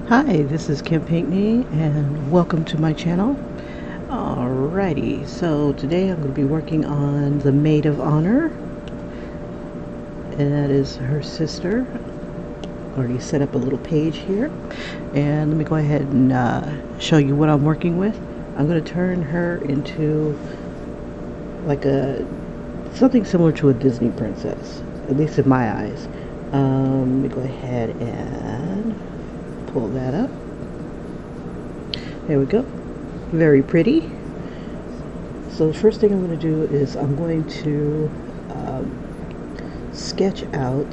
Hi, this is Kim Pinkney and welcome to my channel. Alrighty, so today I'm going to be working on the Maid of Honor, and that is her sister. Already set up a little page here, and let me go ahead and show you what I'm working with. I'm going to turn her into like something similar to a Disney princess, at least in my eyes. Let me go ahead and pull that up. There we go. Very pretty. So the first thing I'm going to do is I'm going to sketch out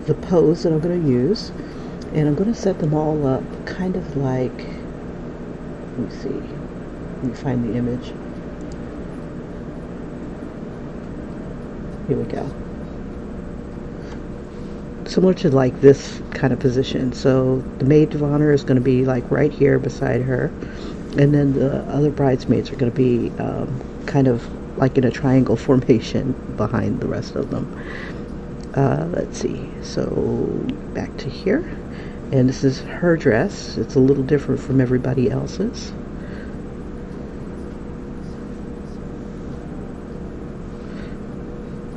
the pose that I'm going to use, and I'm going to set them all up kind of like, let me see, let me find the image. Here we go. Similar to like this kind of position. So the Maid of Honor is going to be like right here beside her, and then the other bridesmaids are going to be kind of like in a triangle formation behind the rest of them. Let's see, so back to here, and this is her dress. It's a little different from everybody else's.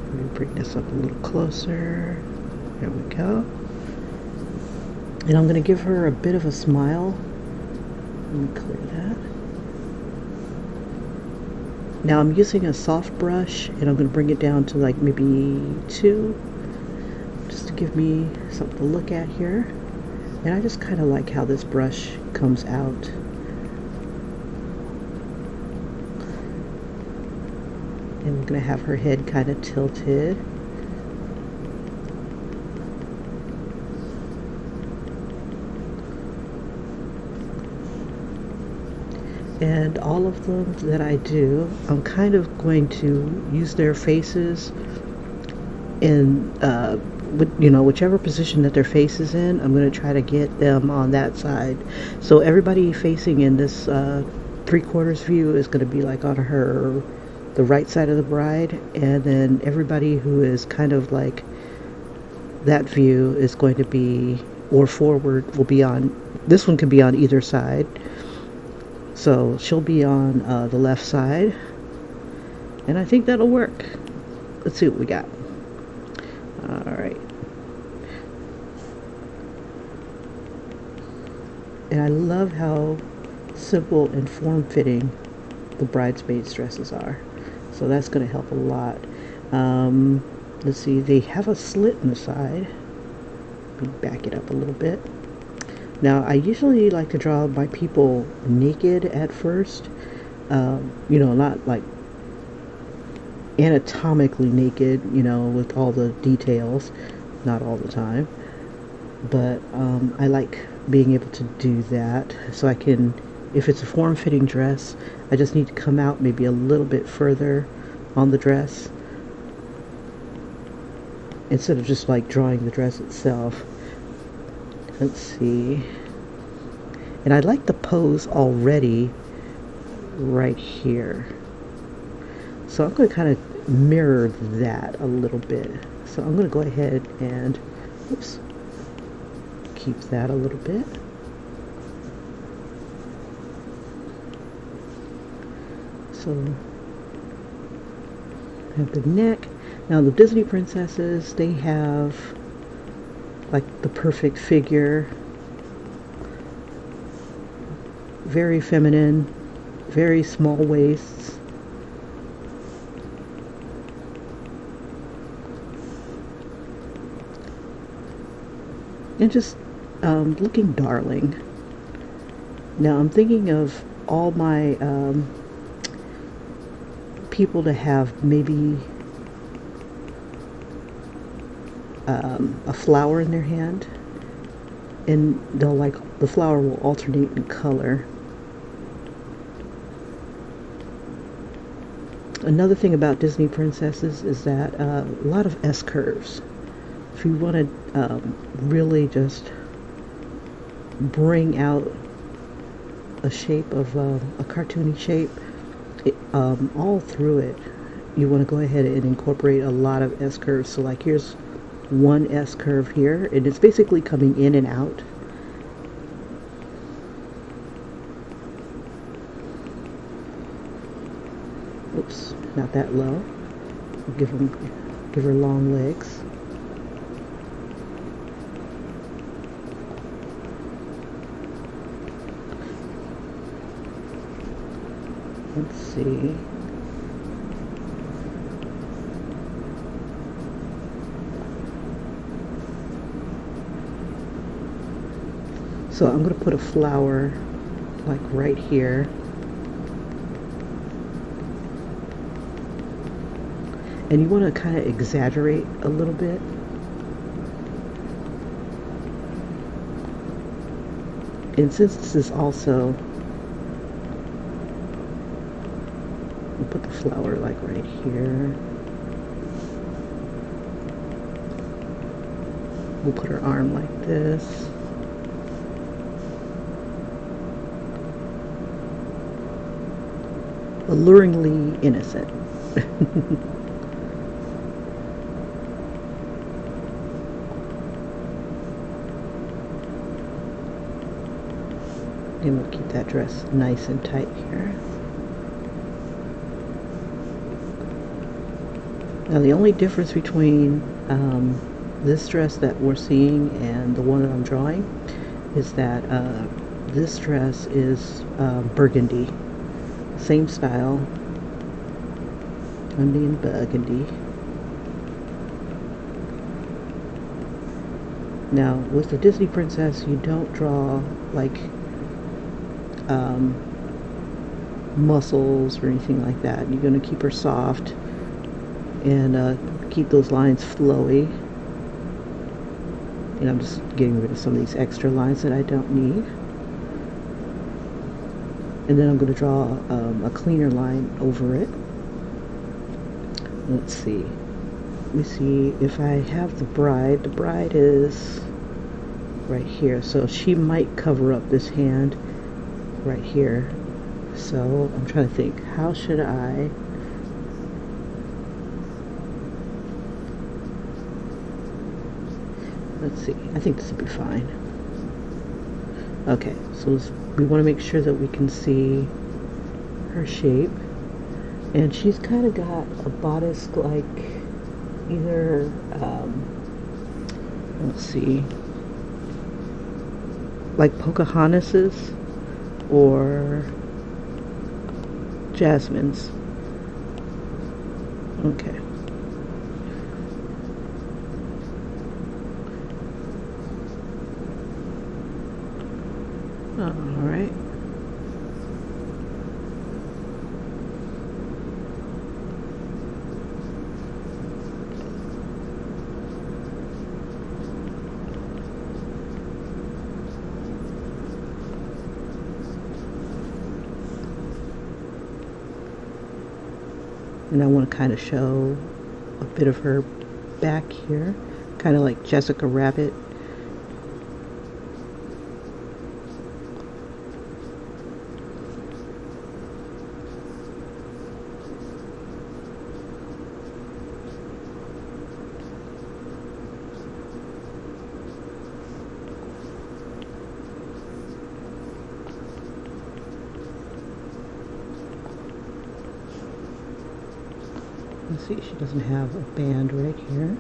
Let me bring this up a little closer. There we go. And I'm going to give her a bit of a smile. Let me clear that. Now I'm using a soft brush, and I'm going to bring it down to like maybe 2, just to give me something to look at here. And I just kind of like how this brush comes out. And we're going to have her head kind of tilted. And all of them that I do, I'm kind of going to use their faces in, whichever position that their face is in, I'm going to try to get them on that side. So everybody facing in this 3/4 view is going to be like on the right side of the bride, and then everybody who is kind of like that view is going to be, or forward, will be on, this one can be on either side. So she'll be on the left side, and I think that'll work. Let's see what we got. Alright. And I love how simple and form-fitting the bridesmaids' dresses are. So that's going to help a lot. Let's see, they have a slit in the side. Let me back it up a little bit. Now, I usually like to draw my people naked at first, not like anatomically naked, with all the details, not all the time, but I like being able to do that, so I can, if it's a form-fitting dress, I just need to come out maybe a little bit further on the dress, instead of just like drawing the dress itself. Let's see. And I like the pose already right here. So I'm going to kind of mirror that a little bit. So I'm going to go ahead and, oops, keep that a little bit. So I have the neck. Now the Disney princesses, they have like the perfect figure, very feminine, very small waists, and just looking darling. Now I'm thinking of all my people to have maybe a flower in their hand, and the flower will alternate in color. Another thing about Disney princesses is that a lot of S-curves. If you want to really just bring out a shape of a cartoony shape, all through it, you want to go ahead and incorporate a lot of S-curves. So like here's one S curve here, and it's basically coming in and out. Oops, not that low. Give her long legs. Let's see. So I'm going to put a flower like right here. And you want to kind of exaggerate a little bit. And since this is also, we'll put the flower like right here. We'll put her arm like this. Alluringly innocent. And we'll keep that dress nice and tight here. Now the only difference between this dress that we're seeing and the one that I'm drawing is that this dress is burgundy. Same style. I'm being burgundy. Now with the Disney princess, you don't draw like muscles or anything like that. You're going to keep her soft and keep those lines flowy. And I'm just getting rid of some of these extra lines that I don't need. And then I'm going to draw a cleaner line over it. Let's see. Let me see if I have the bride. The bride is right here. So she might cover up this hand right here. So I'm trying to think, how should I let's see, I think this will be fine. Okay, so we want to make sure that we can see her shape, and she's kind of got a bodice like either let's see, like Pocahontas's or Jasmine's. Okay. All right. And I want to kind of show a bit of her back here, kind of like Jessica Rabbit. Let's see, she doesn't have a band right here.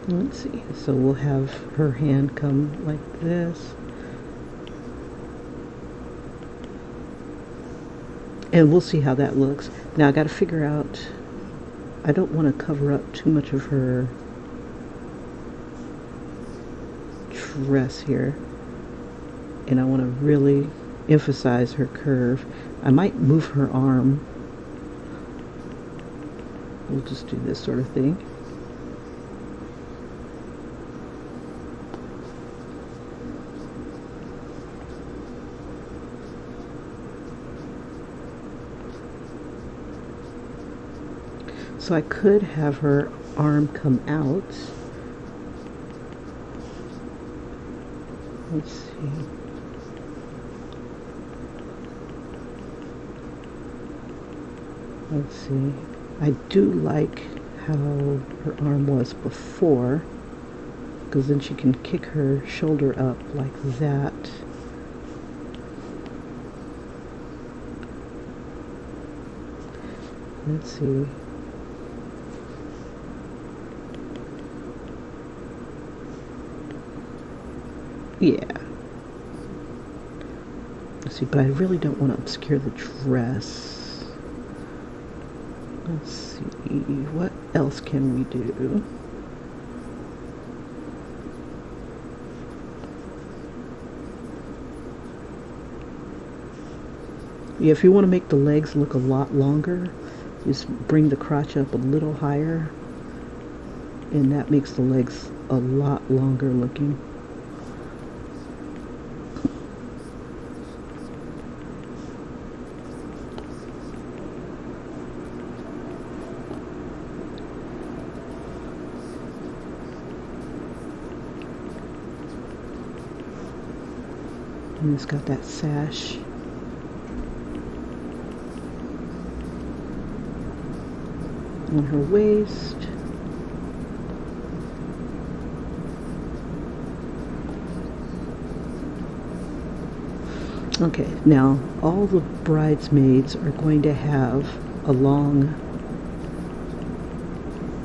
Let's see, so we'll have her hand come like this. And we'll see how that looks. Now I got to figure out, I don't want to cover up too much of her dress here. And I want to really emphasize her curve. I might move her arm. We'll just do this sort of thing. So I could have her arm come out. Let's see. Let's see. I do like how her arm was before, because then she can kick her shoulder up like that. Let's see. Yeah. Let's see, but I really don't want to obscure the dress. Let's see, what else can we do? Yeah, if you want to make the legs look a lot longer, just bring the crotch up a little higher, and that makes the legs a lot longer looking. And it's got that sash. On her waist. Okay, now all the bridesmaids are going to have a long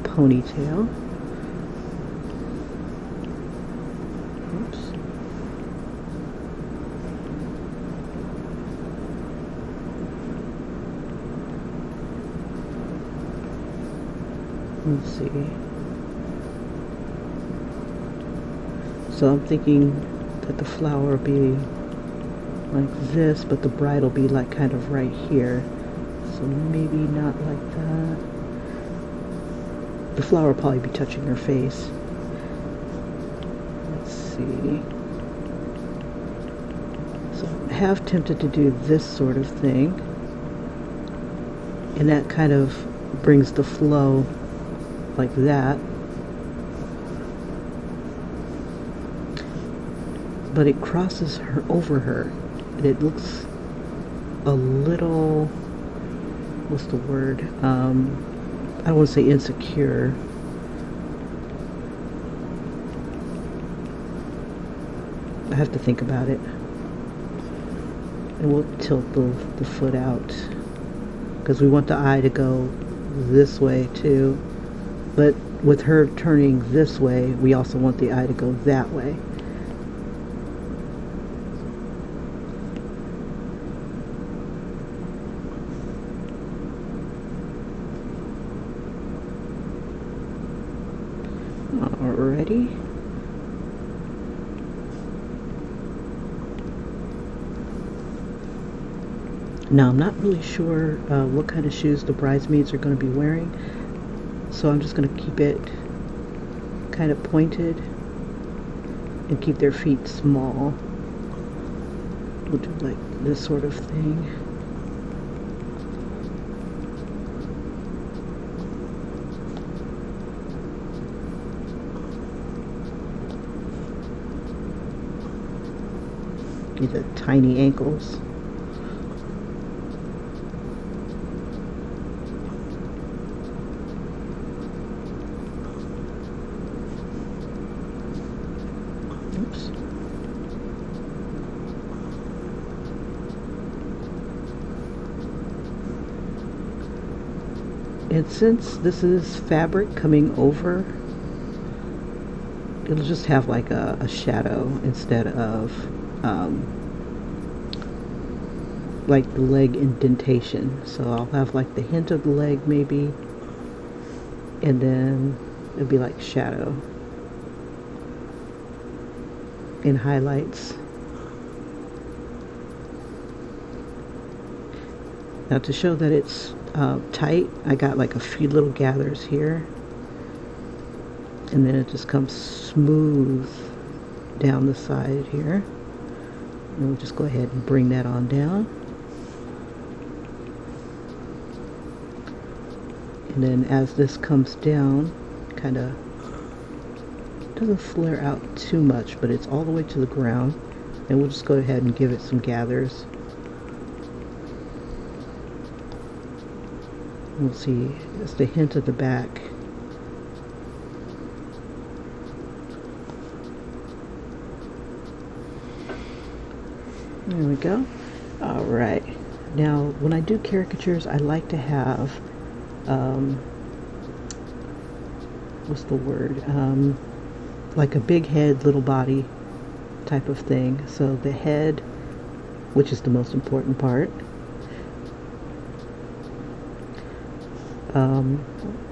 ponytail. Oops. Let's see. So I'm thinking that the flower will be like this, but the bride will be like kind of right here. So maybe not like that. The flower will probably be touching her face. Let's see. So I have tempted to do this sort of thing. And that kind of brings the flow like that. But it crosses her over her. And it looks a little, what's the word? I don't want to say insecure. I have to think about it. And we'll tilt the foot out, because we want the eye to go this way too. But with her turning this way, we also want the eye to go that way. Alrighty. Now I'm not really sure what kind of shoes the bridesmaids are going to be wearing, so I'm just going to keep it kind of pointed and keep their feet small. We'll do like this sort of thing. These are tiny ankles. Oops. And since this is fabric coming over, it'll just have like a shadow instead of like the leg indentation. So I'll have like the hint of the leg maybe, and then it'll be like shadow and highlights. Now to show that it's tight, I got like a few little gathers here, and then it just comes smooth down the side here. And we'll just go ahead and bring that on down. And then as this comes down, kind of doesn't flare out too much, but it's all the way to the ground. And we'll just go ahead and give it some gathers. We'll see just a hint of the back. There we go. All right. Now, when I do caricatures, I like to have, what's the word? Like a big head, little body type of thing. So the head, which is the most important part,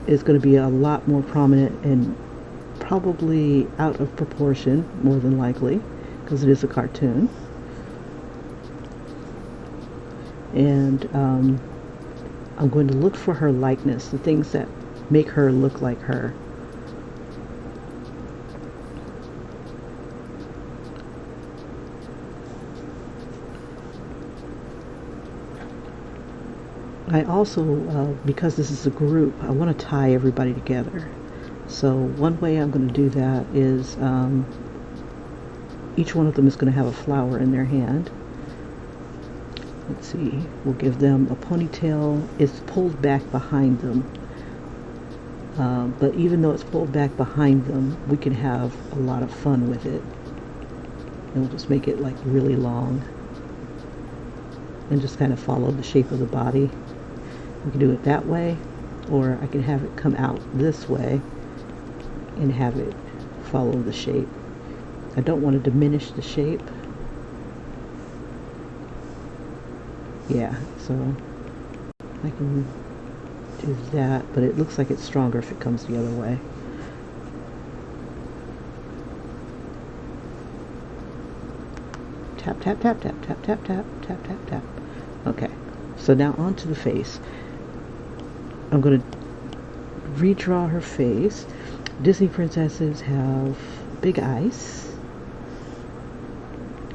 is going to be a lot more prominent and probably out of proportion, more than likely, because it is a cartoon. And I'm going to look for her likeness, the things that make her look like her. I also, because this is a group, I want to tie everybody together. So one way I'm going to do that is each one of them is going to have a flower in their hand. Let's see, we'll give them a ponytail. It's pulled back behind them. But even though it's pulled back behind them, we can have a lot of fun with it. And we'll just make it like really long. And just kind of follow the shape of the body. We can do it that way, or I can have it come out this way and have it follow the shape. I don't want to diminish the shape. Yeah, so I can do that, but it looks like it's stronger if it comes the other way. Tap, tap, tap, tap, tap, tap, tap, tap, tap, tap. Okay, so now onto the face. I'm going to redraw her face. Disney princesses have big eyes,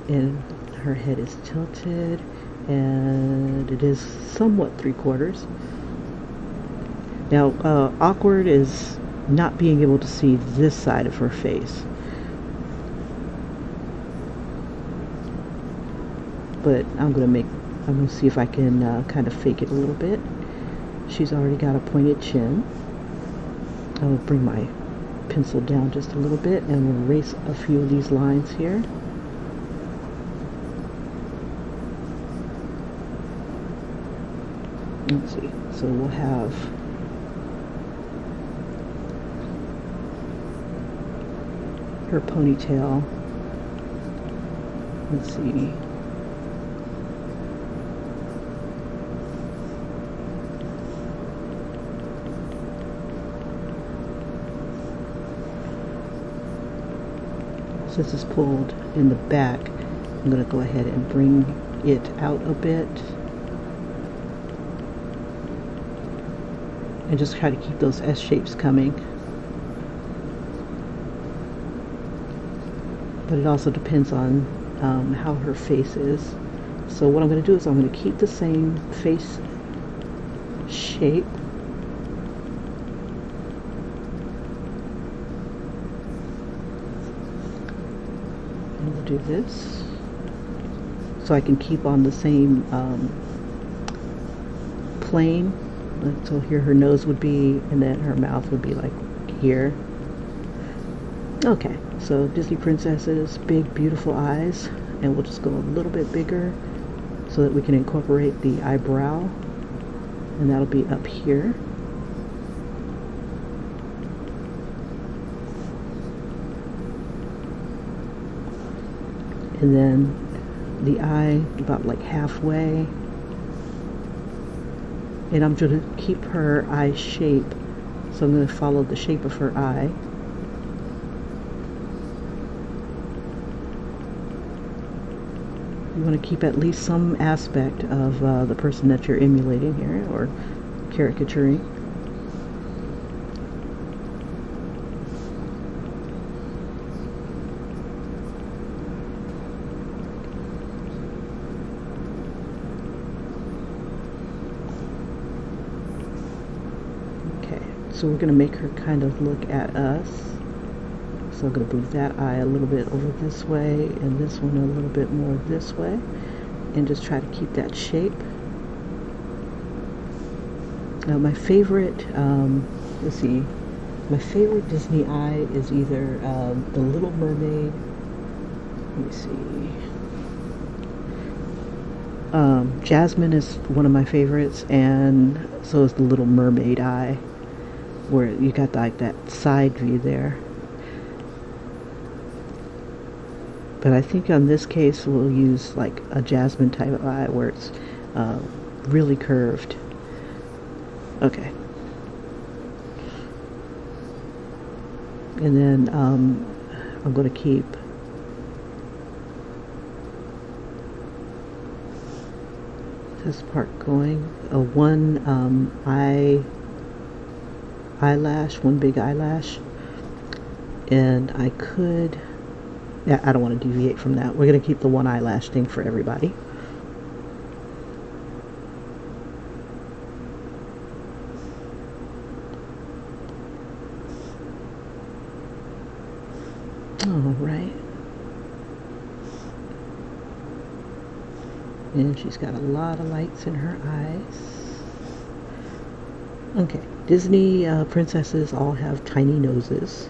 and her head is tilted, and it is somewhat 3/4. Now, awkward is not being able to see this side of her face. But I'm going to see if I can kind of fake it a little bit. She's already got a pointed chin. I'll bring my pencil down just a little bit and we'll erase a few of these lines here. Let's see. So we'll have her ponytail. Let's see. Since it's pulled in the back, I'm going to go ahead and bring it out a bit and just try to keep those S shapes coming. But it also depends on how her face is. So what I'm going to do is I'm going to keep the same face shape. Do this so I can keep on the same plane. So here her nose would be, and then her mouth would be like here. Okay, so Disney princesses, big beautiful eyes, and we'll just go a little bit bigger so that we can incorporate the eyebrow, and that'll be up here. And then the eye about like halfway. And I'm going to keep her eye shape. So I'm going to follow the shape of her eye. You want to keep at least some aspect of the person that you're emulating here or caricaturing. So we're going to make her kind of look at us. So I'm going to move that eye a little bit over this way and this one a little bit more this way, and just try to keep that shape. My favorite, let's see, my favorite Disney eye is either The Little Mermaid. Let me see. Jasmine is one of my favorites, and so is The Little Mermaid eye, where you got like that side view there. But I think on this case we'll use like a Jasmine type of eye where it's really curved. Okay. And then I'm going to keep this part going. One eyelash, one big eyelash. And I could, yeah, I don't want to deviate from that. We're going to keep the one eyelash thing for everybody. All right. And she's got a lot of lights in her eyes. Okay, Disney princesses all have tiny noses.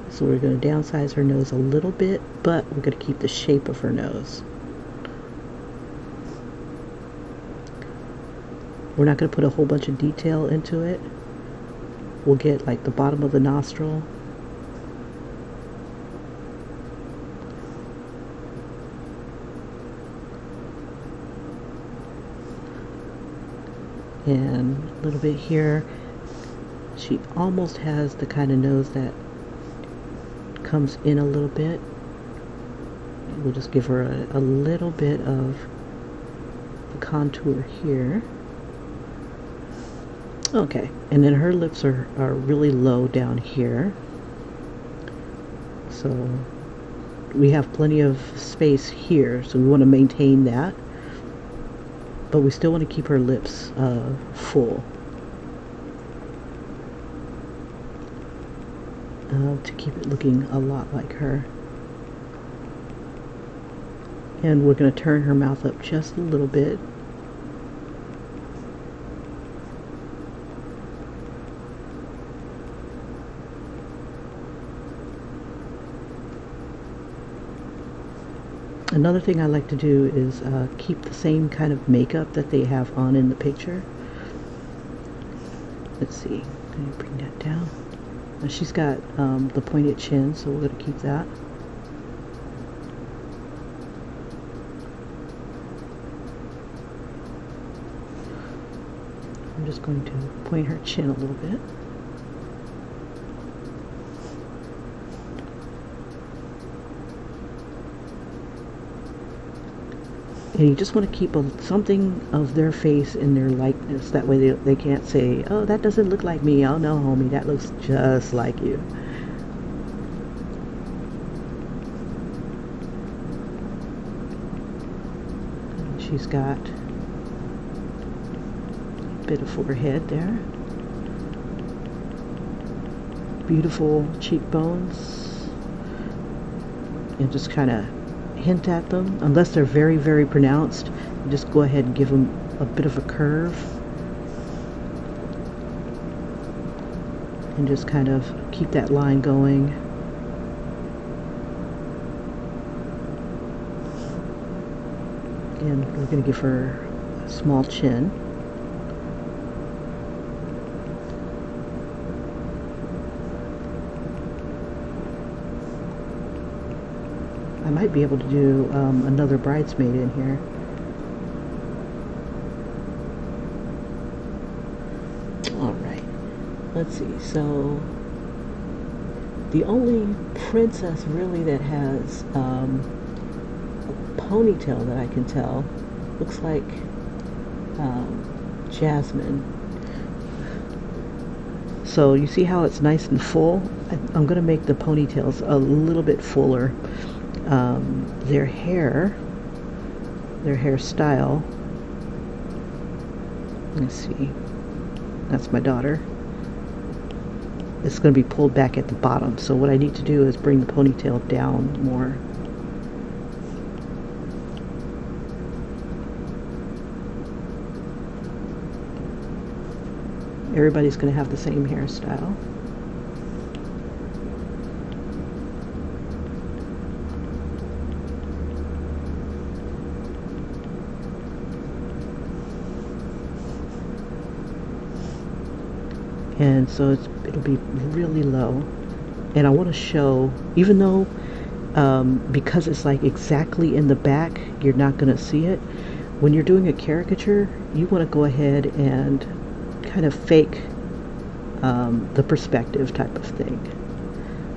So we're going to downsize her nose a little bit, but we're going to keep the shape of her nose. We're not going to put a whole bunch of detail into it. We'll get like the bottom of the nostril. And a little bit here. She almost has the kind of nose that comes in a little bit. We'll just give her a little bit of the contour here. Okay, and then her lips are really low down here. So we have plenty of space here, so we want to maintain that. But we still want to keep her lips full. To keep it looking a lot like her. And we're going to turn her mouth up just a little bit. Another thing I like to do is keep the same kind of makeup that they have on in the picture. Let's see, can I bring that down? Now she's got the pointed chin, so we're going to keep that. I'm just going to point her chin a little bit. And you just want to keep something of their face in their likeness. That way they can't say, oh, that doesn't look like me. Oh, no, homie, that looks just like you. And she's got a bit of forehead there. Beautiful cheekbones. And just kind of hint at them. Unless they're very, very pronounced, you just go ahead and give them a bit of a curve. And just kind of keep that line going. And we're going to give her a small chin. I might be able to do another bridesmaid in here. Alright, let's see, so the only princess really that has a ponytail that I can tell looks like Jasmine. So you see how it's nice and full? I'm going to make the ponytails a little bit fuller. Their hairstyle, let's see, That's my daughter. It's going to be pulled back at the bottom. So what I need to do is bring the ponytail down more. Everybody's going to have the same hairstyle. And so it'll be really low. And I want to show, even though because it's like exactly in the back, you're not going to see it. When you're doing a caricature, you want to go ahead and kind of fake the perspective type of thing.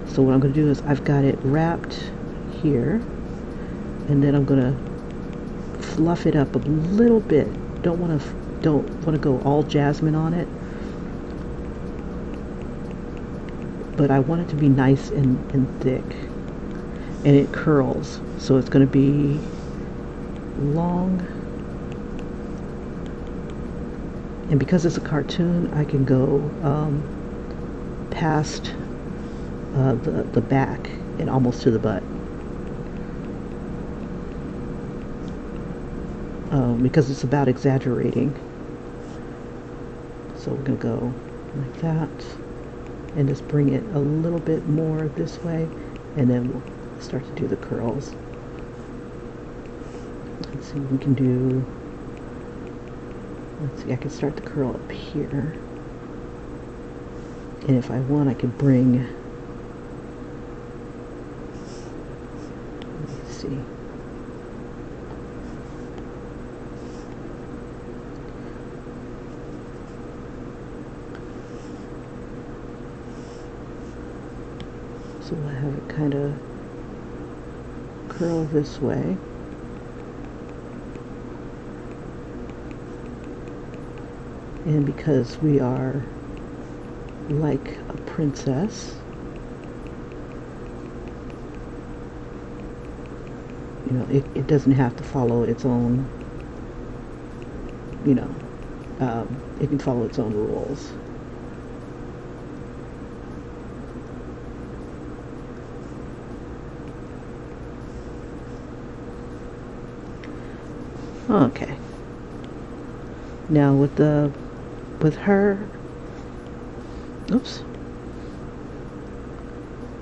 So what I'm going to do is I've got it wrapped here, and then I'm going to fluff it up a little bit. Don't want to go all jasmine on it, but I want it to be nice and thick, and it curls, so it's going to be long. And because it's a cartoon, I can go past the back and almost to the butt. Because it's about exaggerating. So we're going to go like that and just bring it a little bit more this way, and then we'll start to do the curls. Let's see what we can do. Let's see, I can start the curl up here. And if I want, I could bring, let's see. So we'll have it kind of curl this way. And because we are like a princess, you know, it doesn't have to follow its own, you know, it can follow its own rules. Okay. Now with her, oops,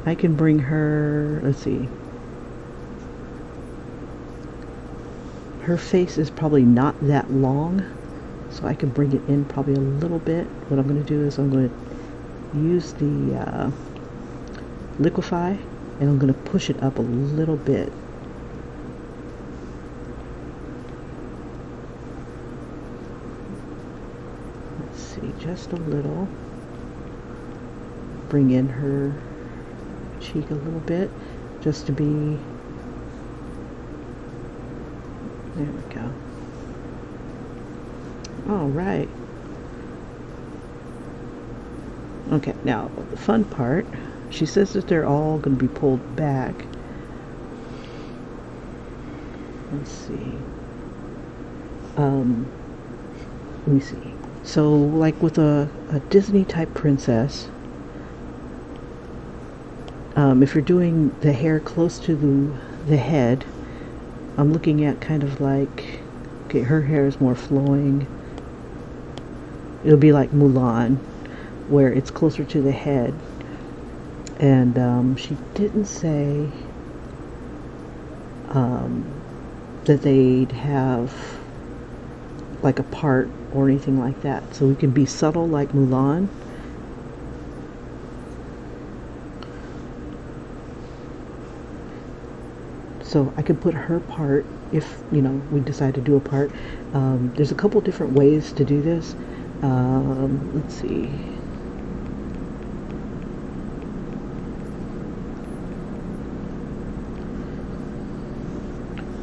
I can bring her, let's see, her face is probably not that long, so I can bring it in probably a little bit. What I'm going to do is I'm going to use the liquify, and I'm going to push it up a little bit. Just a little. Bring in her cheek a little bit, just to be, there we go. All right. Okay, now the fun part, she says that they're all going to be pulled back. Let's see. Let me see. So, like with a Disney type princess, if you're doing the hair close to the head, I'm looking at kind of like, okay, her hair is more flowing. It'll be like Mulan, where it's closer to the head. And she didn't say that they'd have like a part or anything like that. So we can be subtle like Mulan. So I could put her part if, you know, we decide to do a part. There's a couple different ways to do this. Let's see.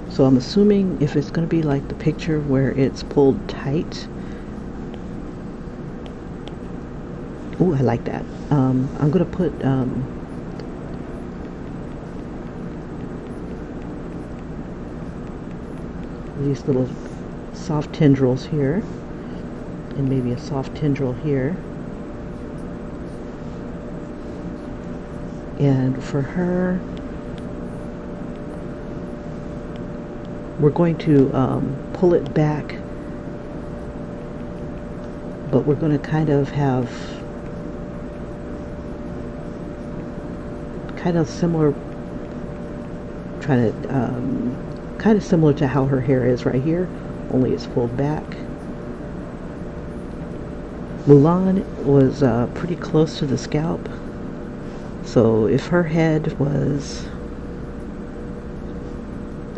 So I'm assuming if it's going to be like the picture where it's pulled tight. Oh, I like that. I'm going to put these little soft tendrils here. and maybe a soft tendril here. And for her, we're going to pull it back, but we're going to kind of have kind of similar, kind of similar to how her hair is right here, only it's pulled back. Mulan was pretty close to the scalp, so if her head was,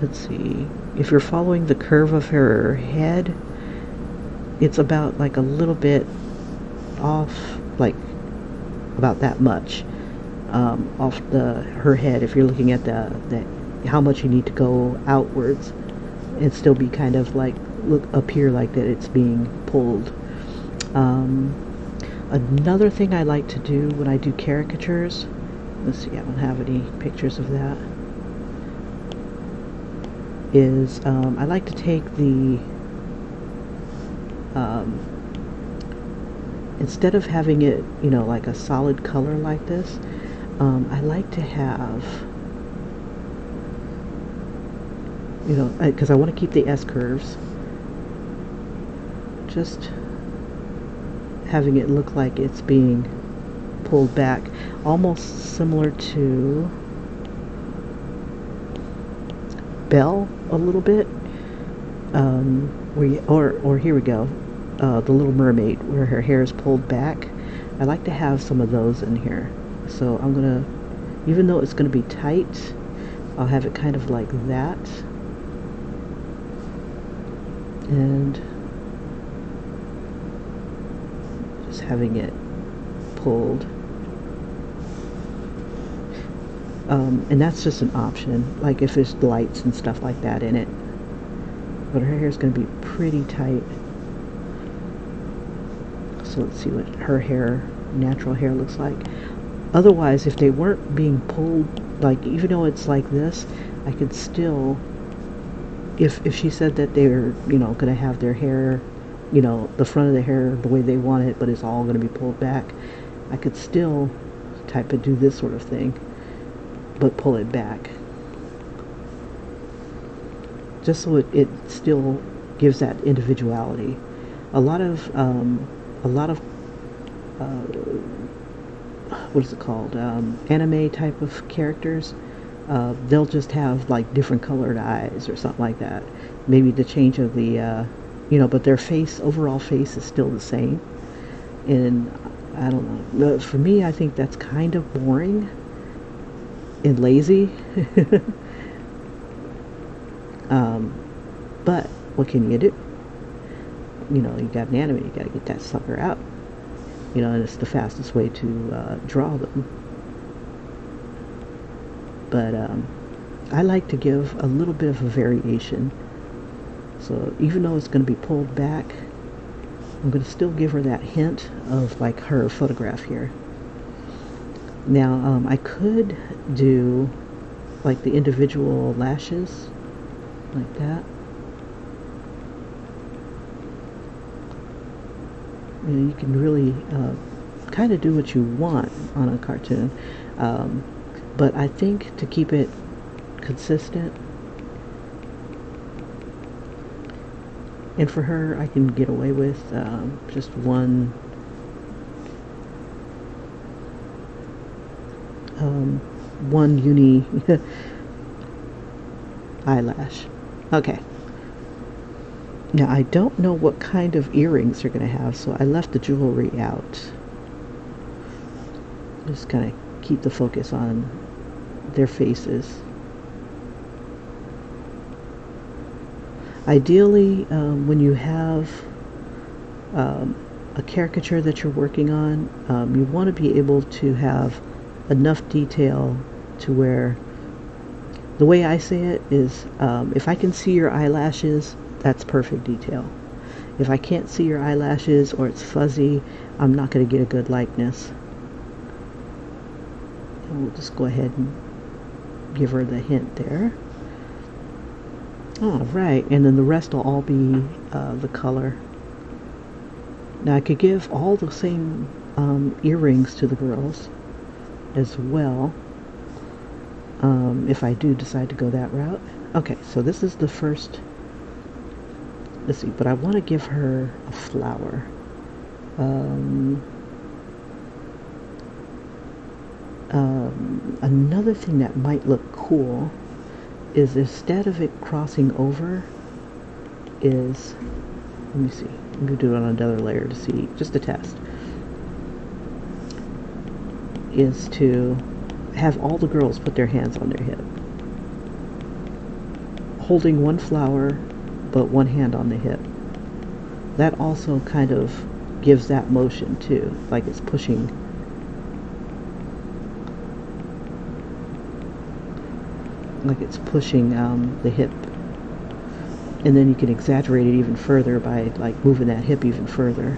let's see, if you're following the curve of her head, it's about like a little bit off, like about that much off her head. If you're looking at the how much you need to go outwards and still be kind of like appear like that it's being pulled. Another thing I like to do when I do caricatures, let's see, I don't have any pictures of that, is I like to take the instead of having it, you know, like a solid color like this, I like to have, you know, because I want to keep the S curves, just having it look like it's being pulled back, almost similar to Belle a little bit, or here we go, the Little Mermaid, where her hair is pulled back. I like to have some of those in here, so I'm gonna, even though it's gonna be tight, I'll have it kind of like that, and just having it pulled. And that's just an option, like if there's lights and stuff like that in it. But her hair is going to be pretty tight. So let's see what her hair, natural hair, looks like. Otherwise, if they weren't being pulled, like even though it's like this, I could still, if she said that they're, you know, going to have their hair, you know, the front of the hair the way they want it, but it's all going to be pulled back, I could still type of do this sort of thing, but pull it back, just so it still gives that individuality. A lot of what is it called, anime type of characters, they'll just have like different colored eyes or something like that, maybe the change of the you know, but their face, overall face, is still the same. And I don't know, for me, I think that's kind of boring and lazy. But what can you do? You know, you got an anime, you gotta get that sucker out, you know, and it's the fastest way to draw them. But I like to give a little bit of a variation, so even though it's going to be pulled back, I'm going to still give her that hint of like her photograph here. Now I could do like the individual lashes like that. You know, you can really kind of do what you want on a cartoon, but I think to keep it consistent, and for her, I can get away with just one uni eyelash. Okay. Now I don't know what kind of earrings they're going to have, so I left the jewelry out. Just kind of keep the focus on their faces. Ideally, when you have a caricature that you're working on, you want to be able to have enough detail to where, the way I say it is, if I can see your eyelashes, that's perfect detail. If I can't see your eyelashes or it's fuzzy, I'm not going to get a good likeness. And we'll just go ahead and give her the hint there. All right, and then the rest will all be the color. Now I could give all the same earrings to the girls as well, if I do decide to go that route. Okay, so this is the first. Let's see, but I want to give her a flower. Another thing that might look cool is, instead of it crossing over, is, let me see, I'm going to do it on another layer to see, just to test, is to have all the girls put their hands on their hip, holding one flower but one hand on the hip. That also kind of gives that motion too, like it's pushing. Like it's pushing the hip. And then you can exaggerate it even further by like moving that hip even further.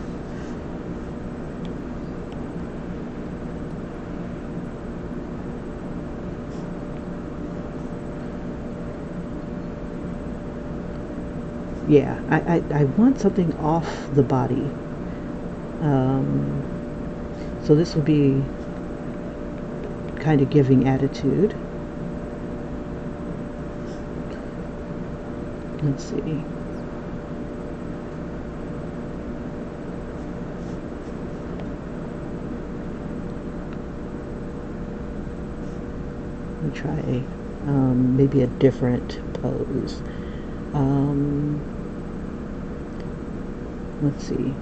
Yeah, I want something off the body. So this will be kind of giving attitude. Let's see. Let me try maybe a different pose. Let's see.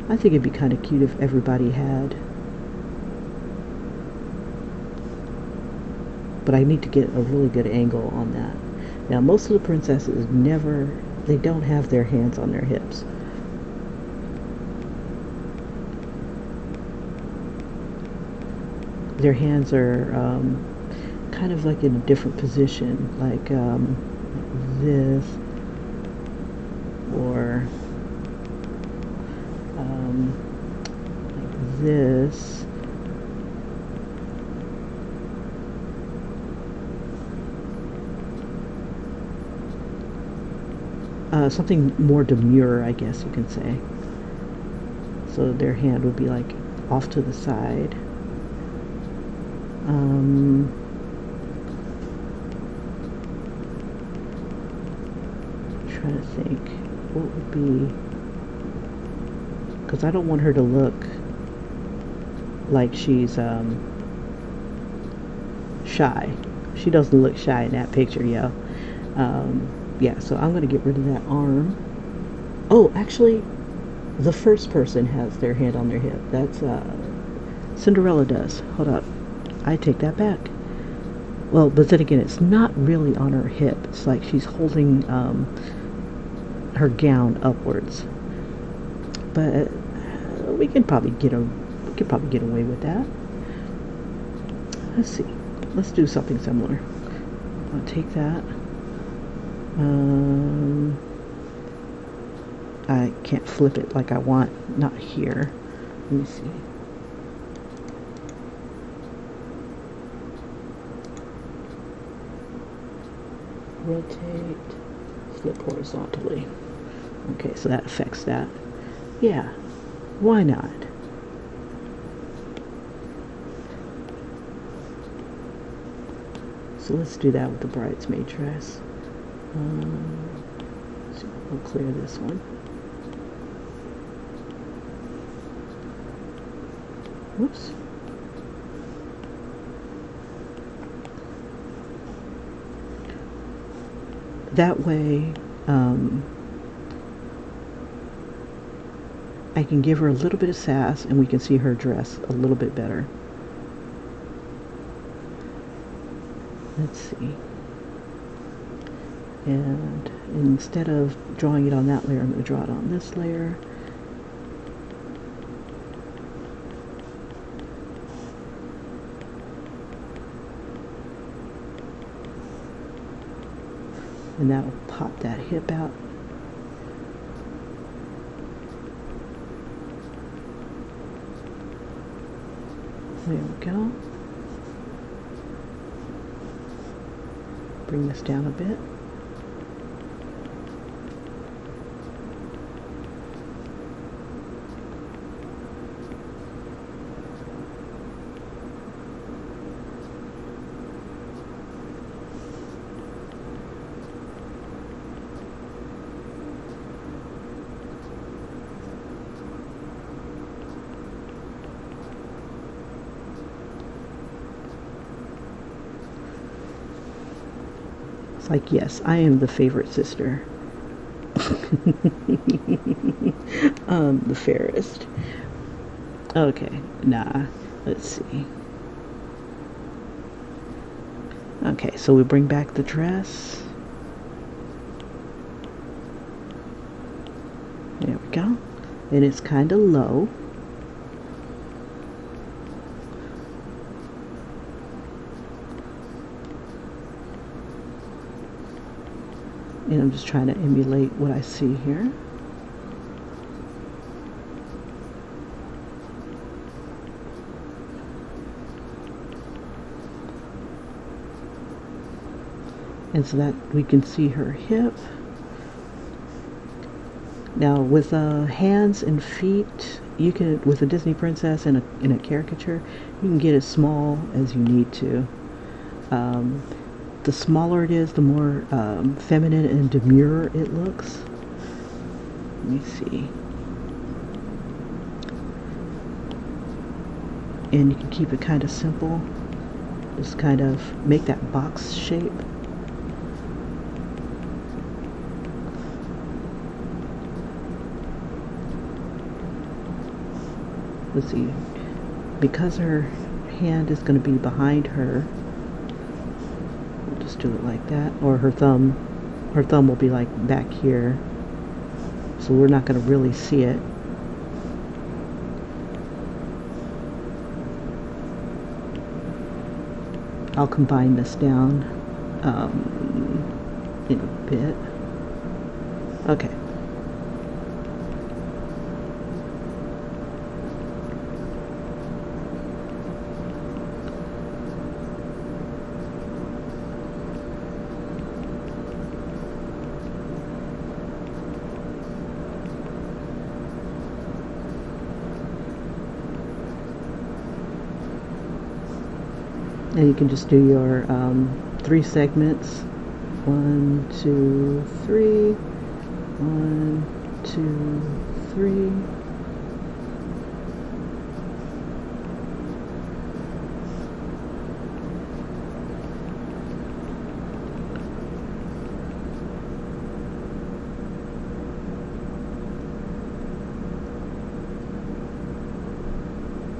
I think it'd be kind of cute if everybody had. But I need to get a really good angle on that. Now, most of the princesses they don't have their hands on their hips. Their hands are kind of like in a different position, like this, or like this. Something more demure, I guess you can say. So their hand would be like off to the side. Trying to think what would be, because I don't want her to look like she's shy. She doesn't look shy in that picture, yo. Yeah, so I'm going to get rid of that arm. Oh, actually, the first person has their hand on their hip. That's, Cinderella does. Hold up. I take that back. Well, but then again, it's not really on her hip. It's like she's holding, her gown upwards. But we can probably get away with that. Let's see. Let's do something similar. I'll take that. I can't flip it like I want. Not here. Let me see. Rotate. Flip horizontally. Okay, so that affects that. Yeah. Why not? So let's do that with the bridesmaid dress. So we'll clear this one. Whoops. That way, I can give her a little bit of sass and we can see her dress a little bit better. Let's see. And instead of drawing it on that layer, I'm going to draw it on this layer. And that'll pop that hip out. There we go. Bring this down a bit. It's like, yes, I am the favorite sister. The fairest. Okay, nah, let's see. Okay, so we bring back the dress. There we go. And it's kind of low. And I'm just trying to emulate what I see here. And so that we can see her hip. Now with hands and feet, you can, with a Disney princess in a caricature, you can get as small as you need to. The smaller it is, the more feminine and demure it looks. Let me see. And you can keep it kind of simple. Just kind of make that box shape. Let's see. Because her hand is going to be behind her, just do it like that, or her thumb will be like back here, so we're not going to really see it. I'll combine this down in a bit. Okay. And you can just do your 3 segments. 1, 2, 3. 1, 2, 3.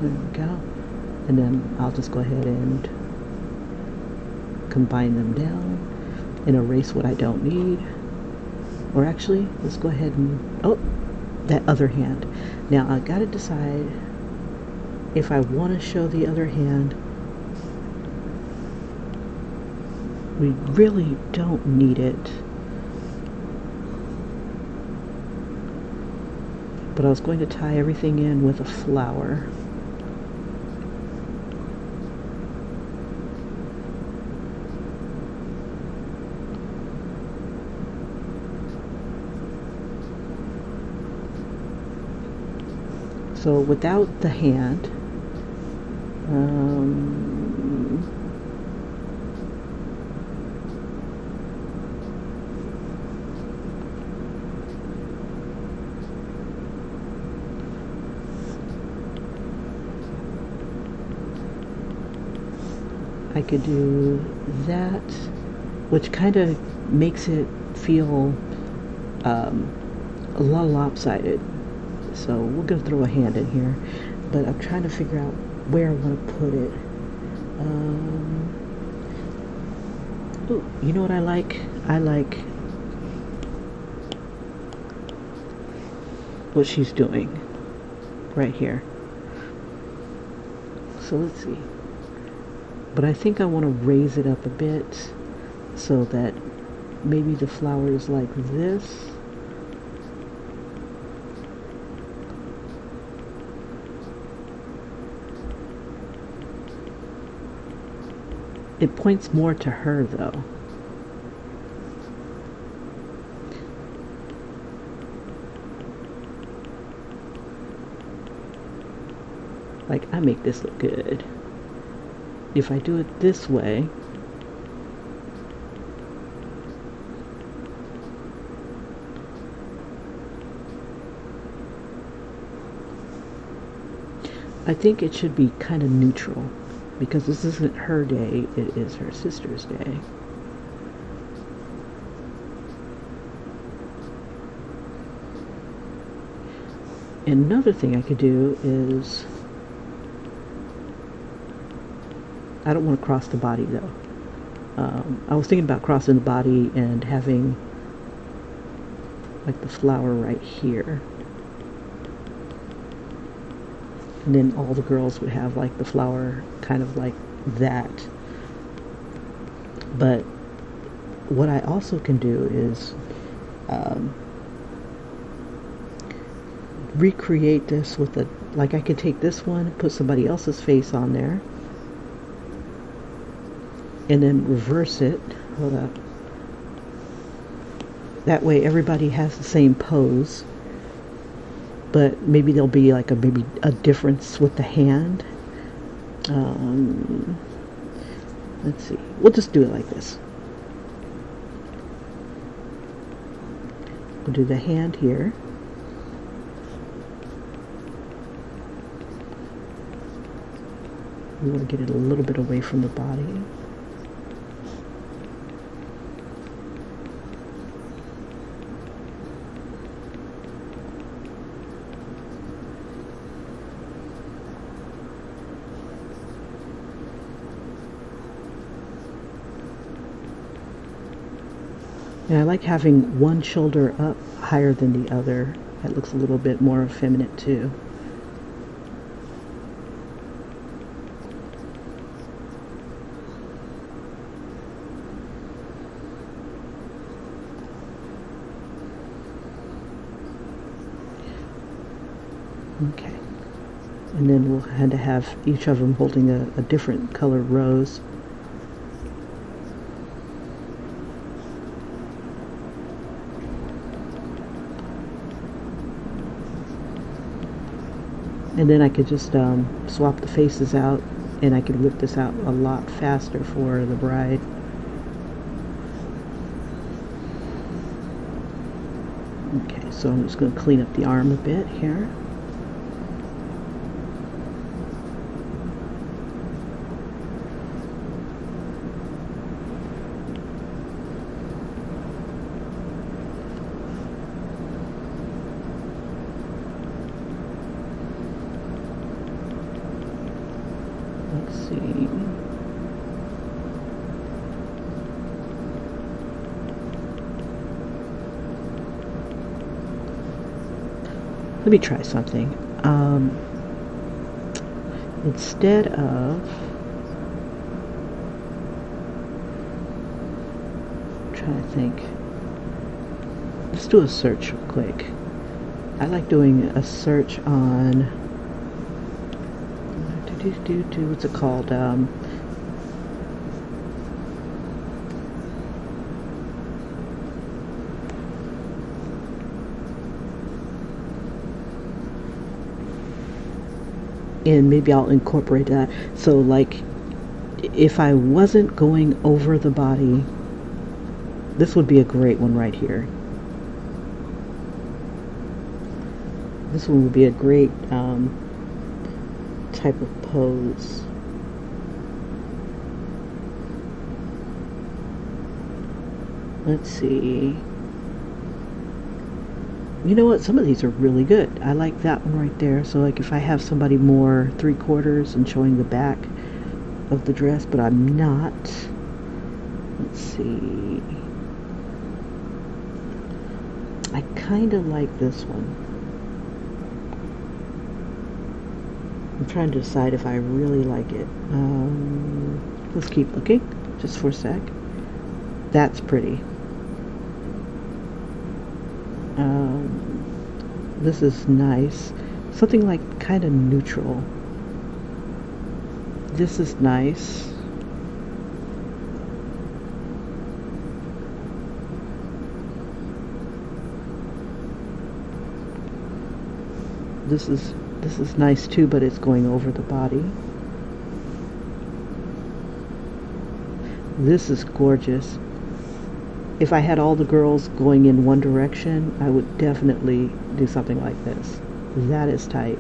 There we go. And then I'll just go ahead and combine them down and erase what I don't need. Or actually, let's go ahead and, oh, that other hand. Now I gotta decide if I want to show the other hand. We really don't need it. But I was going to tie everything in with a flower. So without the hand, I could do that, which kind of makes it feel a little lopsided. So we're going to throw a hand in here, but I'm trying to figure out where I want to put it. Ooh, you know what I like? I like what she's doing right here. So let's see. But I think I want to raise it up a bit so that maybe the flower is like this. It points more to her, though. Like, I make this look good. If I do it this way, I think it should be kind of neutral. Because this isn't her day, it is her sister's day. And another thing I could do is, I don't want to cross the body though. I was thinking about crossing the body and having like the flower right here. And then all the girls would have like the flower kind of like that. But what I also can do is recreate this with like I could take this one, put somebody else's face on there, and then reverse it. Hold up. That way everybody has the same pose, but maybe there'll be like maybe a difference with the hand. Let's see. We'll just do it like this. We'll do the hand here. We want to get it a little bit away from the body. And I like having one shoulder up higher than the other. That looks a little bit more effeminate too. Okay. And then we'll have to have each of them holding a different color rose. And then I could just swap the faces out, and I could whip this out a lot faster for the bride. Okay, so I'm just going to clean up the arm a bit here. Let's see. Let me try something. Instead of trying to think, let's do a search real quick. I like doing a search on what's it called? And maybe I'll incorporate that. So like, if I wasn't going over the body, this would be a great one right here. This one would be a great type of pose. Let's see. You know what? Some of these are really good. I like that one right there. So like if I have somebody more 3/4 and showing the back of the dress, but I'm not. Let's see. I kind of like this one. I'm trying to decide if I really like it. Let's keep looking just for a sec. That's pretty. This is nice. Something like kind of neutral. This is nice. This is nice too, but it's going over the body. This is gorgeous. If I had all the girls going in one direction, I would definitely do something like this. That is tight.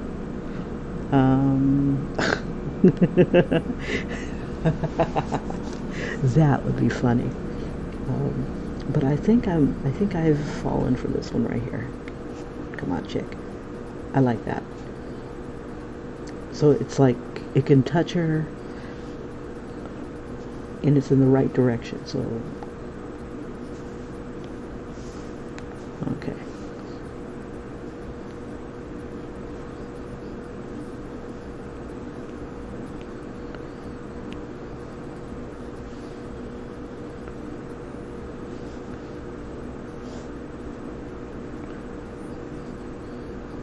That would be funny. But I think I've fallen for this one right here. Come on, chick. I like that. So it's like it can touch her and it's in the right direction. So, okay.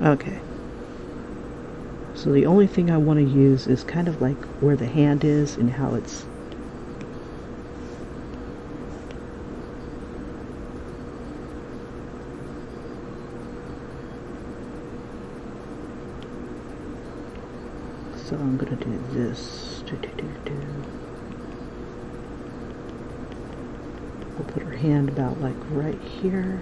Okay. So the only thing I want to use is kind of like where the hand is and how it's so I'm gonna do this. We'll put her hand about like right here.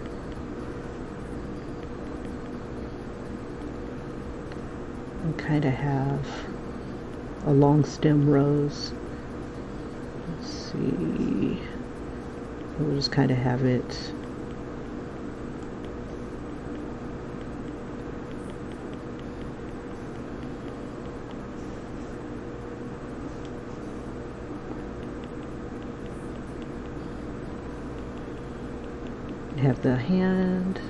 And kind of have a long stem rose. Let's see. We'll just kind of have it have the hand.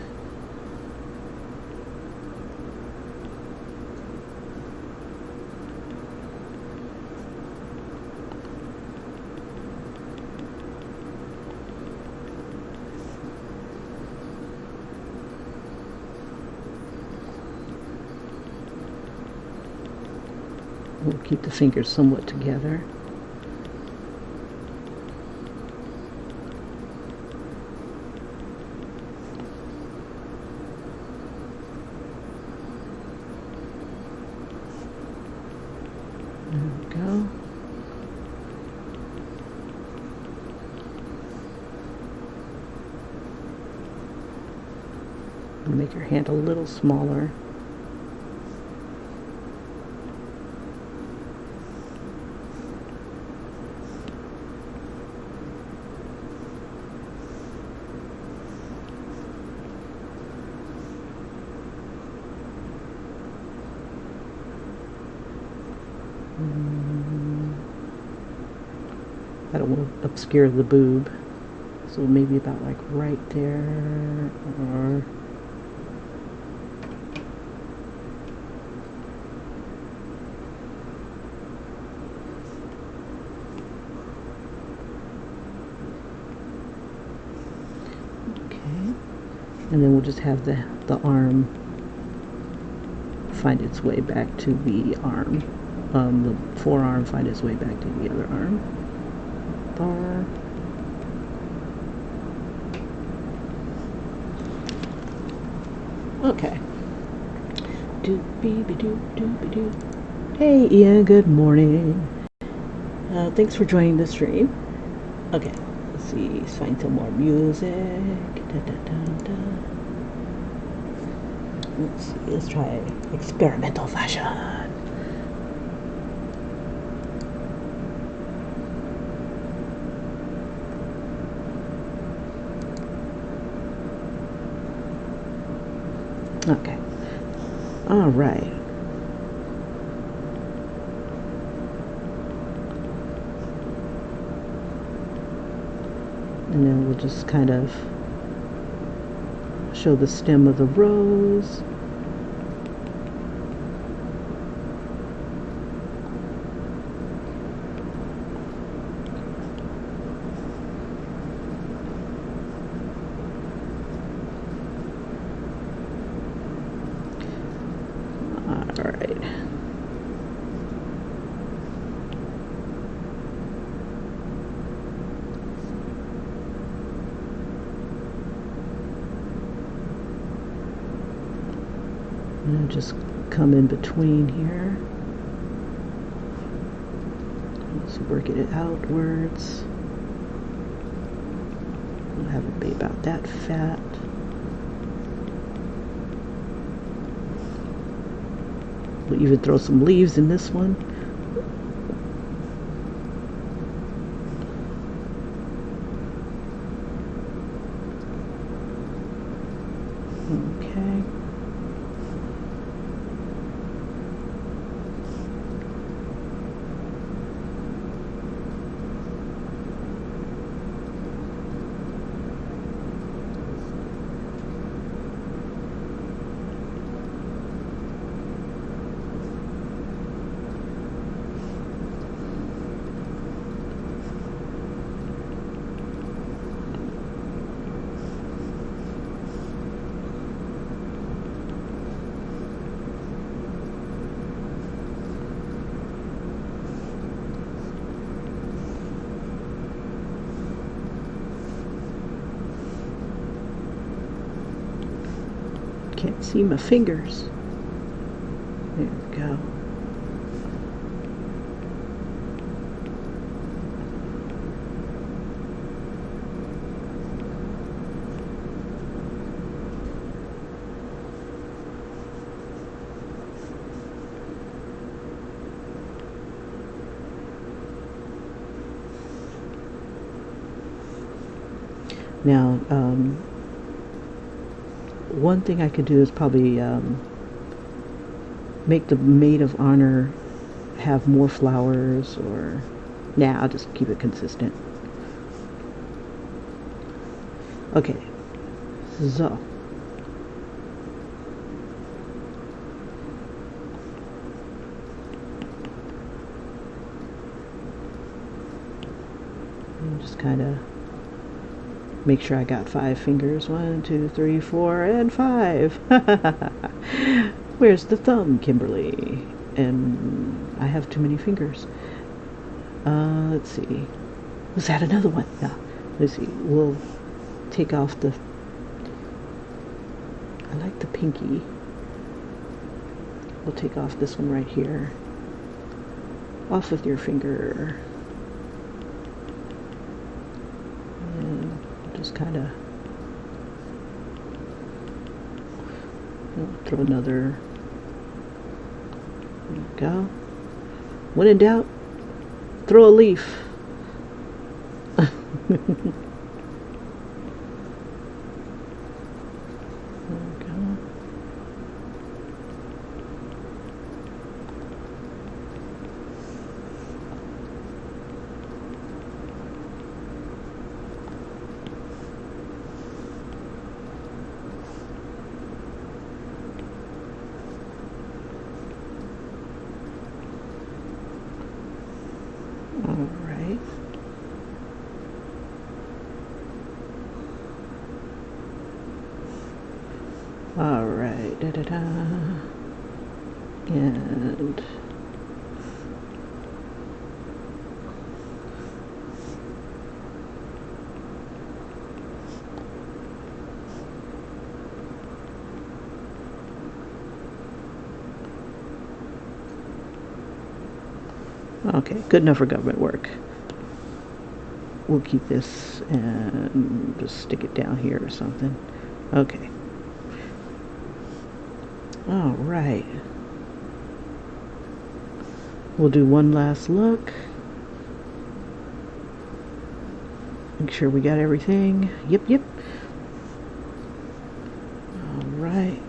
We'll keep the fingers somewhat together. There we go. Make your hand a little smaller. I don't want to obscure the boob, so maybe about like right there, or okay, and then we'll just have the arm find its way back to the arm, the forearm find its way back to the other arm. Bar. Okay. Doopy-doo. Hey Ian, good morning. Thanks for joining the stream. Okay, let's see, let's find some more music. Let's see, let's try experimental fashion. Okay. All right. And then we'll just kind of show the stem of the rose. And just come in between here. Just work it outwards. We'll have it be about that fat. We'll even throw some leaves in this one. Okay. See my fingers. There we go. Now, one thing I could do is probably make the maid of honor have more flowers, or nah, I'll just keep it consistent. Okay, so just kind of make sure I got 5 fingers. 1, 2, 3, 4, and 5. Where's the thumb, Kimberly? And I have too many fingers. Let's see. Was that another one? Yeah. Let's see. We'll take off the... I like the pinky. We'll take off this one right here. Off with your finger. And just kind of throw another. There you go. When in doubt, throw a leaf. Alright. Alright, da-da-da. And okay, good enough for government work. We'll keep this and just stick it down here or something. Okay. All right. We'll do one last look. Make sure we got everything. Yep. All right.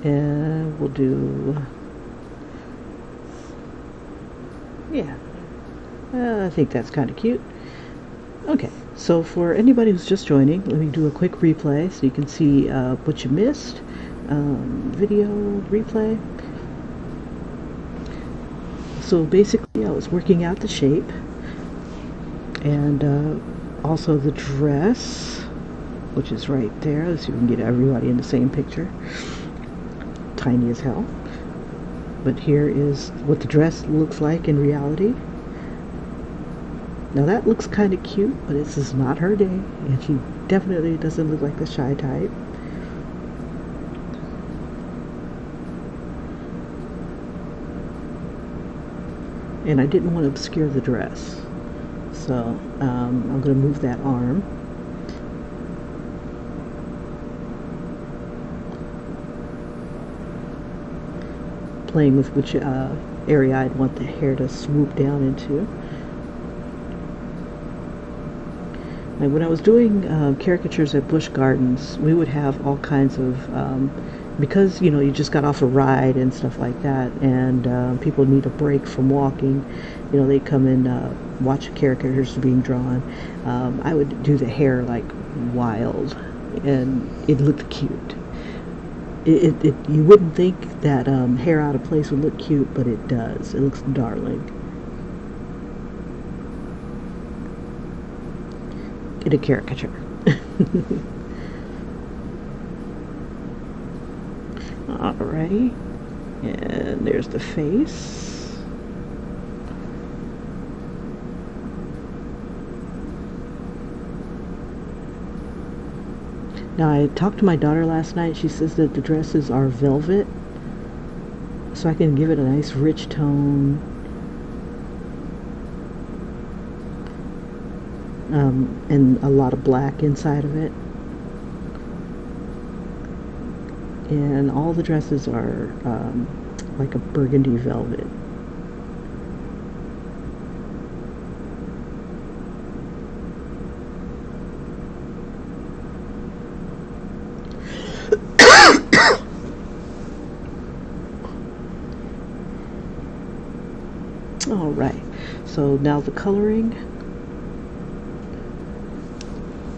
And we'll do... yeah, I think that's kind of cute. Okay, so for anybody who's just joining, let me do a quick replay so you can see what you missed. Video replay. So basically I was working out the shape and also the dress, which is right there, so you can get everybody in the same picture. Tiny as hell. But here is what the dress looks like in reality. Now that looks kind of cute, but this is not her day, and she definitely doesn't look like the shy type. And I didn't want to obscure the dress, so I'm going to move that arm. Playing with which area I'd want the hair to swoop down into. Like when I was doing caricatures at Busch Gardens, we would have all kinds of, because you know you just got off a ride and stuff like that, and people need a break from walking, you know, they come and watch caricatures being drawn. I would do the hair like wild, and it looked cute. You wouldn't think that hair out of place would look cute, but it does. It looks darling. In a caricature. Alrighty. And there's the face. Now, I talked to my daughter last night. She says that the dresses are velvet, so I can give it a nice rich tone. And a lot of black inside of it. And all the dresses are like a burgundy velvet. All right, so now the coloring.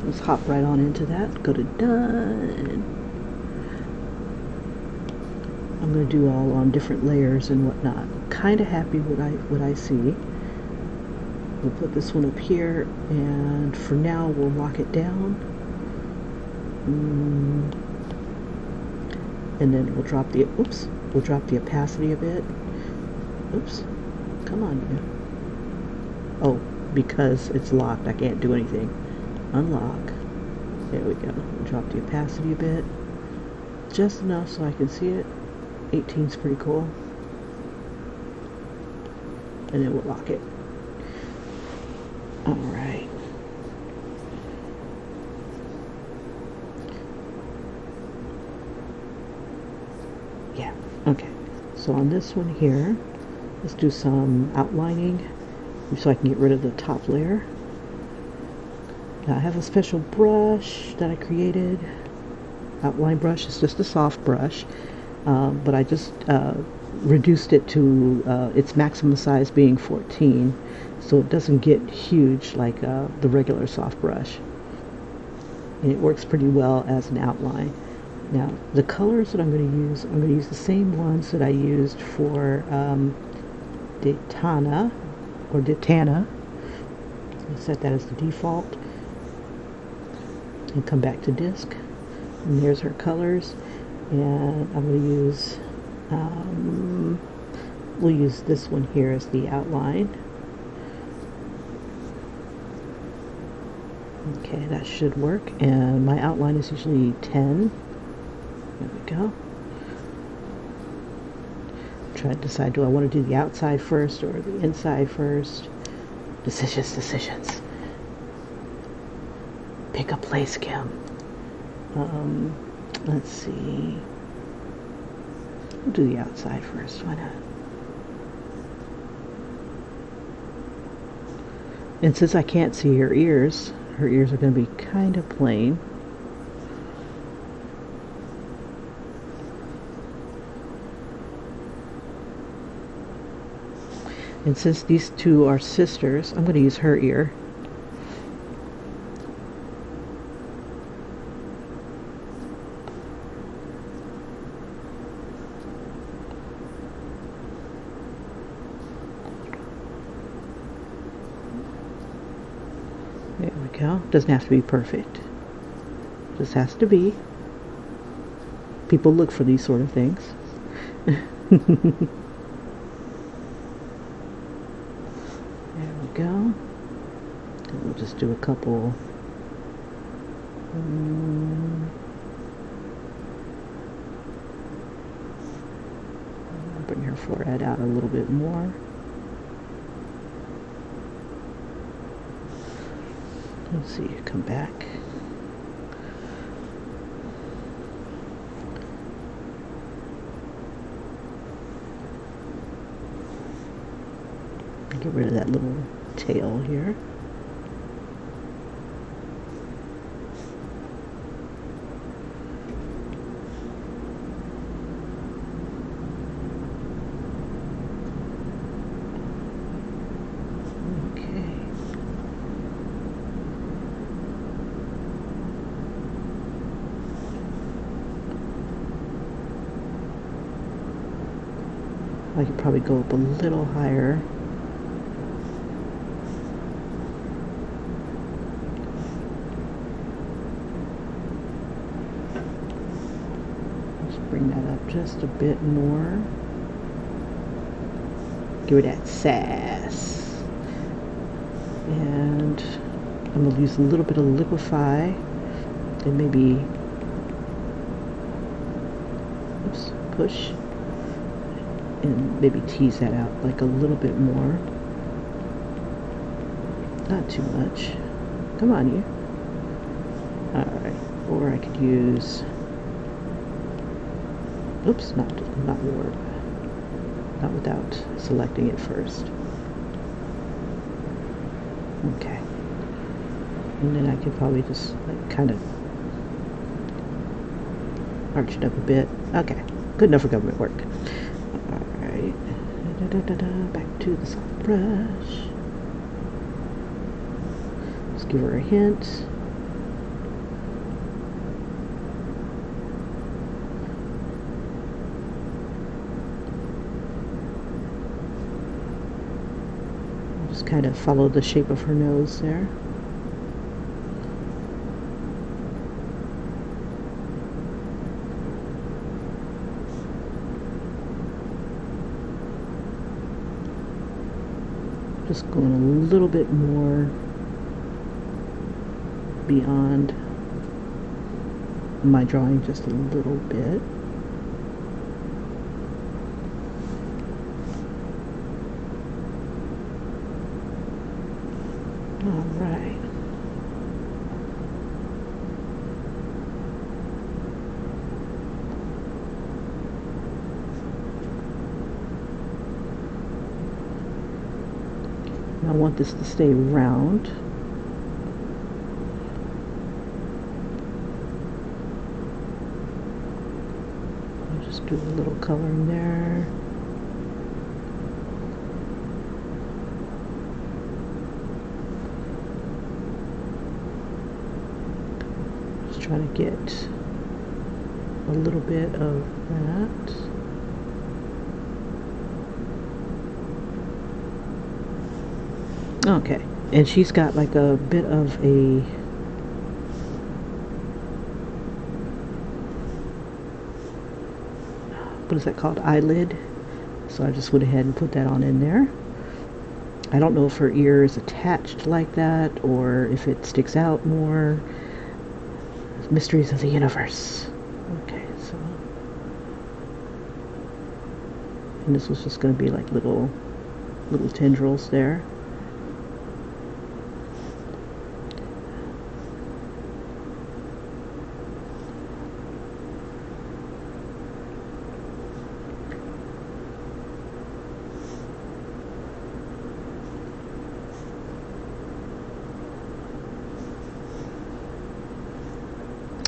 Let's hop right on into that. Go to done. I'm going to do all on different layers and whatnot. I'm kind of happy with what I see. We'll put this one up here, and for now we'll lock it down. And then we'll drop the opacity a bit. Oops. Come on, you. Oh, because it's locked, I can't do anything. Unlock. There we go. Drop the opacity a bit. Just enough so I can see it. 18's pretty cool. And then we'll lock it. Alright. Yeah, okay. So on this one here, let's do some outlining so I can get rid of the top layer. Now I have a special brush that I created. Outline brush. It's just a soft brush, but I just reduced it to its maximum size being 14, so it doesn't get huge like the regular soft brush. And it works pretty well as an outline. Now the colors that I'm going to use the same ones that I used for Ditana. I'll set that as the default and come back to disk, and there's her colors. And I'm going to use we'll use this one here as the outline. Okay, that should work, and my outline is usually 10. There we go. Try to decide, do I want to do the outside first or the inside first? Decisions. Pick a place, Kim. Let's see. We'll do the outside first. Why not? And since I can't see her ears are going to be kind of plain. And since these two are sisters, I'm going to use her ear. There we go. Doesn't have to be perfect. Just has to be. People look for these sort of things. Go. And we'll just do a couple. Bring her forehead out a little bit more. Let's see, come back. Get rid of that little tail here. Okay. I could probably go up a little higher. Bring that up just a bit more. Give her that sass. And I'm going to use a little bit of liquify and maybe push and maybe tease that out like a little bit more. Not too much. Come on, you. Alright. Or I could use... Oops, not warp. Not without selecting it first. Okay. And then I could probably just like kind of arch it up a bit. Okay. Good enough for government work. Alright. Back to the soft brush. Just give her a hint. Just kind of follow the shape of her nose there. Just going a little bit more beyond my drawing, just a little bit. All right. I want this to stay round. I'll just do a little coloring there. Just trying to get a little bit of that. Okay, and she's got like a bit of a what is that called? Eyelid. So I just went ahead and put that on in there. I don't know if her ear is attached like that or if it sticks out more. Mysteries of the universe. Okay, so and this was just going to be like little tendrils there.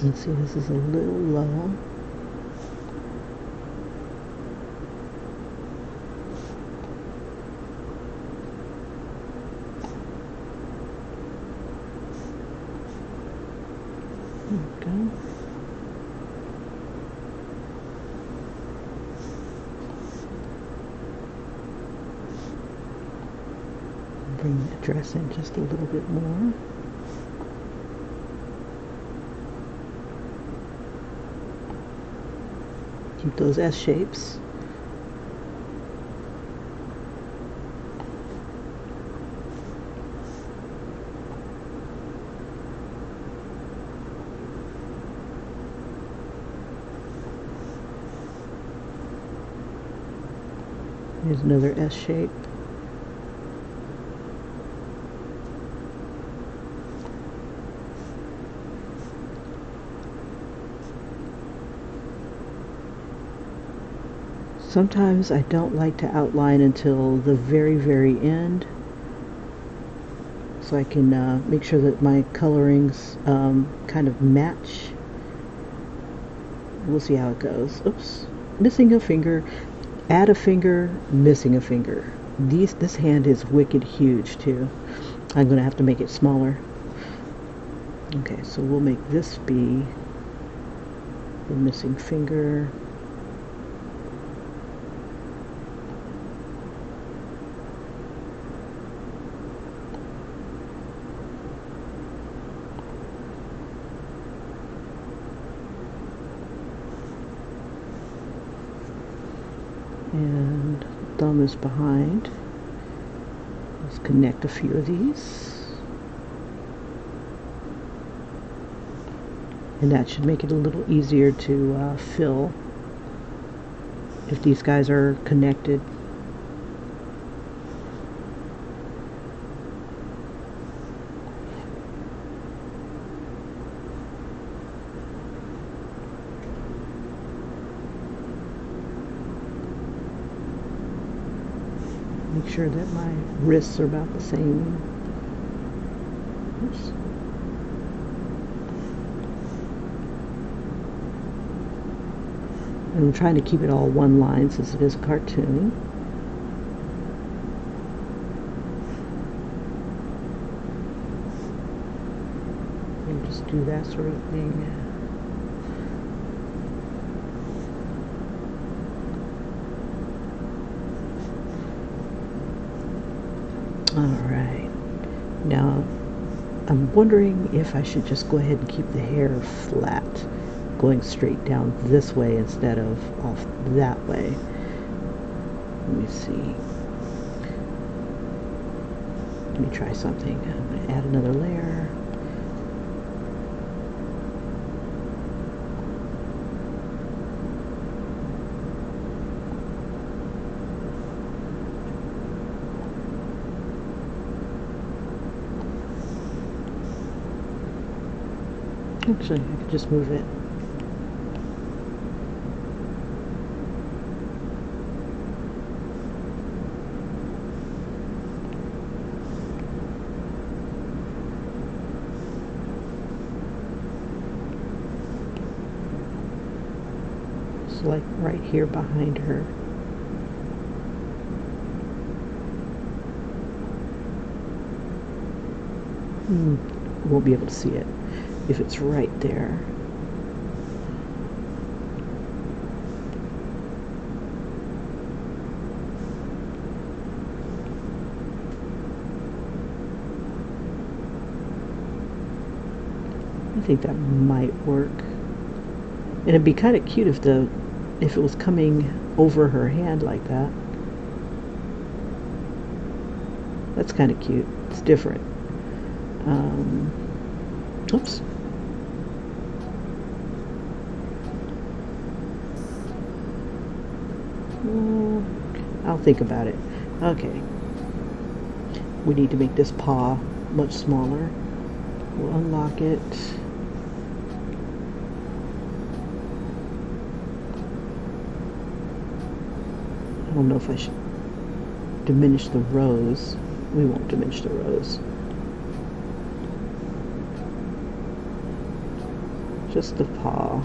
Let's see, this is a little low. Okay. Bring the dress in just a little bit more. Keep those S shapes. Here's another S shape. Sometimes I don't like to outline until the very, very end, so I can make sure that my colorings kind of match. We'll see how it goes. Oops, missing a finger, add a finger, missing a finger. This hand is wicked huge too. I'm gonna have to make it smaller. Okay, so we'll make this be the missing finger. And thumb is behind. Let's connect a few of these. And that should make it a little easier to fill. if these guys are connected. Make sure that my wrists are about the same. Oops. And I'm trying to keep it all one line since it is a cartoon. And just do that sort of thing. Alright, now I'm wondering if I should just go ahead and keep the hair flat, going straight down this way instead of off that way. Let me see. Let me try something. I'm going to add another layer. Actually, I could just move it. It's like right here behind her. Won't be able to see it if it's right there. I think that might work. And it'd be kind of cute if it was coming over her hand like that. That's kind of cute. It's different. Oops. I'll think about it. Okay. We need to make this paw much smaller. We'll unlock it. I don't know if I should diminish the rows. We won't diminish the rows. Just the paw.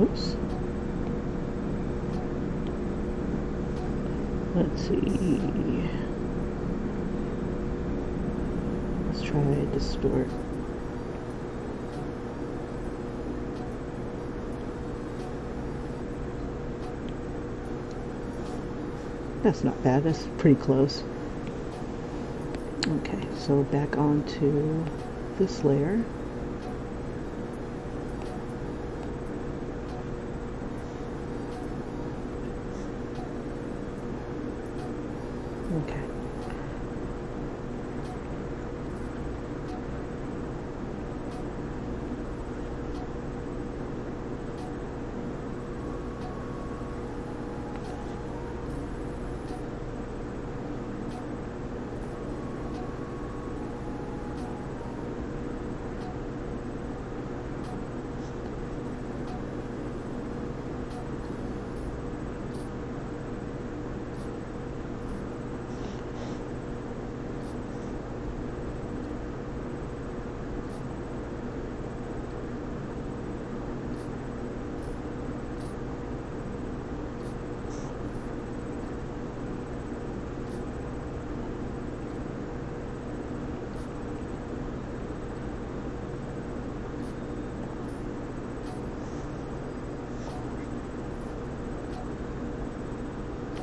Oops. Let's see. Let's try distort. That's not bad. That's pretty close. Okay, so back onto this layer. Okay.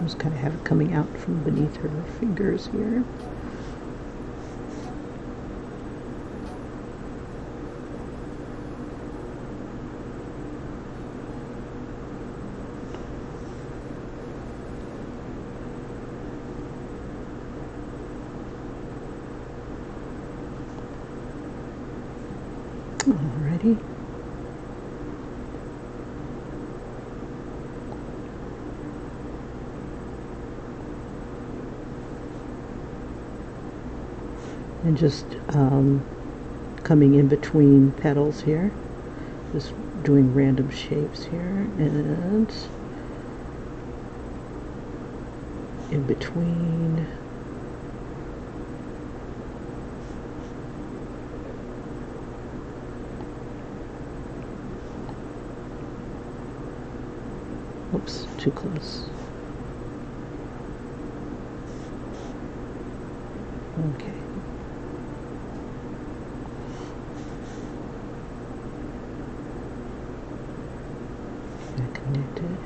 Just kind of have it coming out from beneath her fingers here. Alrighty. and just coming in between petals here, just doing random shapes here, and in between. Oops, too close. Okay. That connected.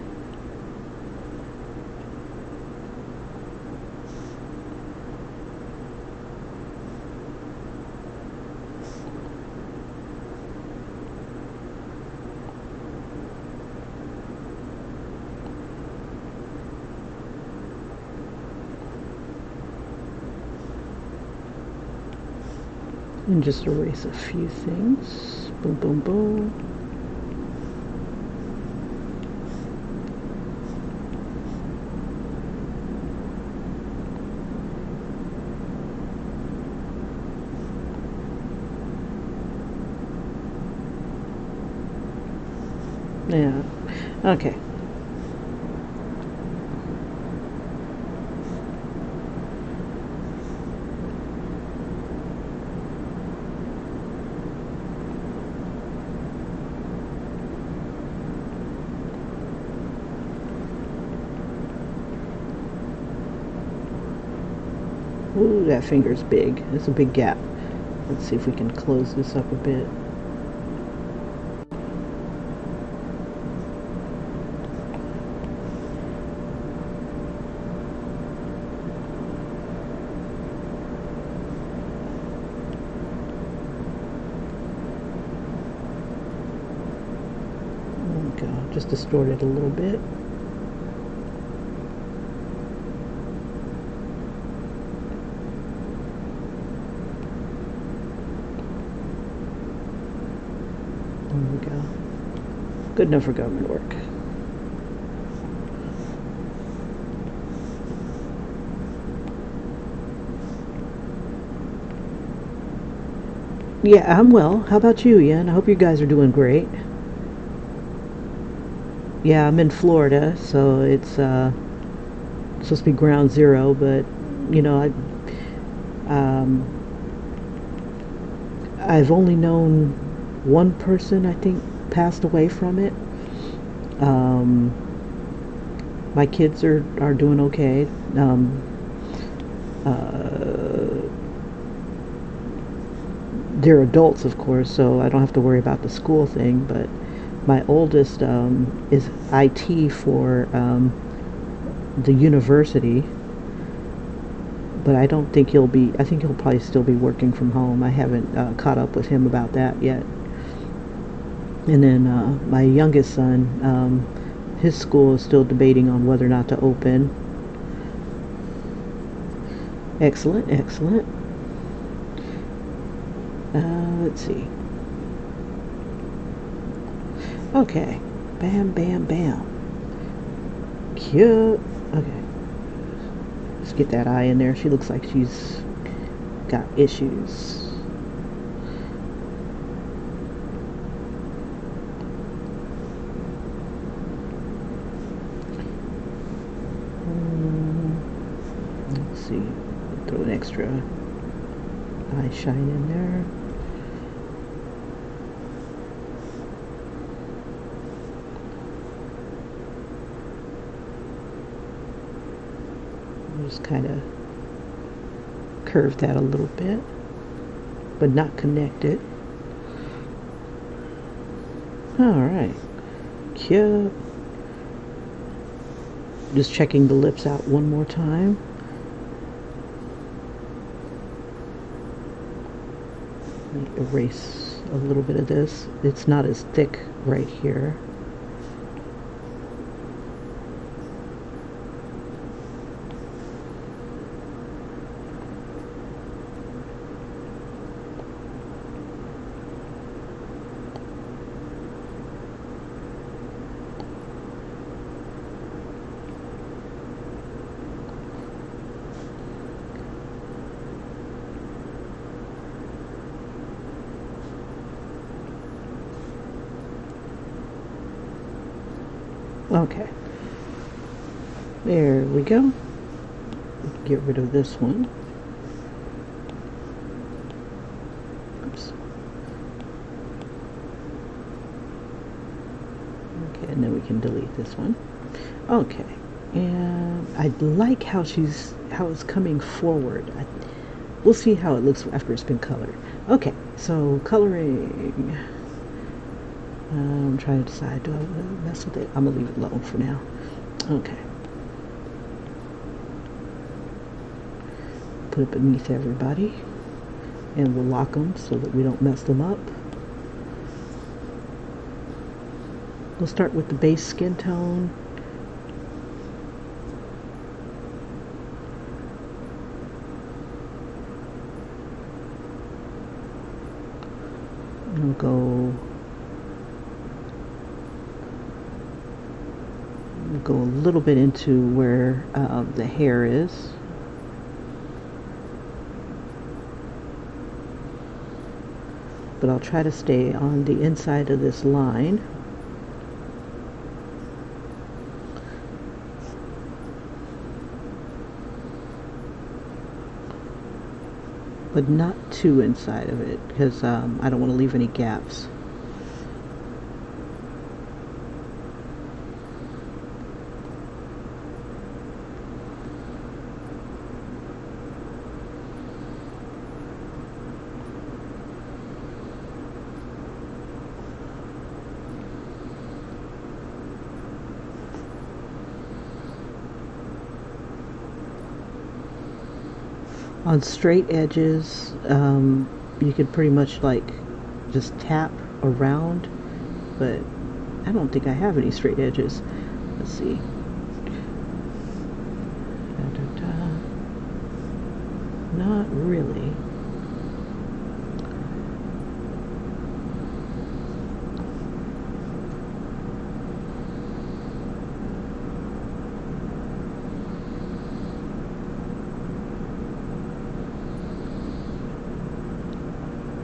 And just erase a few things. Boom, boom, boom. Yeah, okay. Ooh, that finger's big. It's a big gap. Let's see if we can close this up a bit. There we go. Just distort it a little bit. There we go. Good enough for government work. Yeah, I'm well. How about you, Ian? I hope you guys are doing great. Yeah, I'm in Florida, so it's supposed to be ground zero, but you know, I've only known one person, I think, passed away from it. Um, my kids are doing okay. Uh, they're adults, of course, so I don't have to worry about the school thing. But my oldest is IT for the university, but I don't think he'll be. I think he'll probably still be working from home. I haven't caught up with him about that yet. And then my youngest son, his school is still debating on whether or not to open. Excellent, excellent. Let's see. Okay. Bam, bam, bam. Cute. Okay. Let's get that eye in there. She looks like she's got issues. Let's see. Throw an extra eye shine in there. Just kind of curve that a little bit, but not connect it. Alright. Cute. Just checking the lips out one more time. Let me erase a little bit of this. It's not as thick right here. Okay. There we go. Get rid of this one. Oops. Okay, and then we can delete this one. Okay. And I like how it's coming forward. We'll see how it looks after it's been colored. Okay, so coloring. I'm trying to decide, do I want to mess with it? I'm going to leave it alone for now. Okay. Put it beneath everybody. And we'll lock them so that we don't mess them up. We'll start with the base skin tone. And we'll go a little bit into where the hair is. But I'll try to stay on the inside of this line. But not too inside of it, because I don't want to leave any gaps. On straight edges, you could pretty much like just tap around, but I don't think I have any straight edges. Let's see. Not really.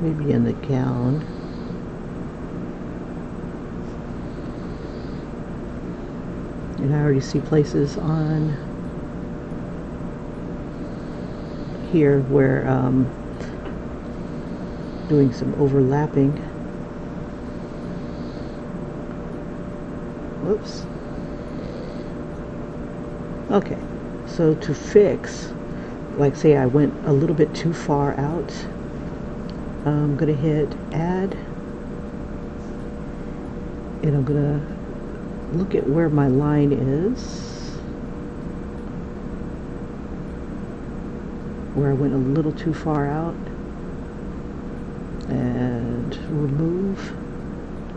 Maybe in the gown. And I already see places on here where doing some overlapping. Whoops. Okay, so to fix, like say I went a little bit too far out, I'm going to hit add, and I'm going to look at where my line is, where I went a little too far out, and remove,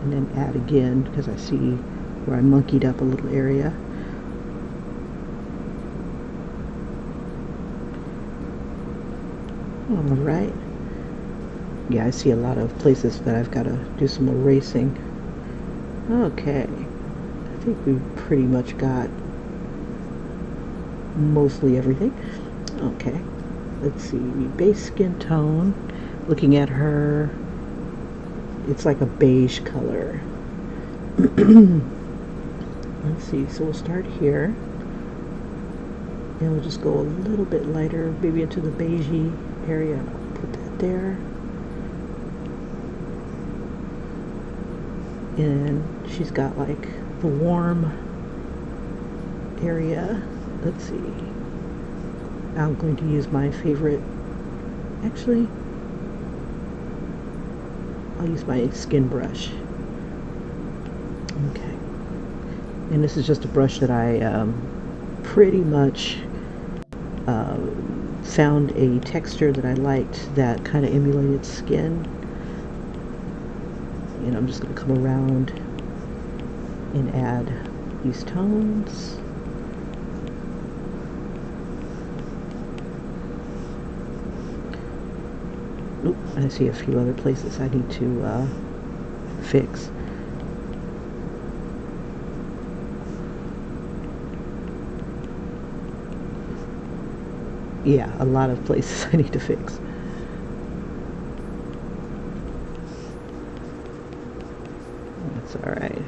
and then add again, because I see where I monkeyed up a little area. All right. Yeah, I see a lot of places that I've got to do some erasing. Okay, I think we pretty much got mostly everything. Okay, let's see, base skin tone. Looking at her, it's like a beige color. Let's see, so we'll start here. And we'll just go a little bit lighter, maybe into the beigey area. I'll put that there. And she's got like the warm area. Let's see. I'm going to use my favorite. Actually, I'll use my skin brush. Okay. And this is just a brush that I pretty much found a texture that I liked that kind of emulated skin. And I'm just going to come around and add these tones. Oop, I see a few other places I need to fix. Yeah, a lot of places I need to fix. That's all right.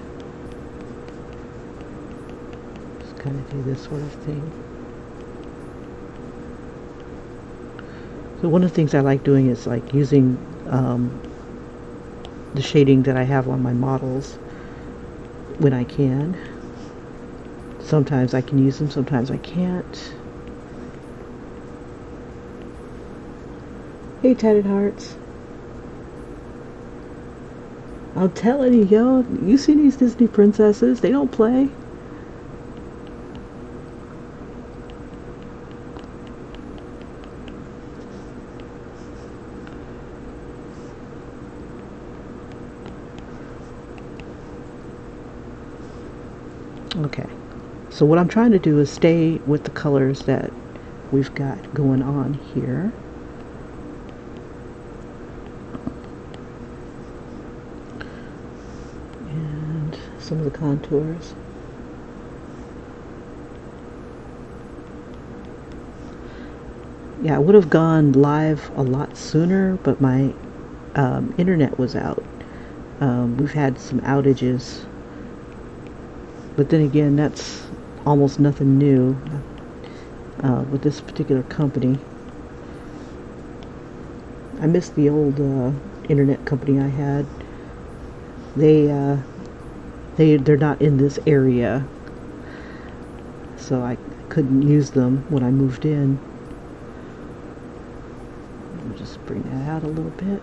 kind of do this sort of thing. So one of the things I like doing is like using the shading that I have on my models when I can. Sometimes I can use them, sometimes I can't. Hey, Tatted Hearts. I'm telling you, yo, you see these Disney princesses? They don't play. Okay, so what I'm trying to do is stay with the colors that we've got going on here. And some of the contours. Yeah, I would have gone live a lot sooner, but my internet was out. We've had some outages. But then again, that's almost nothing new with this particular company. I miss the old internet company I had. They're not in this area, so I couldn't use them when I moved in. I'll just bring that out a little bit.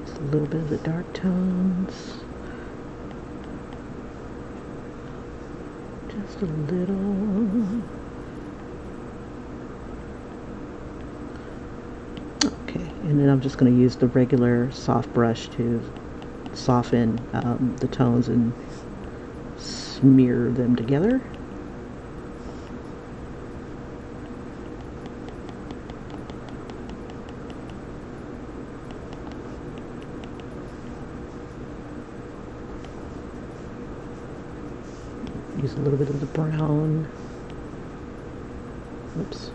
It's a little bit of the dark tones. Just a little. Okay, and then I'm just going to use the regular soft brush to soften the tones and smear them together. Use a little bit of the brown. Oops.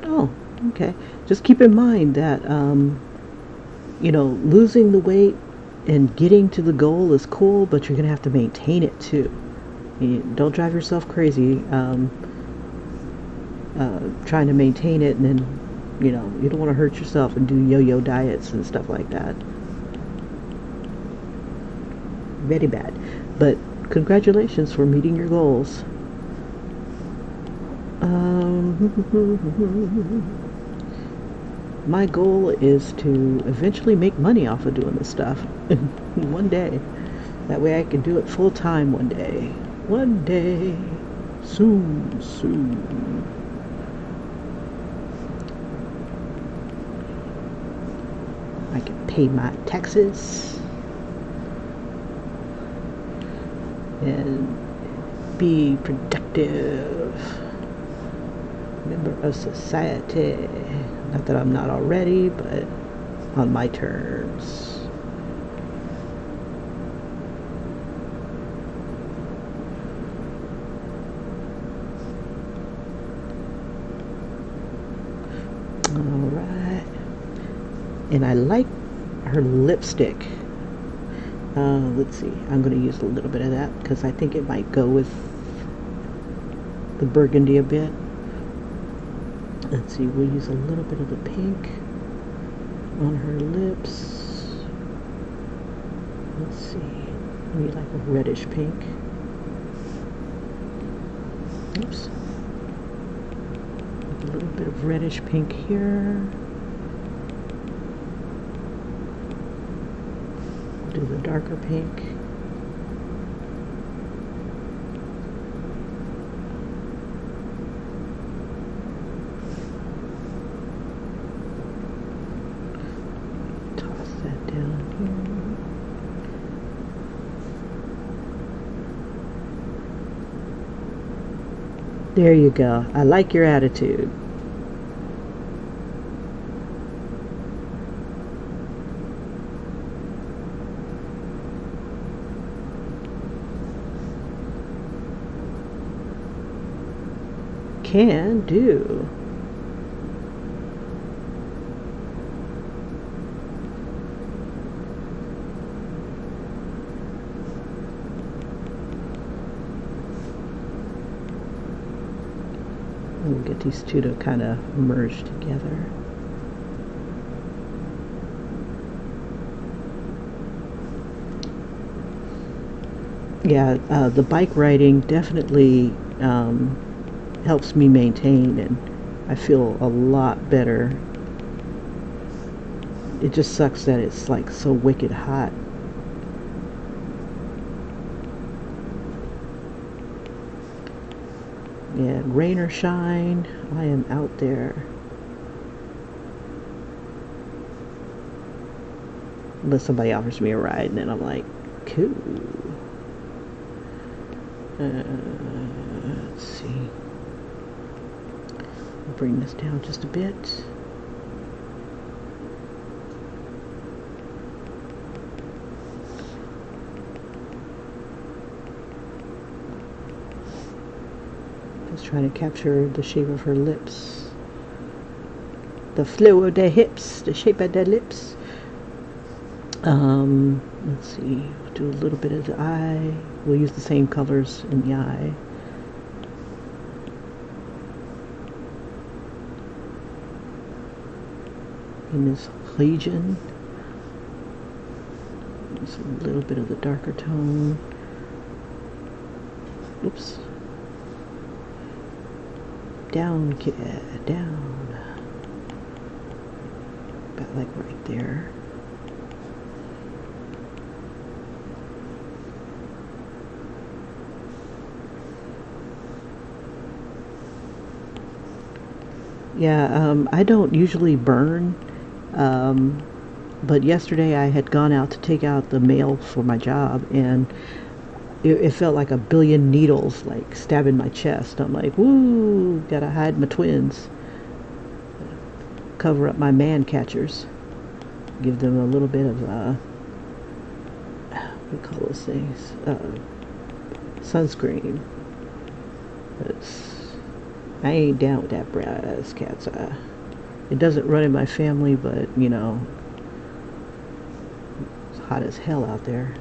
Oh, okay. Just keep in mind that, you know, losing the weight and getting to the goal is cool, but you're going to have to maintain it too. Don't drive yourself crazy trying to maintain it, and then, you know, you don't want to hurt yourself and do yo-yo diets and stuff like that. Very bad. But congratulations for meeting your goals. My goal is to eventually make money off of doing this stuff one day. That way I can do it full time one day. One day. Soon, soon. I can pay my taxes and be productive member of society. Not that I'm not already, but on my terms. Alright. And I like her lipstick. Let's see. I'm going to use a little bit of that because I think it might go with the burgundy a bit. Let's see. We'll use a little bit of the pink on her lips. Let's see. Maybe like a reddish pink. Oops. A little bit of reddish pink here. Do the darker pink. Toss that down here. There you go. I like your attitude. Can do. We'll get these two to kind of merge together. Yeah, the bike riding definitely helps me maintain, and I feel a lot better. It just sucks that it's like so wicked hot. Yeah, rain or shine, I am out there. Unless somebody offers me a ride, and then I'm like, cool. Let's see. I'll bring this down just a bit. Just trying to capture the shape of her lips. The flow of their hips, the shape of their lips. Let's see, do a little bit of the eye. We'll use the same colors in the eye. In this region, just a little bit of the darker tone. Oops. Down, kid, down. About like right there. Yeah, I don't usually burn, but yesterday I had gone out to take out the mail for my job, and it felt like a billion needles like stabbing my chest. I'm like, woo, gotta hide my twins, cover up my man catchers, give them a little bit of what do you call those things, sunscreen. I ain't down with that brass cat's eye. It doesn't run in my family, but you know, it's hot as hell out there.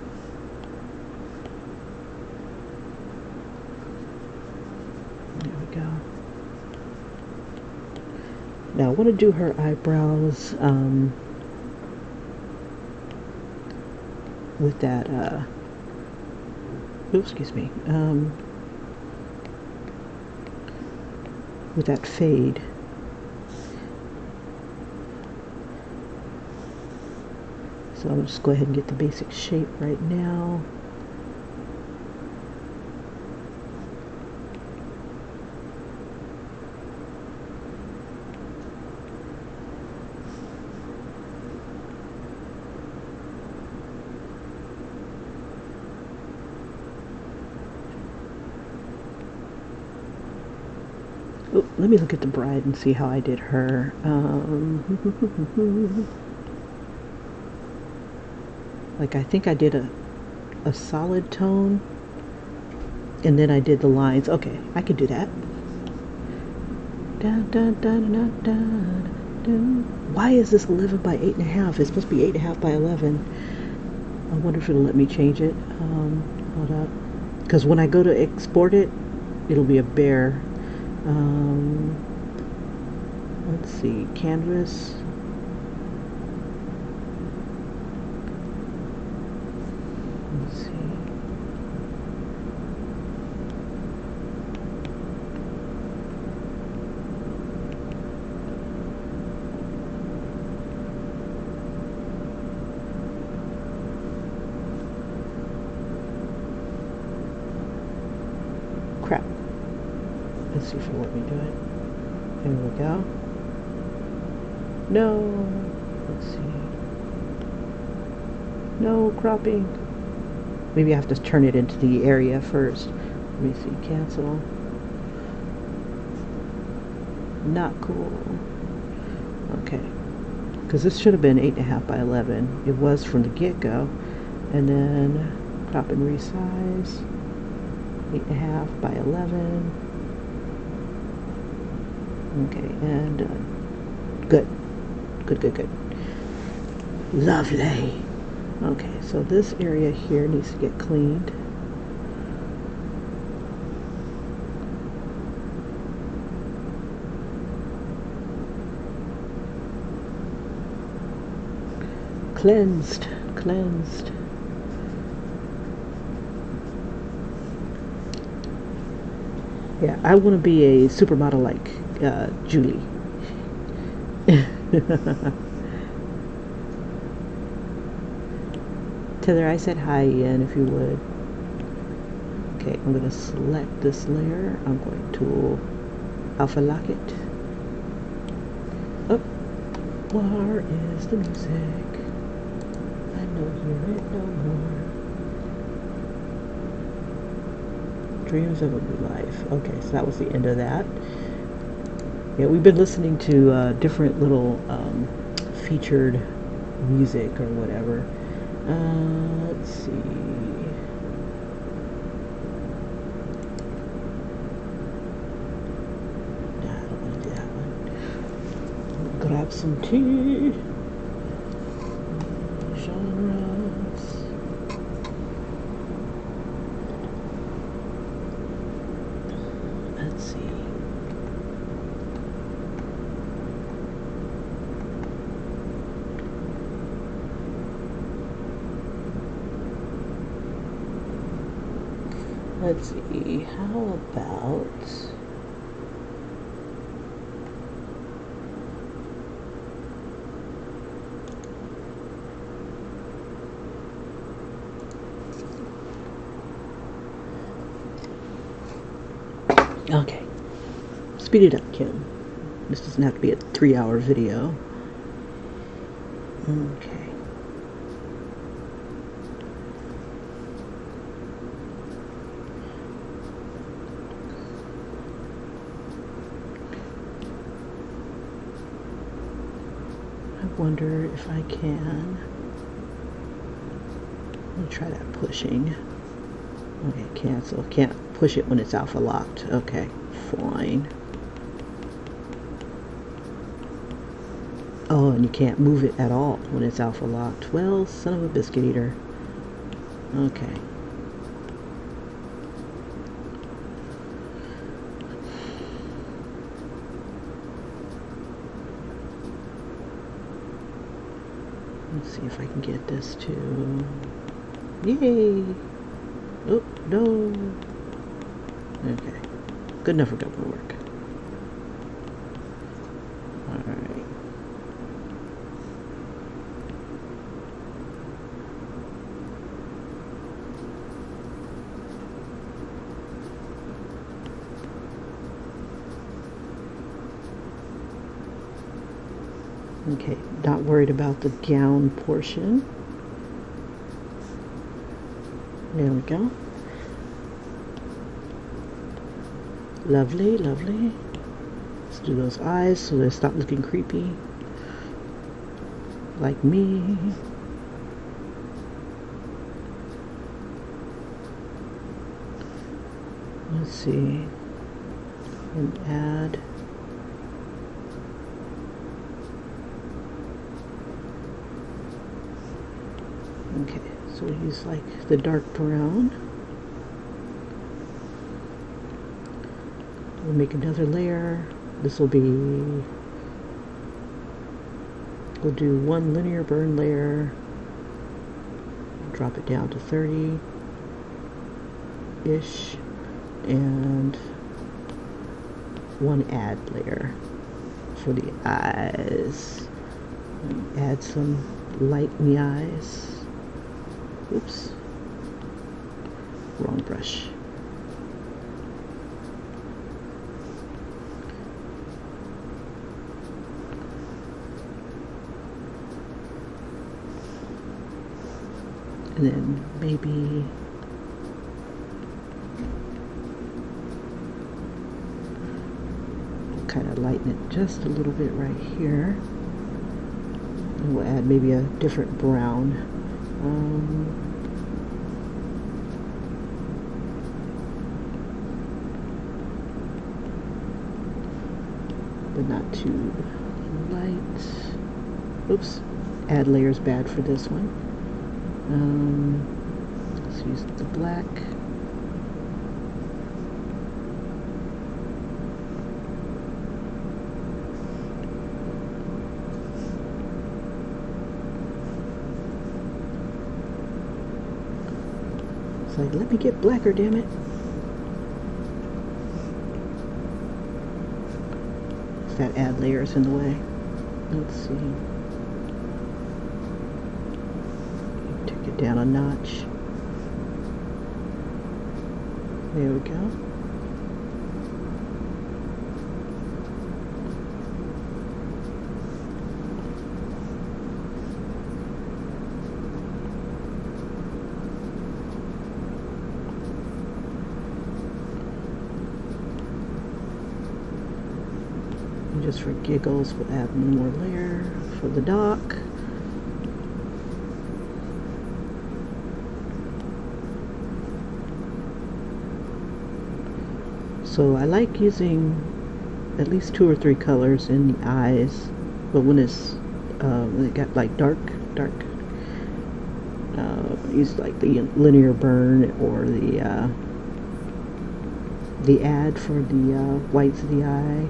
There we go. Now I want to do her eyebrows with that oops, excuse me, with that fade. So I'll just go ahead and get the basic shape right now. Oh, let me look at the bride and see how I did her. Like I think I did a solid tone, and then I did the lines. Okay, I could do that. Dun, dun, dun, dun, dun, dun. Why is this 11 by 8.5? It's supposed to be 8.5 by 11. I wonder if it'll let me change it. Hold up. Because when I go to export it, it'll be a bare. Let's see, canvas. Let's see. Crap. Let's see if it'll let me do it. There we go. No. Let's see. No cropping. Maybe I have to turn it into the area first. Let me see. Cancel. Not cool. Okay. Because this should have been 8.5 by 11. It was from the get-go. And then crop and resize. 8.5 by 11. Okay, and good. Good. Lovely. Okay, so this area here needs to get cleaned. Cleansed. Yeah, I want to be a supermodel like Julie. Tether, I said hi again if you would. Okay, I'm going to select this layer. I'm going to alpha lock it. Oh, where is the music? I don't hear it no more. Dreams of a New Life. Okay, so that was the end of that. Yeah, we've been listening to different little featured music or whatever. Let's see. Nah, I don't want to do that one. Grab some tea. Genres. Let's see. Let's see, how about okay, speed it up, Kim. This doesn't have to be a 3-hour video. Okay. I wonder if I can. Let me try that pushing. Okay, cancel. Can't push it when it's alpha locked. Okay, fine. Oh, and you can't move it at all when it's alpha locked. Well, son of a biscuit eater. Okay. Let's see if I can get this to... Yay! Oh, no! Okay. Good enough for government work. Alright. Okay, not worried about the gown portion. There we go. Lovely, lovely. Let's do those eyes so they stop looking creepy. Like me. Let's see. And add. Okay, so we use like the dark brown. We'll make another layer. This will be, we'll do one linear burn layer, drop it down to 30-ish, and one add layer for the eyes. And add some light in the eyes. Oops, wrong brush. And then maybe kind of lighten it just a little bit right here. And we'll add maybe a different brown. but not too light. Oops, add layers bad for this one. Let's use the black. It's like, let me get blacker, damn it. That add layers in the way. Let's see. Take it down a notch. There we go. Just for giggles, we'll add one more layer for the dock. So I like using at least 2 or 3 colors in the eyes, but when it's it got like dark, use like the linear burn or the add for the whites of the eye.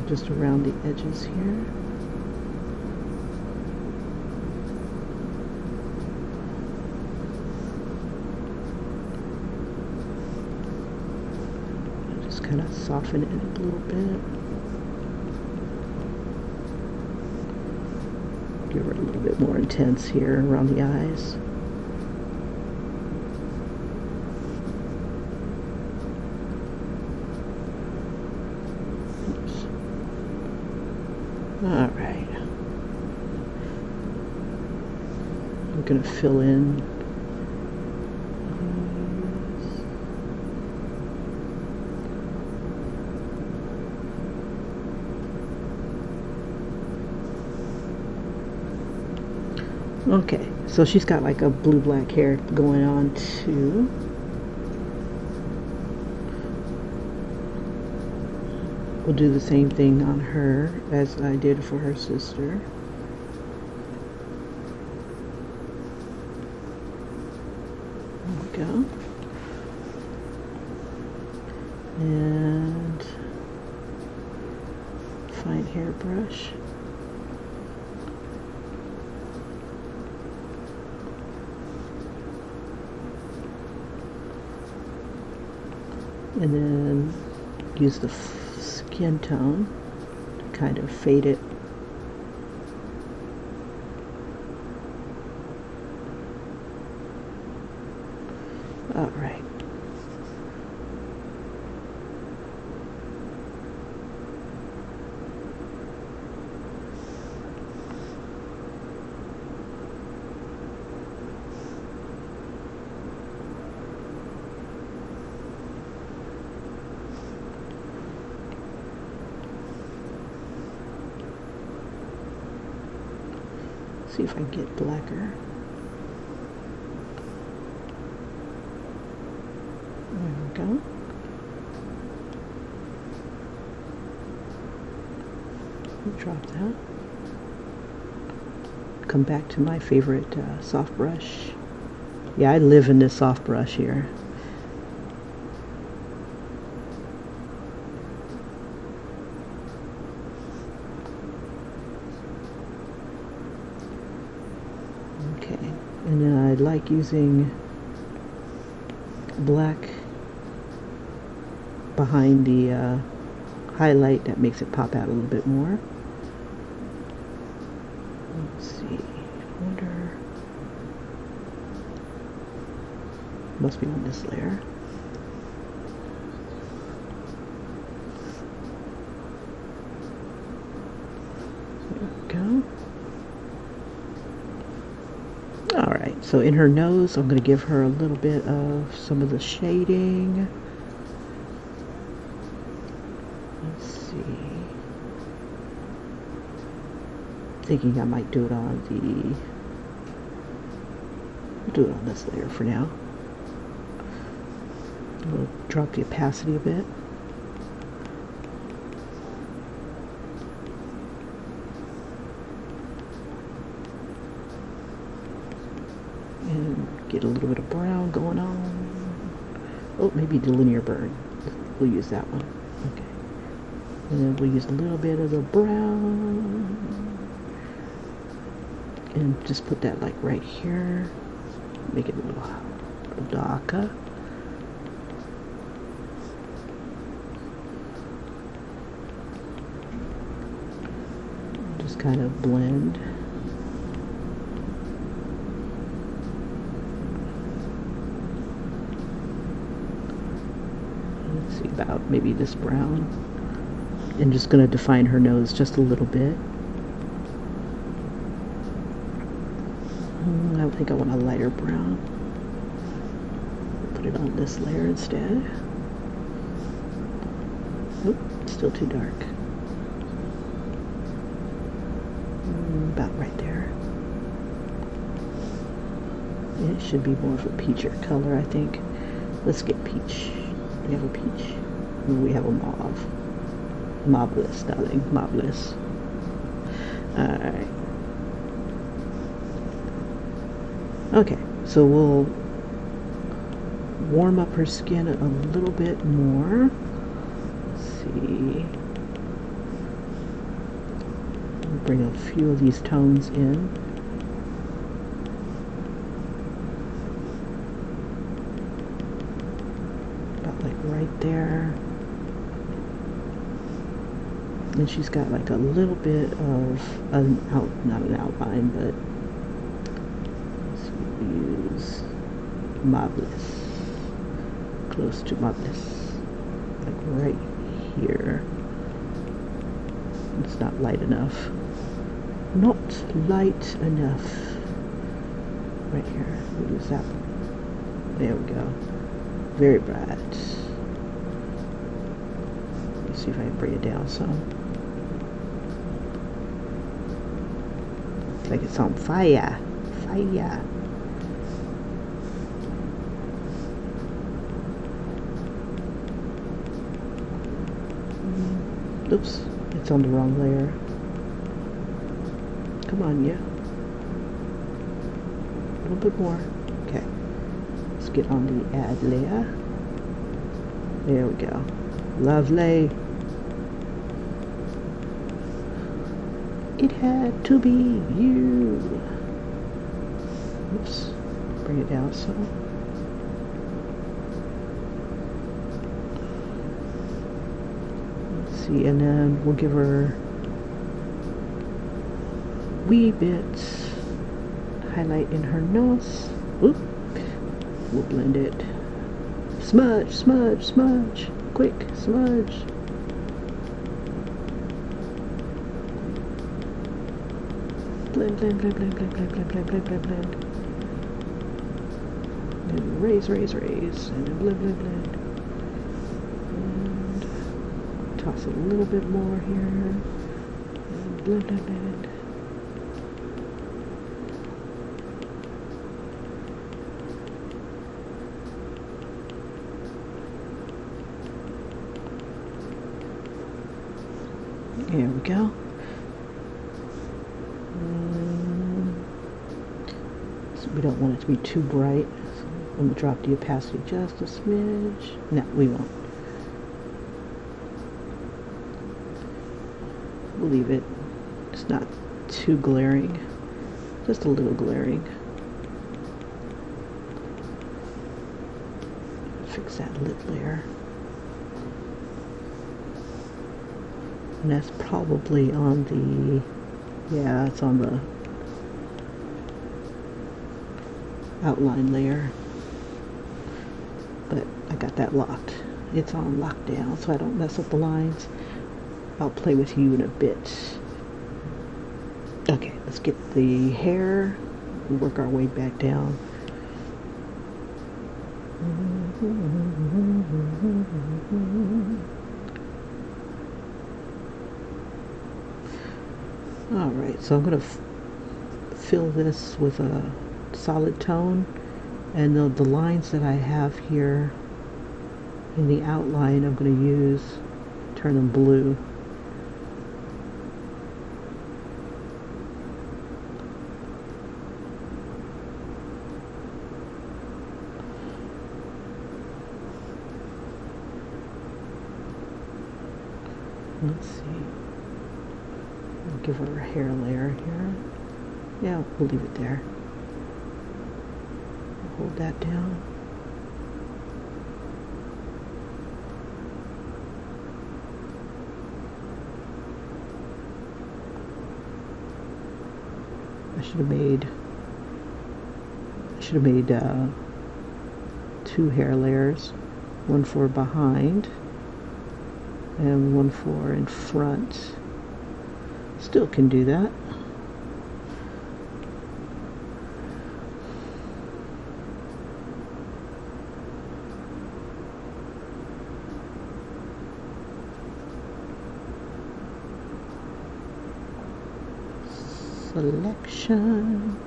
Just around the edges here. Just kind of soften it a little bit. Give her a little bit more intense here around the eyes. Alright. I'm going to fill in okay, so she's got like a blue-black hair going on too. We'll do the same thing on her as I did for her sister. There we go. And fine hairbrush. And then use the skin tone to kind of fade it. All right. See if I can get blacker. There we go. Drop that. Come back to my favorite soft brush. Yeah, I live in this soft brush here. Okay, and then I like using black behind the highlight. That makes it pop out a little bit more. Let's see, I wonder, must be on this layer. There we go. Alright, so in her nose, I'm going to give her a little bit of some of the shading. Let's see. Thinking I might do it on We'll do it on this layer for now. We'll drop the opacity a bit. And get a little bit of brown going on. Oh, maybe the linear burn. We'll use that one. Okay. And then we'll use a little bit of the brown. And just put that like right here. Make it a little darker. Just kind of blend. Let's see, about maybe this brown. And just going to define her nose just a little bit. I think I want a lighter brown. Put it on this layer instead. Nope, still too dark. About right there. It should be more of a peacher color, I think. Let's get peach. Do we have a peach? We have a mauve. Mauveless, darling. Mauveless. Alright. Okay, so we'll warm up her skin a little bit more. Let's see. We'll bring a few of these tones in. About like right there. And she's got like a little bit of an not an outline, but use Marvelous, close to Marvelous, like right here. It's not light enough. Not light enough. Right here. We'll use that one. There we go. Very bright. Let's see if I can bring it down some. It's like it's on fire. Fire. Oops, it's on the wrong layer. Come on, yeah. A little bit more. Okay. Let's get on the add layer. There we go. Lovely. It had to be you. Oops. Bring it down some. And then we'll give her wee bits highlight in her nose. Oop. We'll blend it. Smudge, smudge, smudge. Quick, smudge. Blend, blend, blend, blend, blend, blend, blend, blend, blend, blend, blend. And raise, raise, raise. And then blend, blend, blend. Toss a little bit more here. And blend, blend, blend. There we go. So we don't want it to be too bright. So I'm going to drop the opacity just a smidge. No, we won't. We'll leave it. It's not too glaring. Just a little glaring. Fix that lip layer. And that's probably on the, yeah, it's on the outline layer. But I got that locked. It's on lockdown so I don't mess up the lines. I'll play with you in a bit. Okay, let's get the hair. We'll work our way back down. Alright, so I'm going to fill this with a solid tone, and the lines that I have here in the outline I'm going to use, turn them blue. Let's see. I'll give her a hair layer here. Yeah, we'll leave it there. Hold that down. I should have made 2 hair layers, one for behind and one for in front. Still can do that. Selection.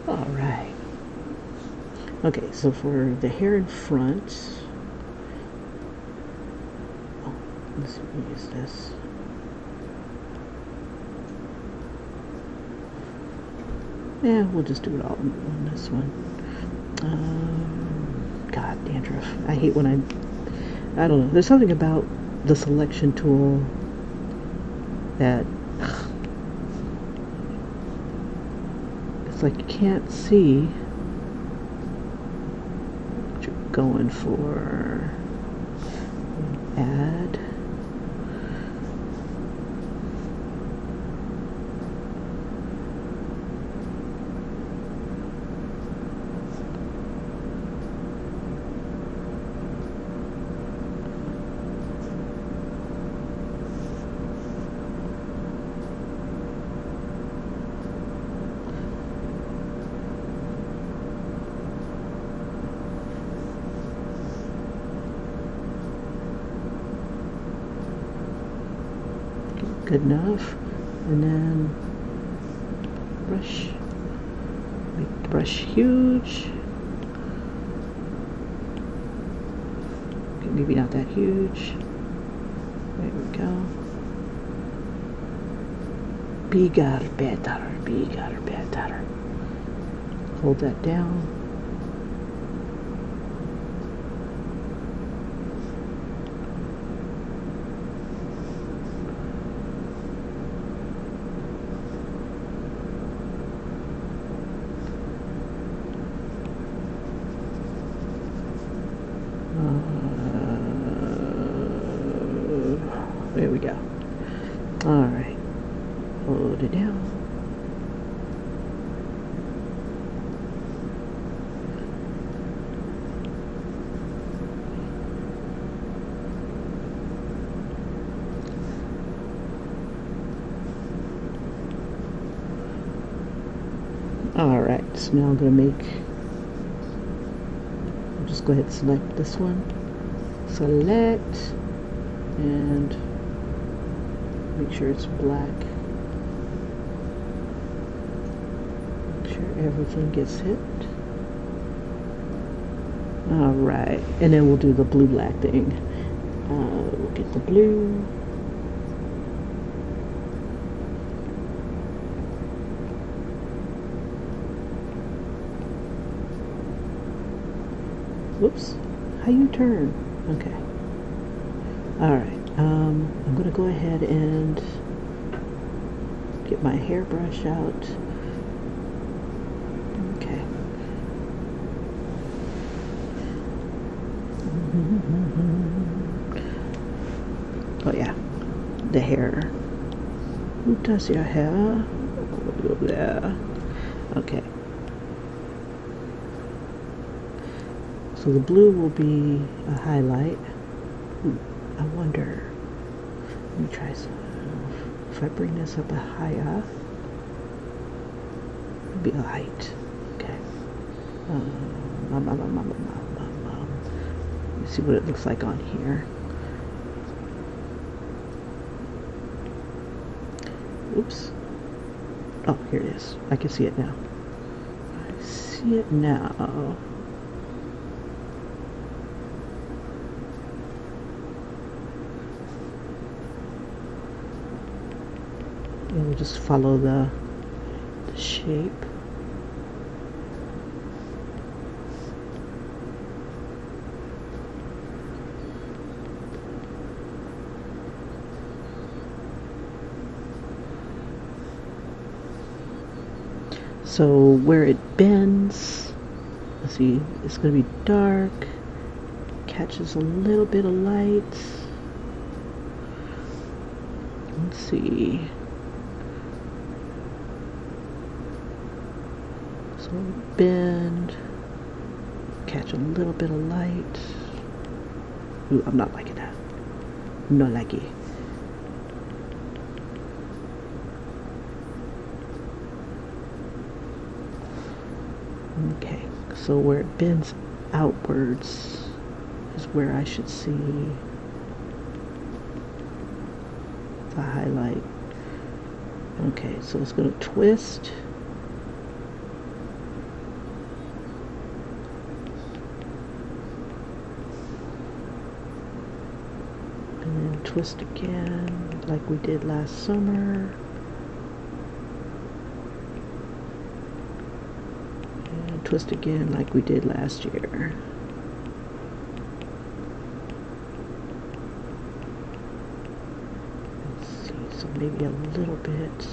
All right. Okay, so for the hair in front, let's see, we'll use this. Yeah, we'll just do it all on this one. God, dandruff. I hate when I don't know. There's something about the selection tool that it's like you can't see what you're going for. Add. Good enough. And then brush, make the brush huge. Okay, maybe not that huge. There we go. Bigger, better, bigger, better. Hold that down. There we go. All right, hold it down. All right, so now I'm going to make, I'll just go ahead and select this one. Select and make sure it's black. Make sure everything gets hit. All right, and then we'll do the blue black thing. We'll get the blue. Whoops, how you turn? Okay. All right. I'm going to go ahead and get my hairbrush out. Okay. Oh yeah, the hair. Who does your hair? Yeah. Okay. So the blue will be a highlight. I wonder. Let me try some. If I bring this up higher, it'll be a light. Okay. see what it looks like on here. Oops. Oh, here it is. I can see it now. I see it now. And we'll just follow the shape. So where it bends, let's see, it's going to be dark, catches a little bit of light. Let's see. So bend, catch a little bit of light. Ooh, I'm not liking that. Not like it. Okay, so where it bends outwards is where I should see the highlight. Okay, so it's going to twist. And then twist again like we did last summer. Twist again like we did last year. Let's see, so maybe a little bit.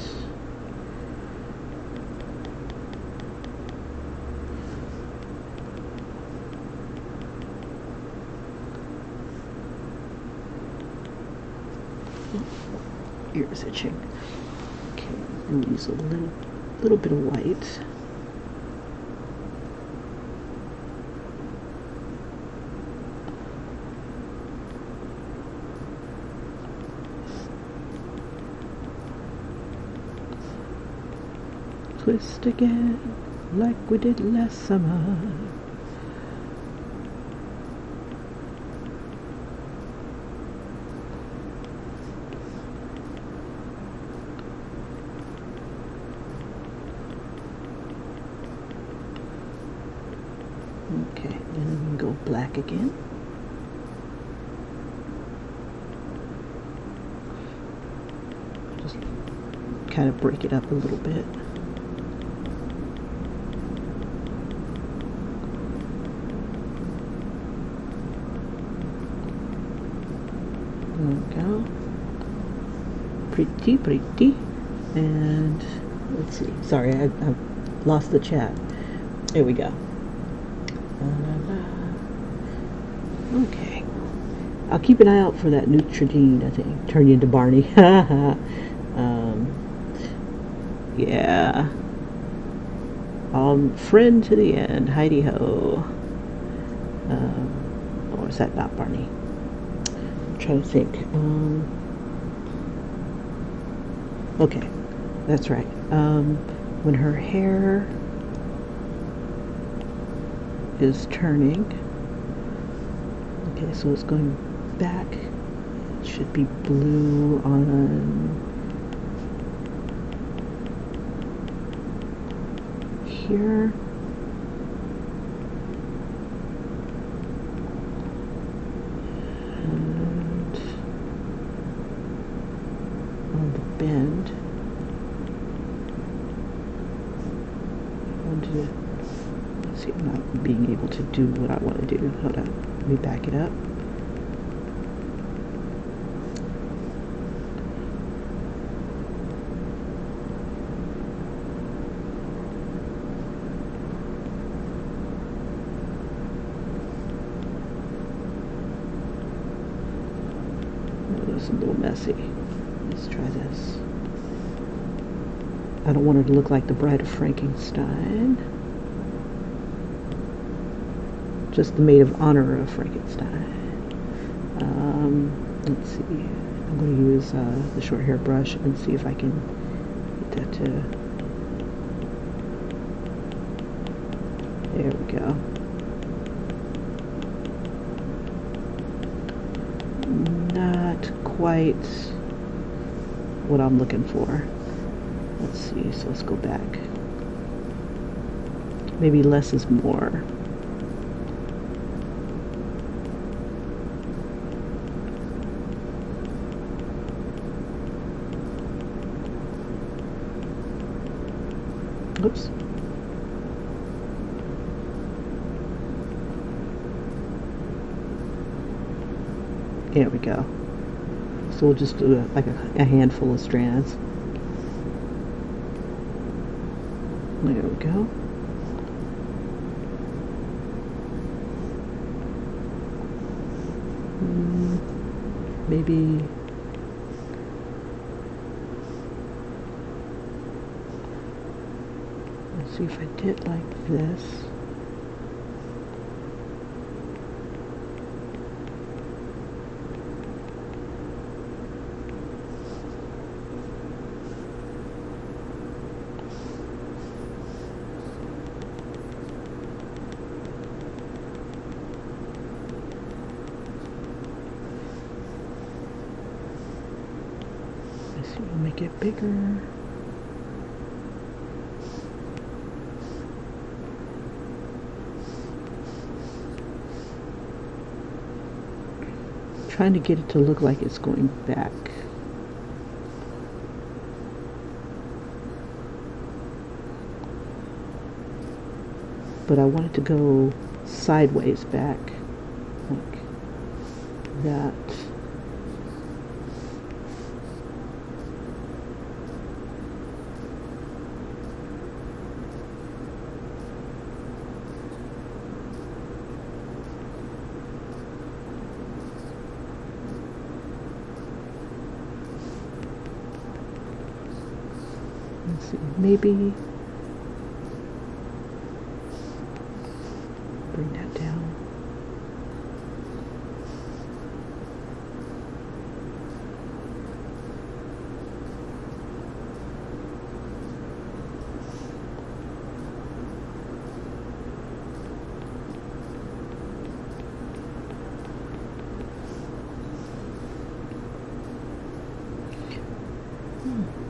Ear is itching. Okay, we'll use a little bit of white. Twist again, like we did last summer. Okay, and then we can go black again. Just kind of break it up a little bit. There we go. Pretty. And let's see. Sorry, I lost the chat. There we go. Okay. I'll keep an eye out for that Neutrogena, I think. Turn you into Barney. Yeah. Friend to the end. Heidi ho. Or is that not Barney? I'm trying to think. Okay. That's right. When her hair is turning. Okay, so it's going back. It should be blue on here. And on the bend. See, I'm not being able to do what I want to do. Hold on. Let me back it up. Oh, it's a little messy. Let's try this. I don't want her to look like the Bride of Frankenstein. Just the maid of honor of Frankenstein. Let's see. I'm going to use the short hair brush and see if I can get that to. There we go. quite what I'm looking for. Let's see, so let's go back. Maybe less is more. Oops. There we go. So we'll just do like a handful of strands. There we go. Maybe let's see if I did like this. We'll make it bigger. Trying to get it to look like it's going back. But I want it to go sideways back, like that. Let's see, maybe bring that down.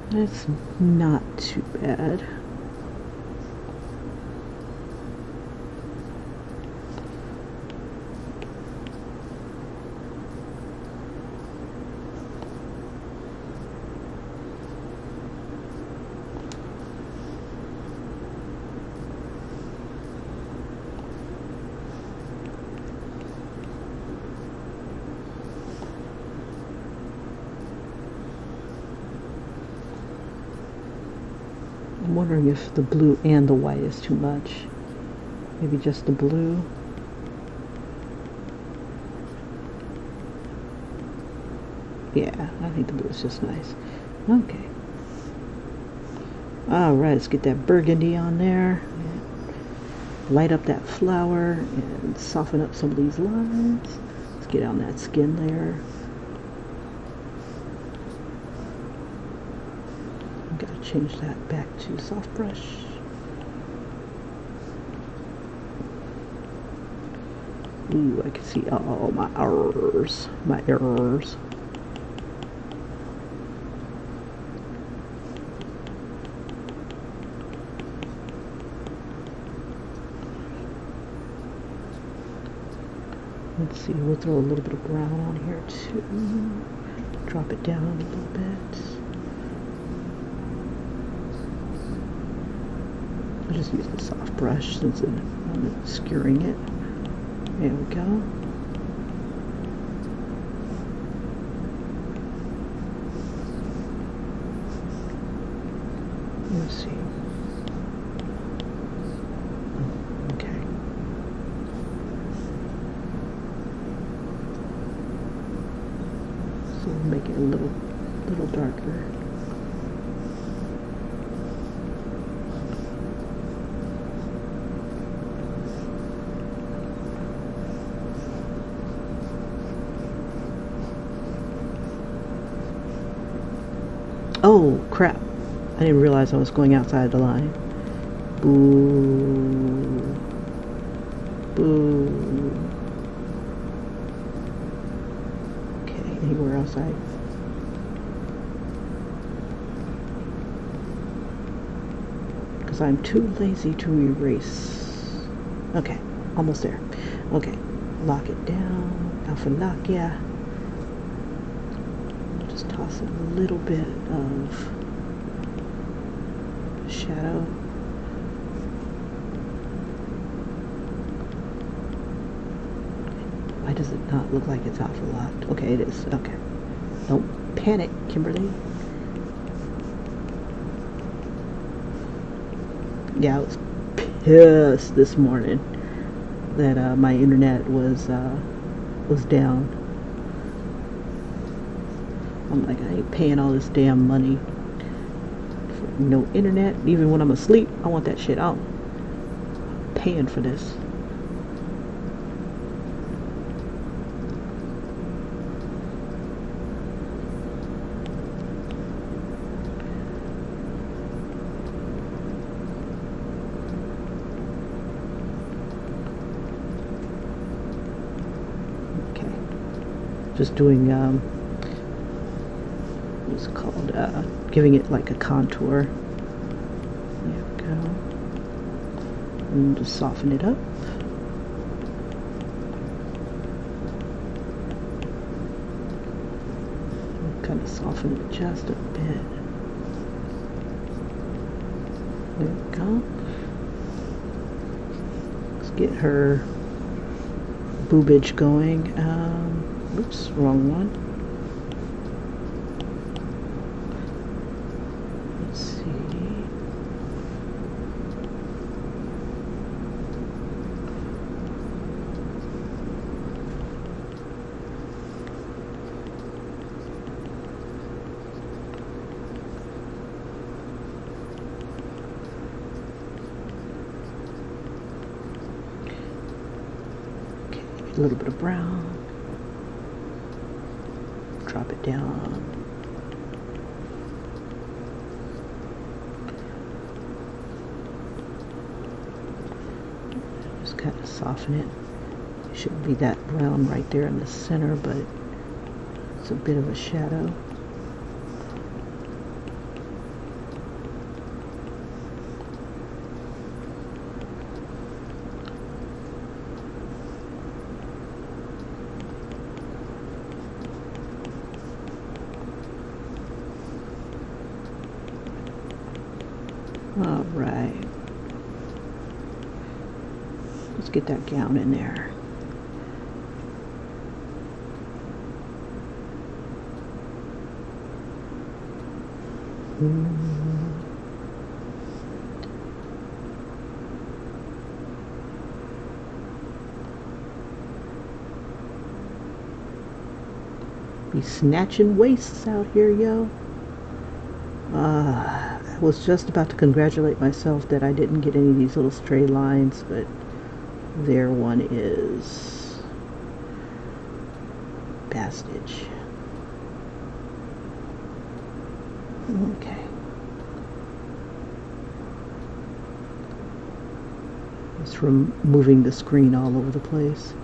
That's not too bad. I'm wondering if the blue and the white is too much. Maybe just the blue. Yeah, I think the blue is just nice. Okay. Alright, let's get that burgundy on there. Light up that flower and soften up some of these lines. Let's get on that skin layer. Gotta change that back to soft brush. Ooh, I can see all my errors. Let's see, we'll throw a little bit of brown on here too. Drop it down a little bit. I'll just use the soft brush since I'm skewering it. There we go. Let's see. Okay. So we'll make it a little darker. Oh, crap. I didn't realize I was going outside the line. Boo. Boo. Okay, anywhere else I because I'm too lazy to erase. Okay, almost there. Okay, lock it down. Alpha lock, yeah. Just toss a little bit of shadow. Why does it not look like it's alpha locked? Okay, it is. Okay. Don't panic, Kimberly. Yeah, I was pissed this morning that my internet was down. I'm like, I ain't paying all this damn money for no internet. Even when I'm asleep, I want that shit on. I'm paying for this. Just doing what's it called, giving it like a contour. There we go. And just soften it up. Kind of soften it just a bit. There we go. Let's get her boobage going. Oops, wrong one. Let's see. Okay, a little bit of brown. Drop it down. Just kind of soften it. It shouldn't be that brown right there in the center, but it's a bit of a shadow. All right, let's get that gown in there. Be snatching waists out here, yo. I was just about to congratulate myself that I didn't get any of these little stray lines, but there one is. Bastage. Okay. Just removing the screen all over the place.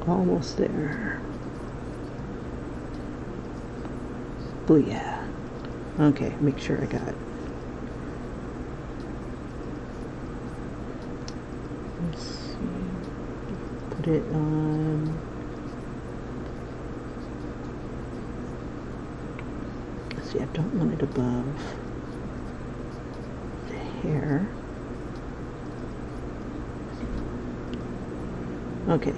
Almost there. Booyah. Okay, make sure I got it. Let's see. Put it on. Let's see, I don't want it above the hair. Okay,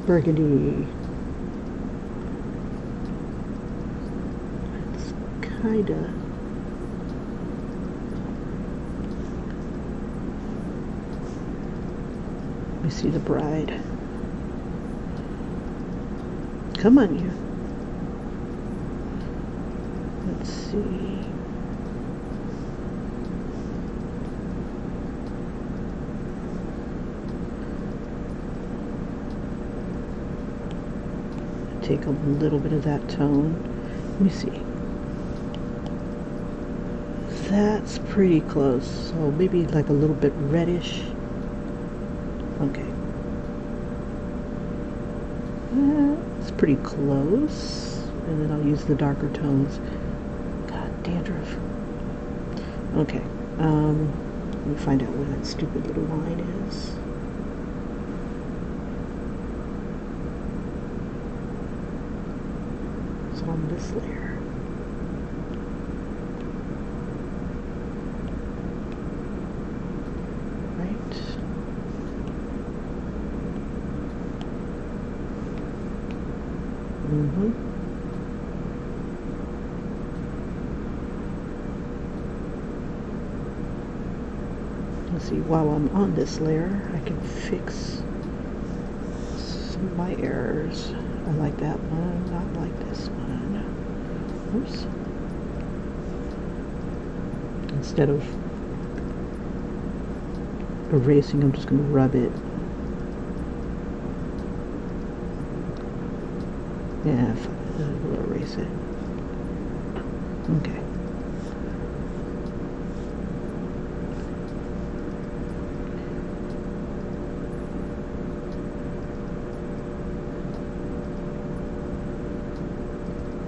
burgundy. It's kinda. Let me see the bride. Come on, you. Let's see. Take a little bit of that tone. Let me see. That's pretty close. So maybe like a little bit reddish. Okay. That's pretty close. And then I'll use the darker tones. God, dandruff. Okay. Let me find out where that stupid little line is. It's on this layer. Let's see, while I'm on this layer, I can fix some of my errors. I like that one, not like this one. Oops. Instead of erasing, I'm just going to rub it. Yeah, we'll erase it. Okay.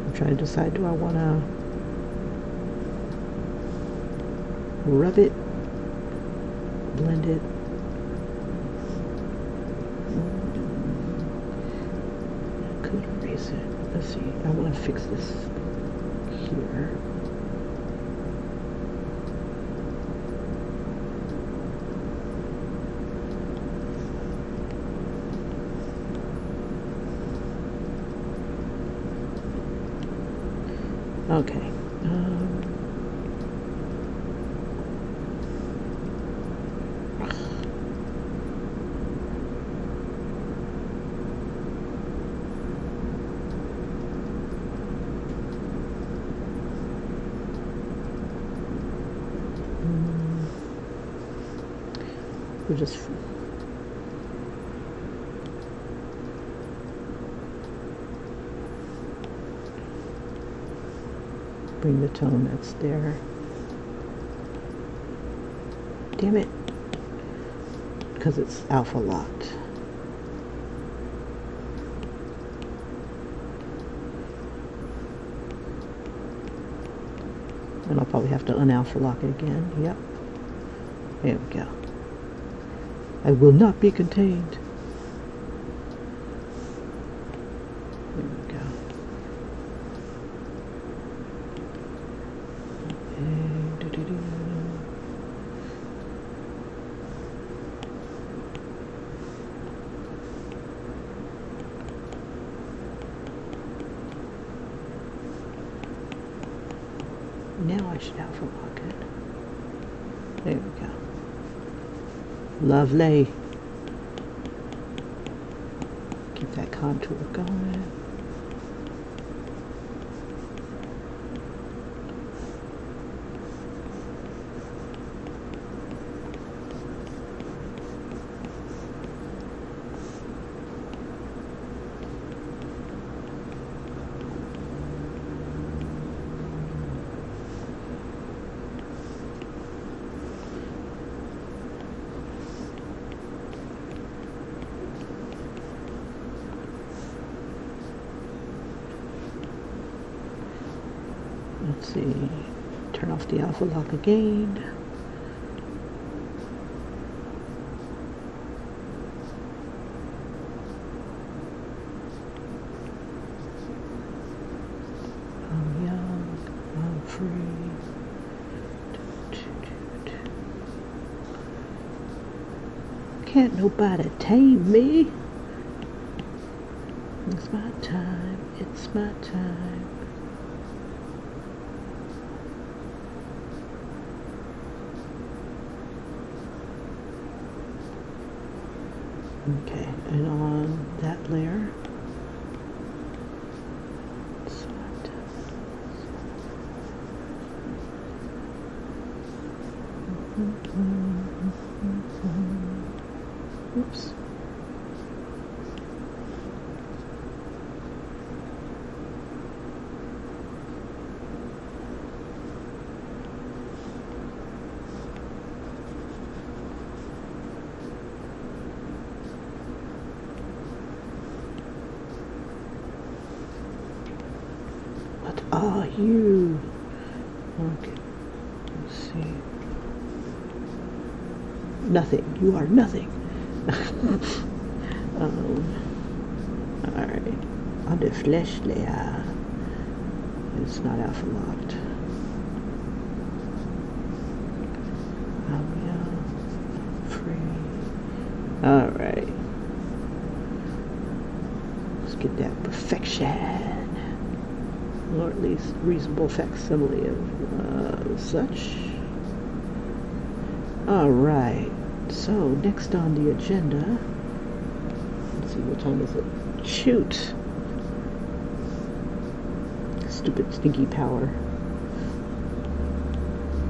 I'm trying to decide, do I want to rub it, blend it? Let's see, I want to fix this here. Okay. We'll just bring the tone that's there. Damn it, because it's alpha locked. And I'll probably have to unalpha lock it again. Yep. There we go. I will not be contained. There we go. Now I should alpha lock it. There we go. Lovely. Keep that contour going. Let's see, turn off the alpha lock again. I'm young, I'm free. Can't nobody tame me. It's my time. It's my time. Okay, and on that layer, oops. What are you? Okay, let's see. Nothing. You are nothing. Alright. On the flesh layer. It's not alpha locked. Free. Alright. Let's get that perfection. Or at least reasonable facsimile of such. Alright. So, next on the agenda, let's see, what time is it? Shoot! Stupid stinky power.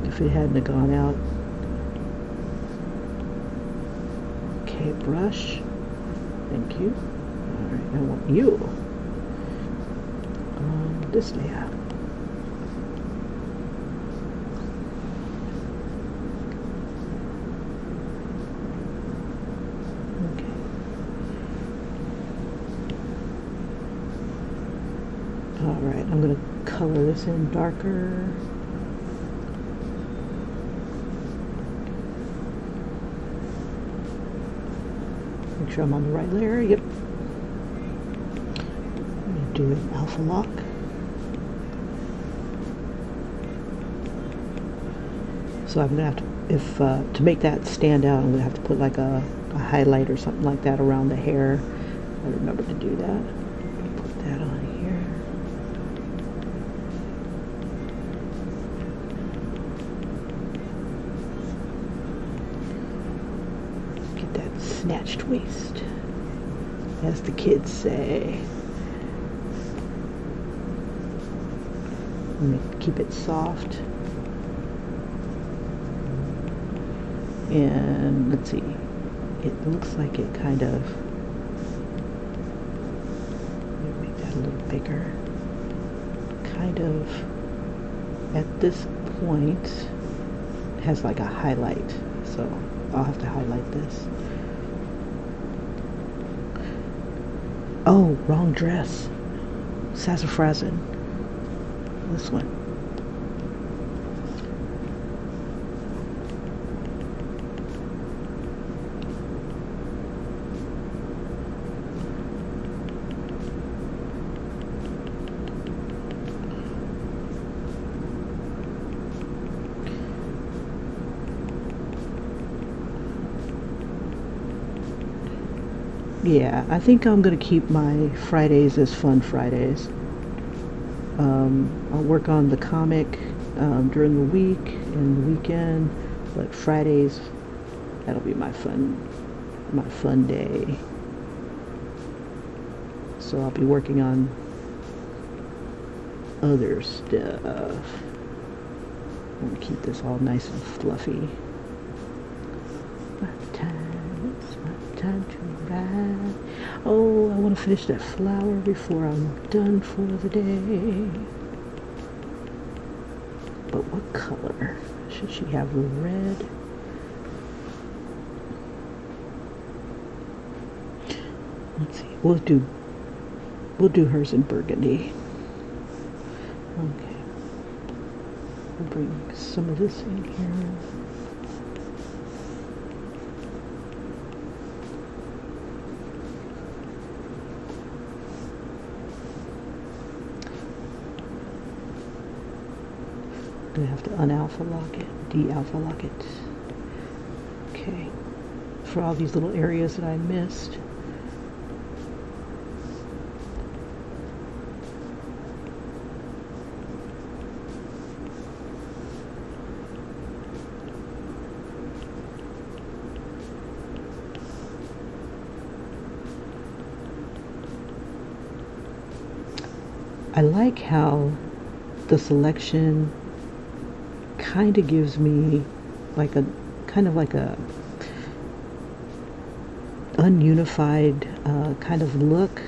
If it hadn't gone out. Okay, brush. Thank you. Alright, I want you on this layout. Alright, I'm going to color this in darker. Make sure I'm on the right layer. Yep. I'm going to do an alpha lock. So I'm going to have to, if to make that stand out, I'm going to have to put like a highlight or something like that around the hair. I remember to do that. Put that on here. Snatched waist, as the kids say. Keep it soft. And let's see, it looks like it kind of, make that a little bigger. Kind of at this point has like a highlight, so I'll have to highlight this. Oh, wrong dress. Sassafrasin. This one. Yeah, I think I'm going to keep my Fridays as fun Fridays. I'll work on the comic during the week and the weekend, but Fridays, that'll be my fun day. So I'll be working on other stuff. I'm going to keep this all nice and fluffy. It's my time to ride. Oh, I want to finish that flower before I'm done for the day. But what color? Should she have red? Let's see. We'll do hers in burgundy. Okay. We'll bring some of this in here. I have to unalpha lock it, de-alpha lock it. Okay, for all these little areas that I missed. I like how the selection kind of gives me like a kind of like a ununified kind of look.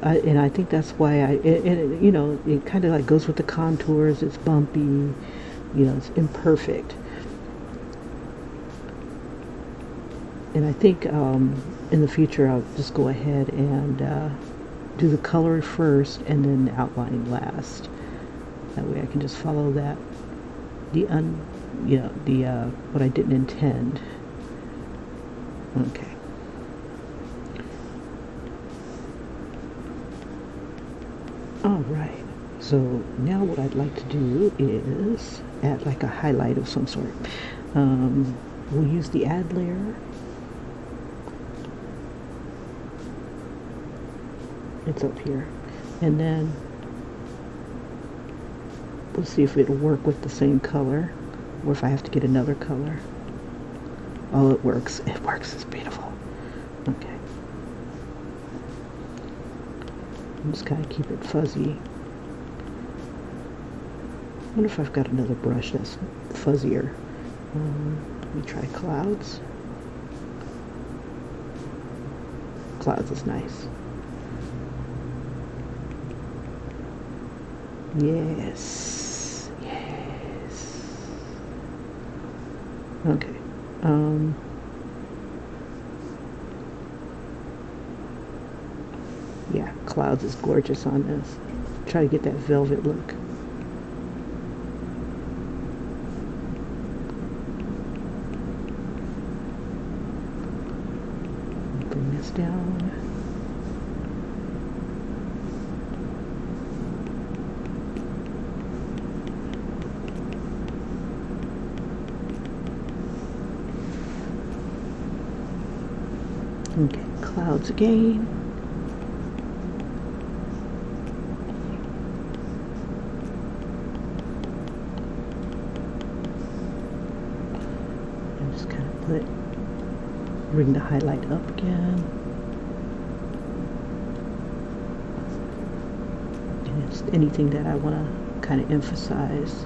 And I think that's why it kind of like goes with the contours. It's bumpy, it's imperfect. And I think in the future I'll just go ahead and do the color first and then the outlining last. That way I can just follow that, what I didn't intend. Okay. All right. So now what I'd like to do is add like a highlight of some sort. We'll use the add layer. It's up here. And then we'll see if it'll work with the same color or if I have to get another color. Oh, it works. It works. It's beautiful. Okay. I'm just kind of keep it fuzzy. I wonder if I've got another brush that's fuzzier. Let me try clouds. Clouds is nice. Yes. Yes. Okay. Yeah, clouds is gorgeous on this. Try to get that velvet look. Bring this down. Okay, clouds again. And just kind of bring the highlight up again. And it's anything that I want to kind of emphasize.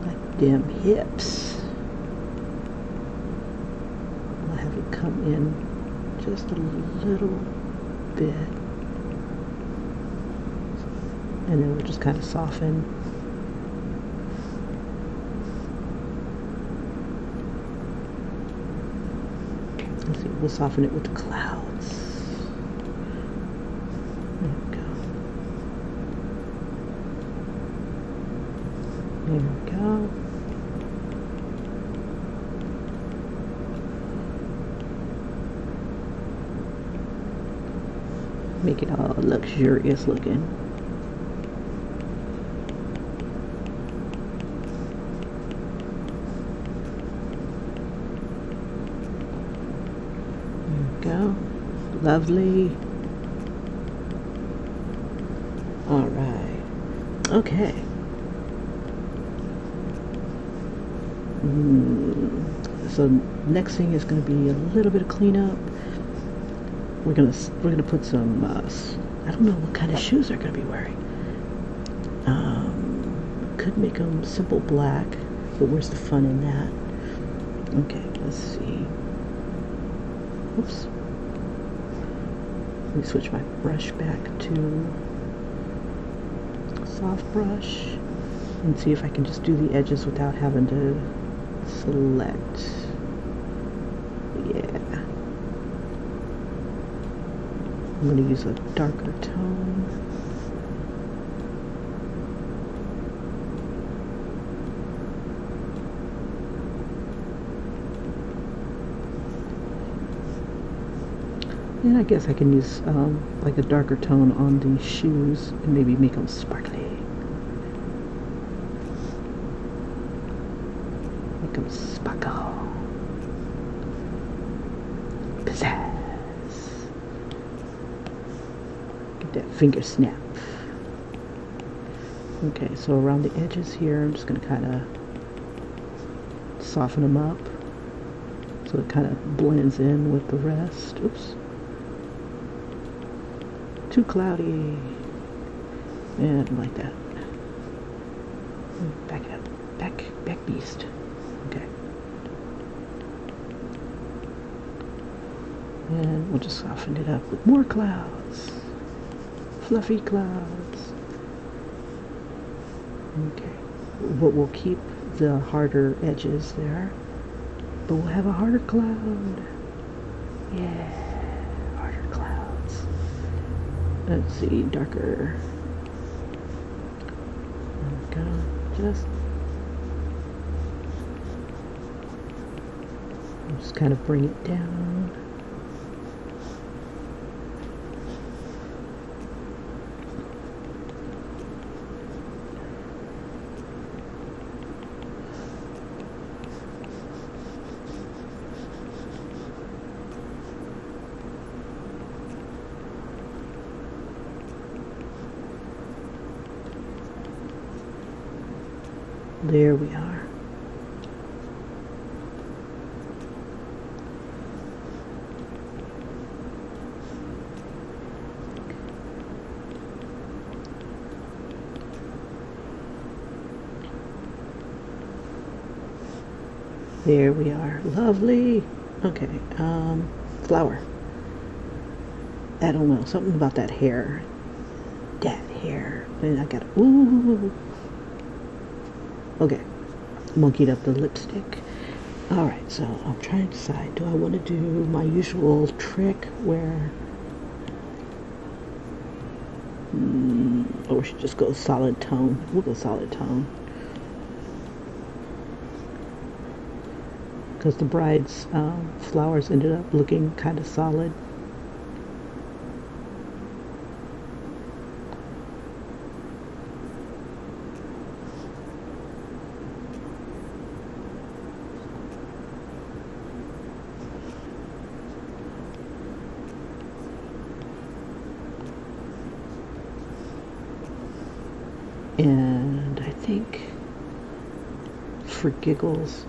Like them hips. Come in just a little bit, and then we'll just kind of soften. Let's see, we'll soften it with the clouds. There we go. There we go. Make it all luxurious looking. There we go. Lovely. All right. Okay. So next thing is going to be a little bit of cleanup. We're gonna put some I don't know what kind of shoes they're gonna be wearing. Could make them simple black, but where's the fun in that? Okay, let's see. Oops. Let me switch my brush back to soft brush and see if I can just do the edges without having to select. Yeah. I'm going to use a darker tone. And I guess I can use like a darker tone on the shoes and maybe make them sparkly. comes sparkle. Pizzazz. Get that finger snap. Okay, so around the edges here, I'm just going to kind of soften them up so it kind of blends in with the rest. Oops. Too cloudy. And like that. Back it up. Back beast. Okay. And we'll just soften it up with more clouds. Fluffy clouds. Okay. But we'll keep the harder edges there. But we'll have a harder cloud. Yeah. Harder clouds. Let's see. Darker. I'm gonna just kind of bring it down. There we are. There we are. Lovely. Okay. Flower. I don't know. Something about that hair. That hair. And I got ooh. Okay, monkeyed up the lipstick. Alright, so I'm trying to decide, do I want to do my usual trick where or we should just go solid tone? We'll go solid tone. Because the bride's flowers ended up looking kind of solid. And I think for giggles,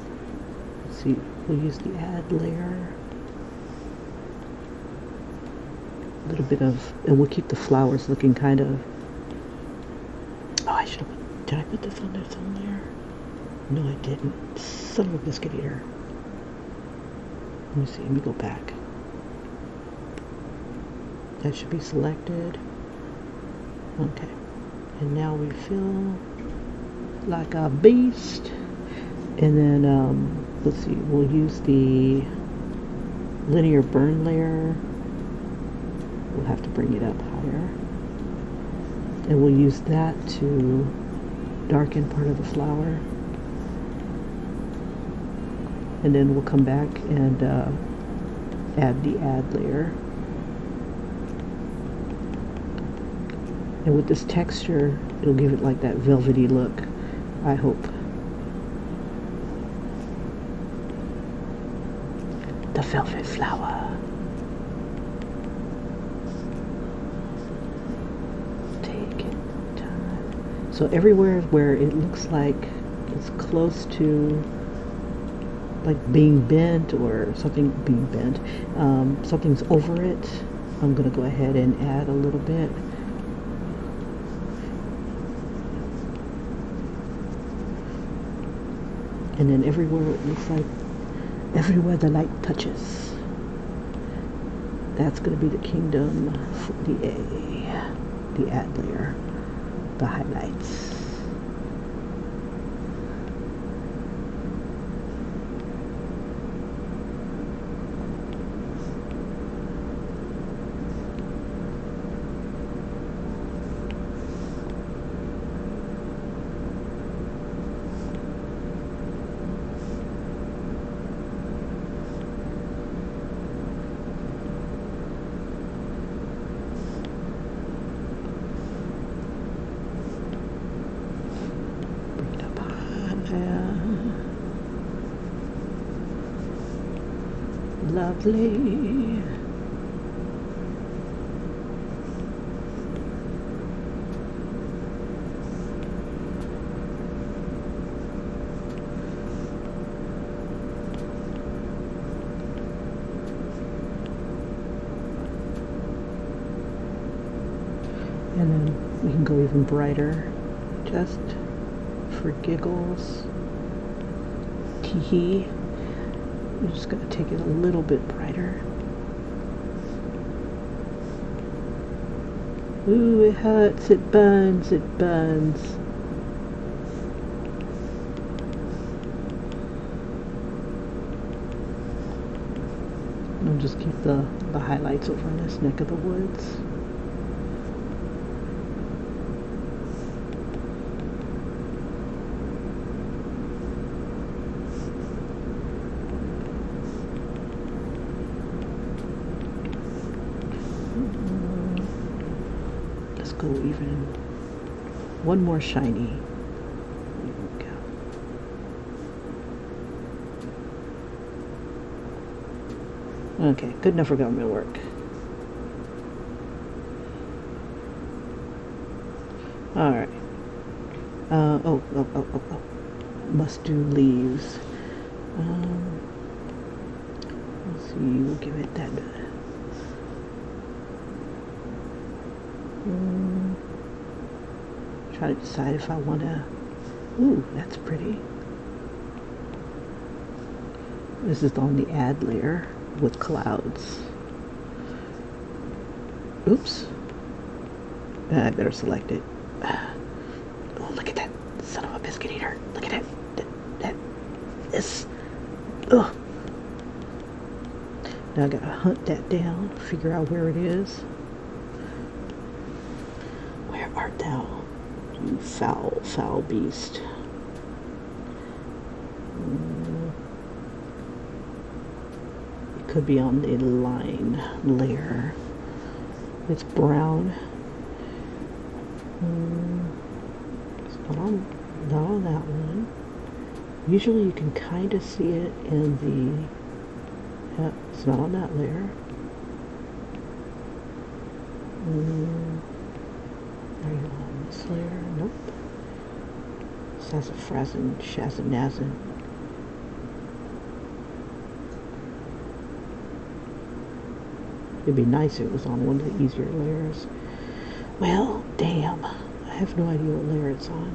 let's see, we'll use the add layer. A little bit of, and we'll keep the flowers looking kind of, oh, I should have, did I put this on there? No, I didn't. Son of a biscuit eater. Let me see, let me go back. That should be selected. Okay. And now we feel like a beast. And then, let's see, we'll use the linear burn layer. We'll have to bring it up higher. And we'll use that to darken part of the flower. And then we'll come back and add the add layer. And with this texture, it'll give it like that velvety look, I hope. The velvet flower. Take it time. So everywhere where it looks like it's close to like being bent or something being bent, something's over it, I'm gonna go ahead and add a little bit. And then everywhere it looks like, everywhere the light touches, that's going to be the kingdom for the add layer, the highlights. Lovely. And then we can go even brighter, just for giggles. Tee-hee. I'm just going to take it a little bit brighter. Ooh, it hurts, it burns, it burns. I'll just keep the highlights over in this neck of the woods. Let's go even one more shiny. There we go. Okay, good enough for government work. Alright. Oh. Must do leaves. Let's see, we'll give it that. Try to decide if I want to. Ooh, that's pretty. This is on the add layer with clouds. Oops. I better select it. Oh, look at that son of a biscuit eater. Look at that. This. Ugh. Now I gotta hunt that down, figure out where it is. Where art thou, you foul beast? It could be on the line layer. It's brown. It's not on that one. Usually you can kind of see it in the. It's not on that layer. Are you on this layer? Nope. Sassafrasin, Shazanazin. It'd be nice if it was on one of the easier layers. Well, damn. I have no idea what layer it's on.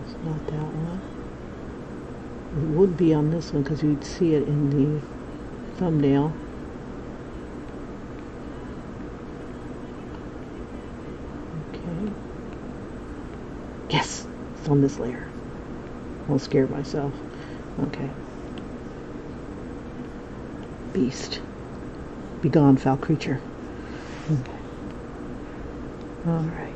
It's not that one. It would be on this one because you'd see it in the thumbnail. Okay. Yes, it's on this layer. I was scared myself. Okay. Beast. Be gone, foul creature. Okay. Alright.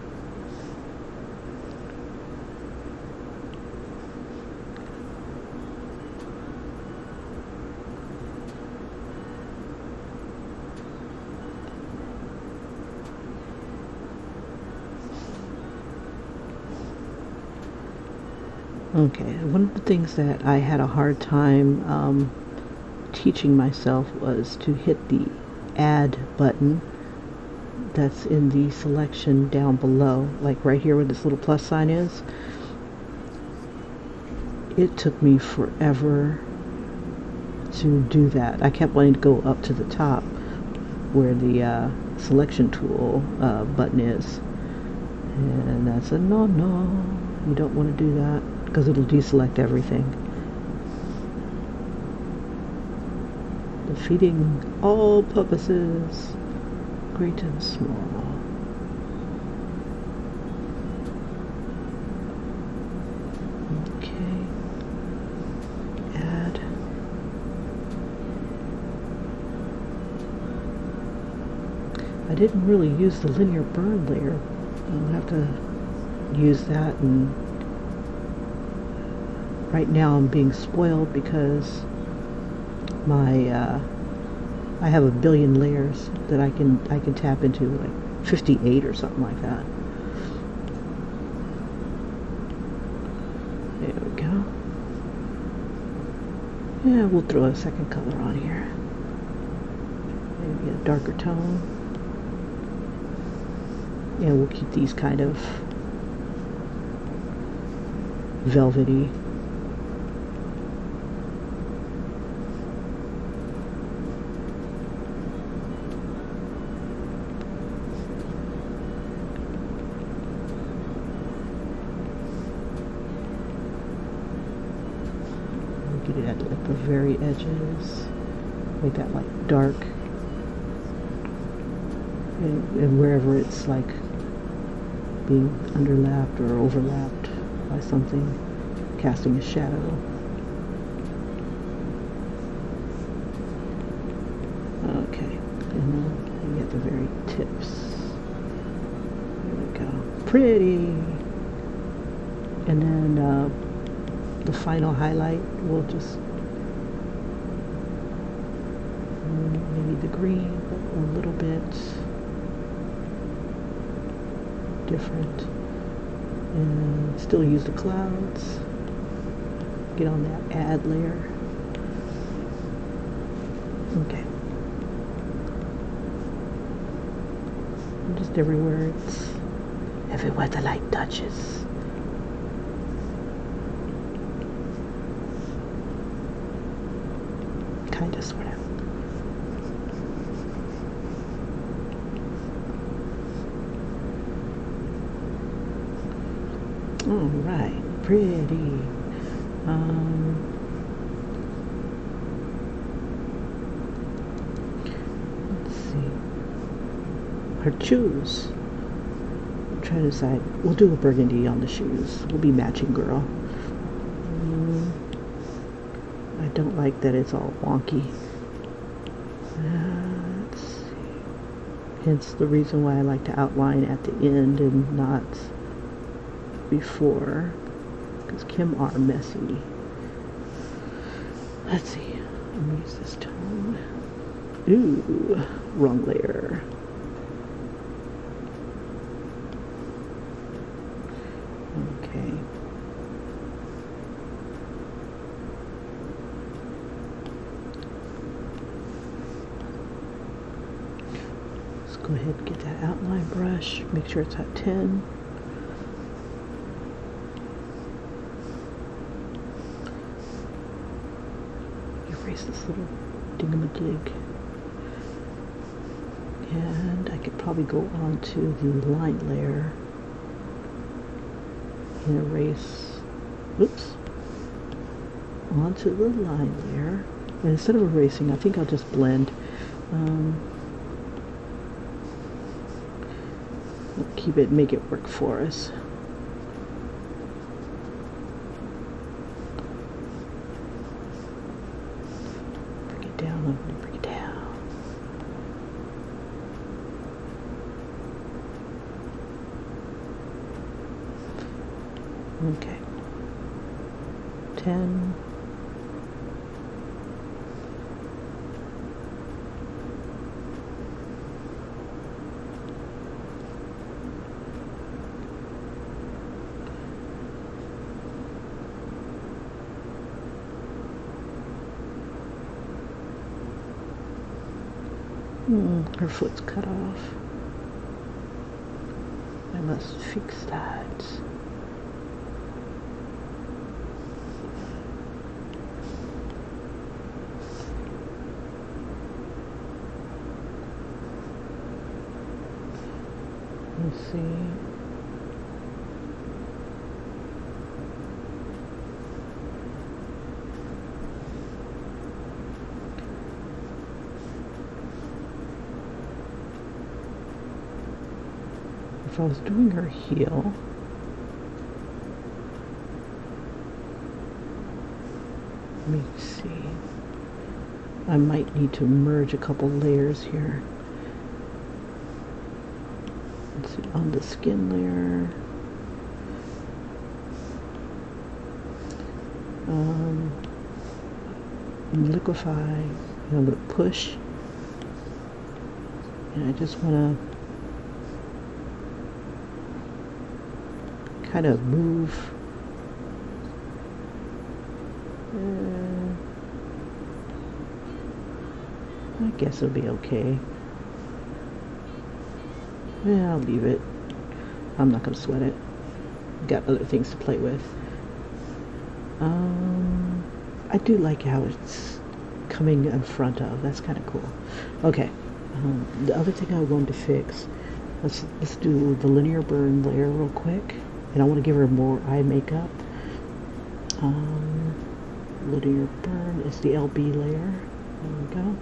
Okay, one of the things that I had a hard time teaching myself was to hit the add button that's in the selection down below, like right here where this little plus sign is. It took me forever to do that. I kept wanting to go up to the top where the selection tool button is, and that's a no. You don't want to do that because it'll deselect everything. Defeating all purposes, great and small. Okay. Add. I didn't really use the linear burn layer. I'll have to use that, and right now I'm being spoiled because my I have a billion layers that I can tap into, like 58 or something like that. There we go. Yeah, we'll throw a second color on here. Maybe a darker tone. Yeah, we'll keep these kind of velvety. Get it at like the very edges. Make that like dark. And wherever it's like being underlapped or overlapped by something, casting a shadow. Okay, and then you get the very tips. There we go. Pretty. And then the final highlight, we'll just maybe the green, but a little bit different, and still use the clouds. Get on that add layer. Okay. And just everywhere the light touches. Kinda, sorta. All right, pretty. Let's see. Her shoes. I'm trying to decide. We'll do a burgundy on the shoes. We'll be matching girl. I don't like that it's all wonky. Let's see. Hence the reason why I like to outline at the end and not before, because Kim are messy. Let's see. I'm gonna use this tone. Ooh, wrong layer. Okay. Let's go ahead and get that outline brush. Make sure it's at 10. Erase this little dingamadig. And I could probably go on to the line layer and erase, oops, onto the line layer. And instead of erasing, I think I'll just blend. We'll keep it, make it work for us. Bring it down, bring it down. Okay. 10. Her foot's cut off. I must fix that. Let's see. If I was doing her heel, let me see. I might need to merge a couple layers here. Let's see, on the skin layer. Liquefy, and I'm going to push. And I just want to kind of move. I guess it'll be okay. Yeah, I'll leave it. I'm not gonna sweat it. Got other things to play with. I do like how it's coming in front of. That's kind of cool. Okay. The other thing I wanted to fix. Let's do the linear burn layer real quick, and I want to give her more eye makeup. Linear burn is the LB layer. There we go.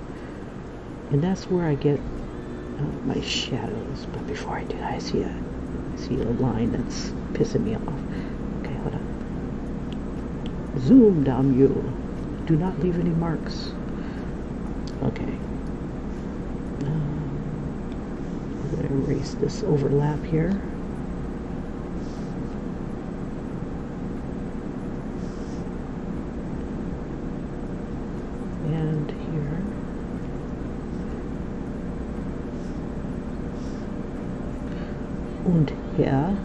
And that's where I get my shadows. But before I do that, I see a line that's pissing me off. Okay, hold on. Zoom, damn you. Do not leave any marks. Okay. I'm going to erase this overlap here. And here. Und hier.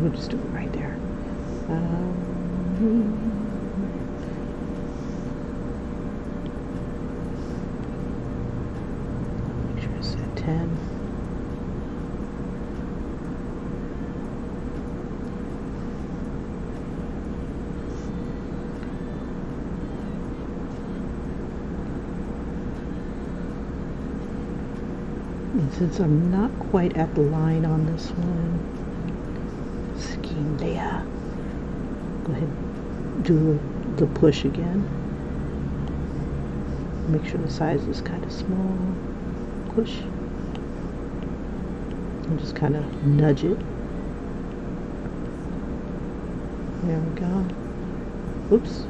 We'll just do it right there. Make sure it's at 10. And since I'm not quite at the line on this one, scheme layer, go ahead and do the push again. Make sure the size is kind of small. Push. And just kind of nudge it. There we go. Oops.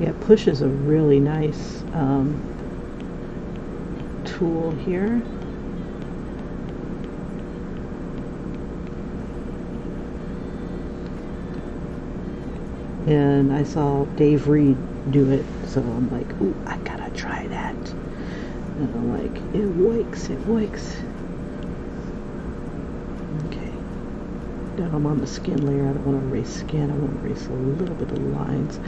Yeah, push is a really nice tool here. And I saw Dave Reed do it, so I'm like, ooh, I gotta try that. And I'm like, it works. Okay. Now I'm on the skin layer. I don't want to erase skin. I want to erase a little bit of lines.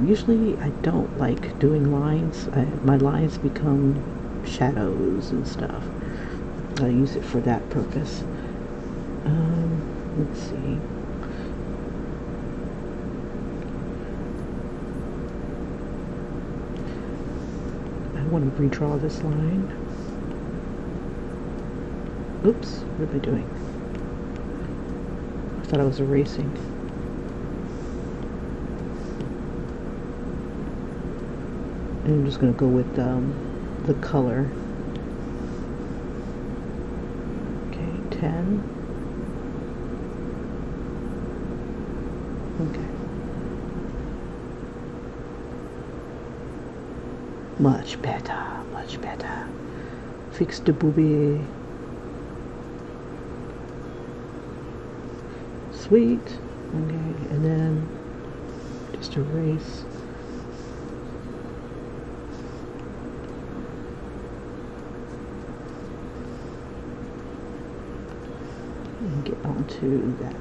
Usually I don't like doing lines. My lines become shadows and stuff. I use it for that purpose. Let's see. I want to redraw this line. Oops, what am I doing? I thought I was erasing. And I'm just going to go with the color. Okay, 10. Okay. Much better, much better. Fix the booby. Sweet. Okay, and then just erase. And get onto that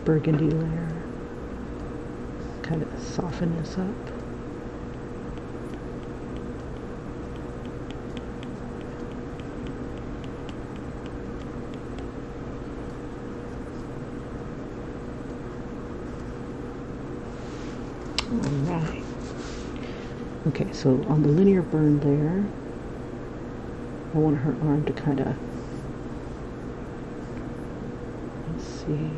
burgundy layer. Kind of soften this up. Alright. Okay, so on the linear burn there, I want her arm to kind of, let's see,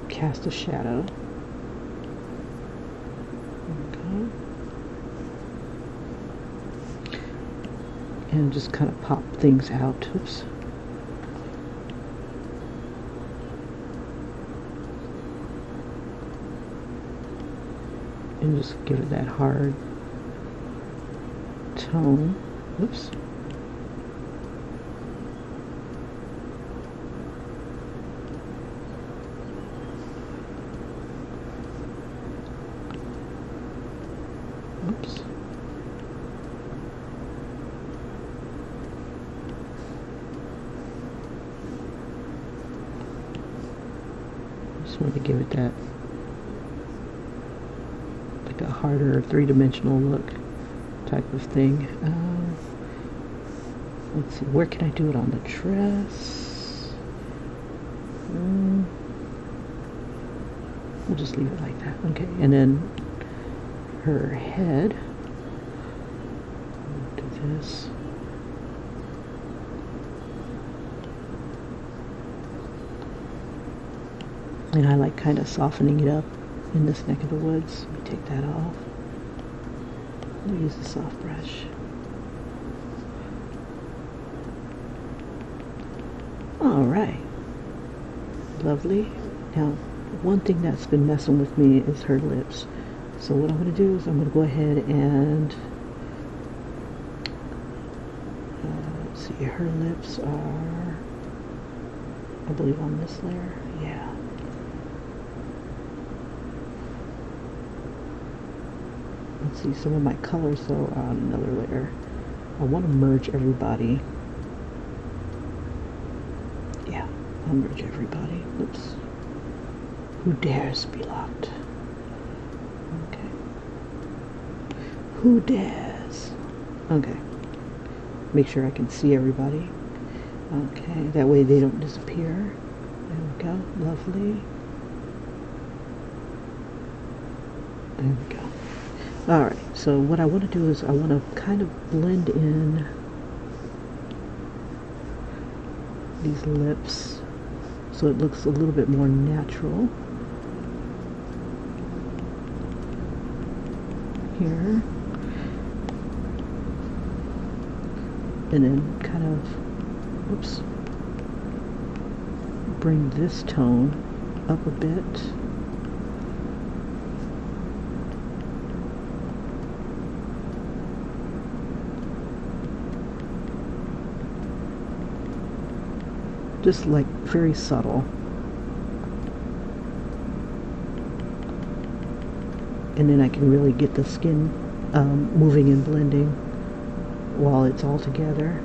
cast a shadow. Okay. And just kind of pop things out. Oops. And just give it that hard tone. Oops. Just wanted to give it that, like a harder three-dimensional look type of thing. Let's see, where can I do it on the dress? We'll just leave it like that. Okay, and then her head. Do this. And I like kind of softening it up in this neck of the woods. Let me take that off. I'll use the soft brush. All right. Lovely. Now, one thing that's been messing with me is her lips. So what I'm going to do is I'm going to go ahead and let's see, her lips are, I believe, on this layer. Yeah. Let's see, some of my colors though are on another layer. I want to merge everybody. Yeah, I'll merge everybody. Oops. Who dares be locked? Okay. Who dares? Okay. Make sure I can see everybody. Okay, that way they don't disappear. There we go. Lovely. There we go. Alright, so what I want to do is I want to kind of blend in these lips so it looks a little bit more natural. Here. And then kind of, whoops, bring this tone up a bit. Just like very subtle. And then I can really get the skin moving and blending while it's all together.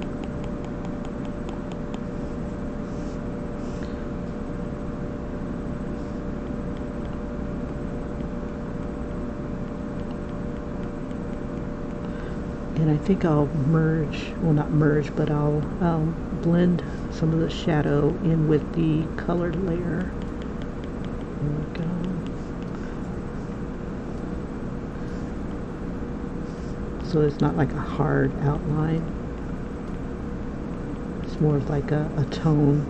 And I think I'll merge, well not merge, but I'll blend some of the shadow in with the colored layer. There we go. So it's not like a hard outline. It's more of like a tone.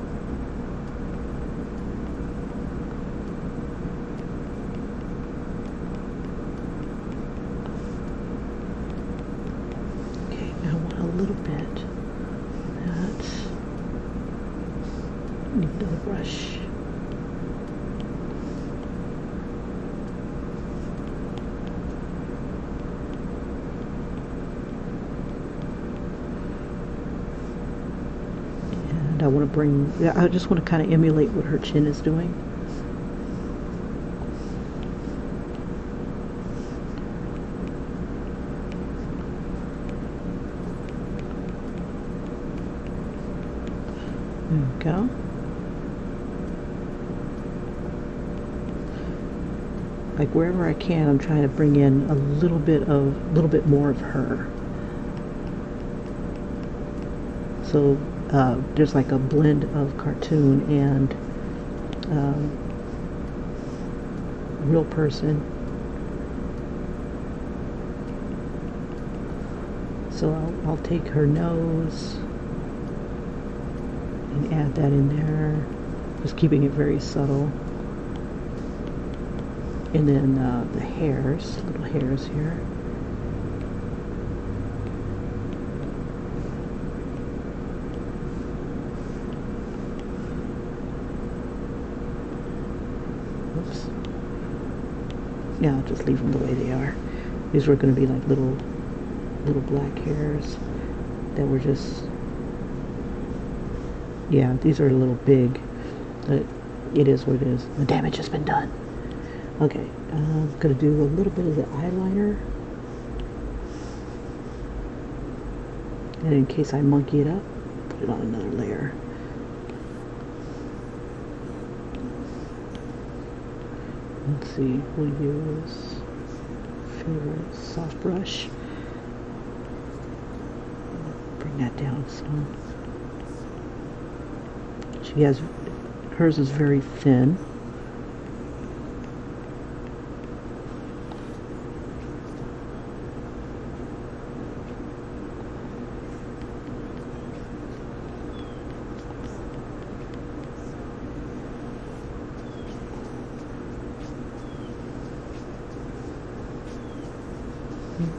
Okay, now I want a little bit of that. Need another brush. I want to bring, I just want to kind of emulate what her chin is doing. There we go. Like wherever I can, I'm trying to bring in a little bit more of her. So there's like a blend of cartoon and real person. So I'll take her nose and add that in there, just keeping it very subtle. And then the hairs, little hairs here. Oops. Yeah, I'll just leave them the way they are. These were going to be like little black hairs that were just, yeah, these are a little big, but it is what it is. The damage has been done. Okay, I'm going to do a little bit of the eyeliner. And in case I monkey it up, put it on another layer. Let's see, we'll use favorite soft brush. Bring that down some. She has, hers is very thin.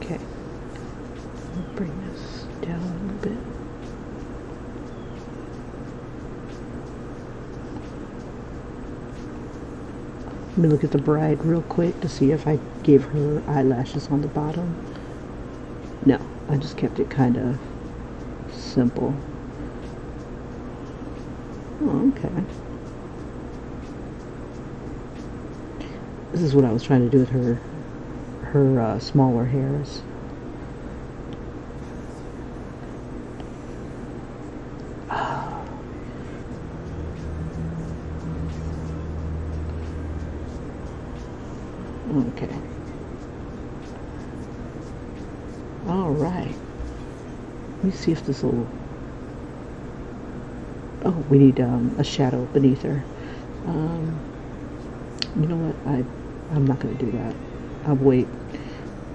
Okay, I'll bring this down a little bit. Let me look at the bride real quick to see if I gave her eyelashes on the bottom. No, I just kept it kind of simple. Oh, okay. This is what I was trying to do with her smaller hairs. Okay. All right. Let me see if this will... Oh, we need a shadow beneath her. You know what? I'm not going to do that. I'll wait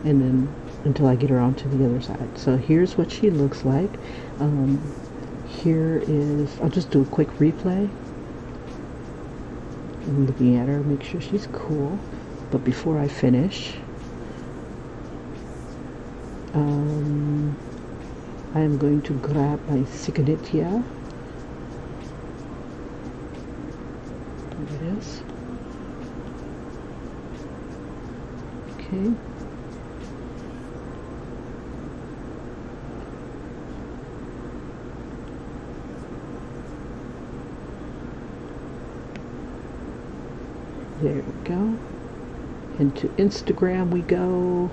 and then until I get her onto the other side. So here's what she looks like. Here is... I'll just do a quick replay. I'm looking at her, make sure she's cool. But before I finish, I am going to grab my Caricatures. There it is. Okay. There we go. Into Instagram we go.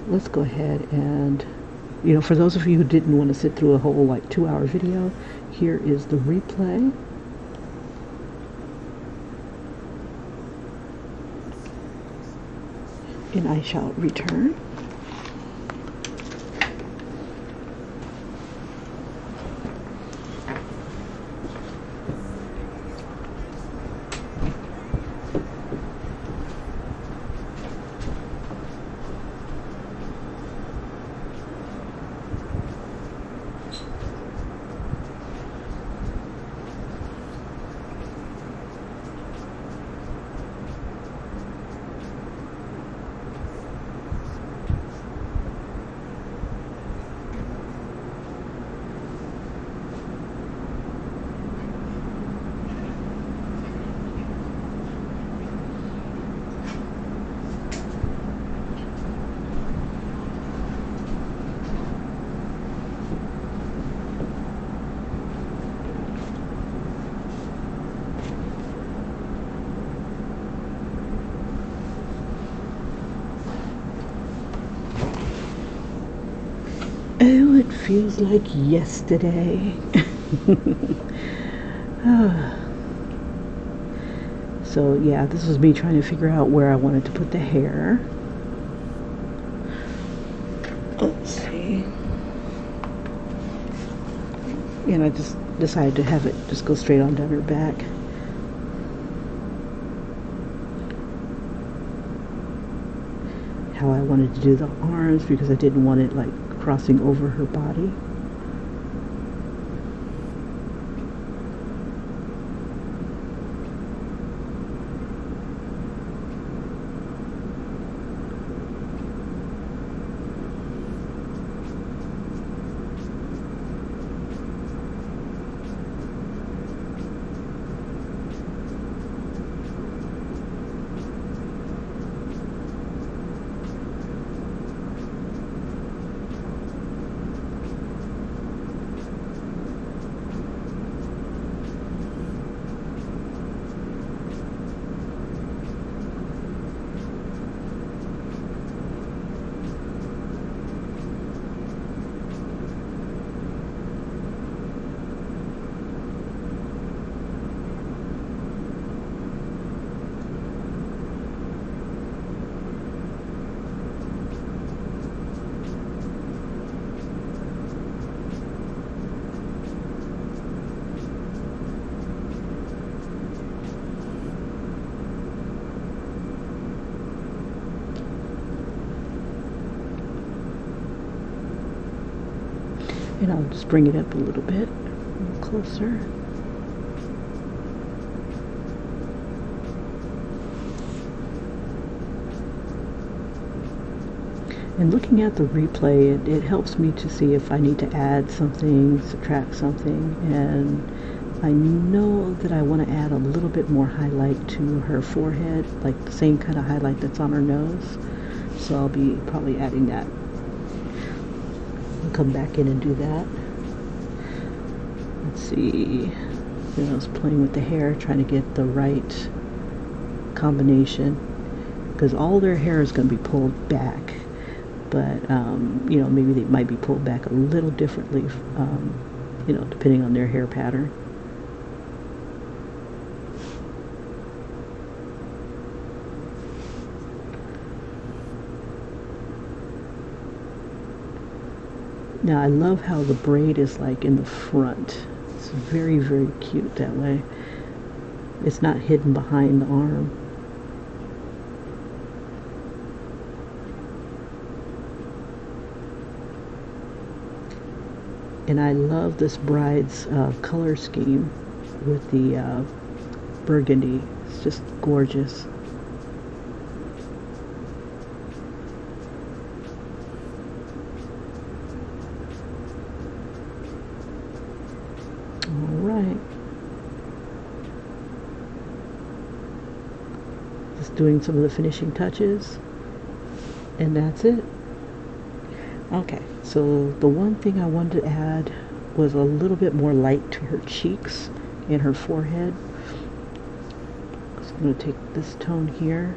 Let's go ahead and, you know, for those of you who didn't want to sit through a whole like 2-hour video, here is the replay. And I shall return. Oh, it feels like yesterday. So yeah, this was me trying to figure out where I wanted to put the hair. Let's see. And I just decided to have it just go straight on down her back. How I wanted to do the arms because I didn't want it like crossing over her body. And I'll just bring it up a little bit closer. And looking at the replay, it helps me to see if I need to add something, subtract something, and I know that I want to add a little bit more highlight to her forehead, like the same kind of highlight that's on her nose. So I'll be probably adding that. I'll come back in and do that. Let's see. I was playing with the hair, trying to get the right combination, because all their hair is going to be pulled back. But, you know, maybe they might be pulled back a little differently, you know, depending on their hair pattern. Now, I love how the braid is like in the front. It's very, very cute that way. It's not hidden behind the arm. And I love this bride's color scheme with the burgundy. It's just gorgeous. All right. Just doing some of the finishing touches. And that's it. Okay, so the one thing I wanted to add was a little bit more light to her cheeks and her forehead. So I'm going to take this tone here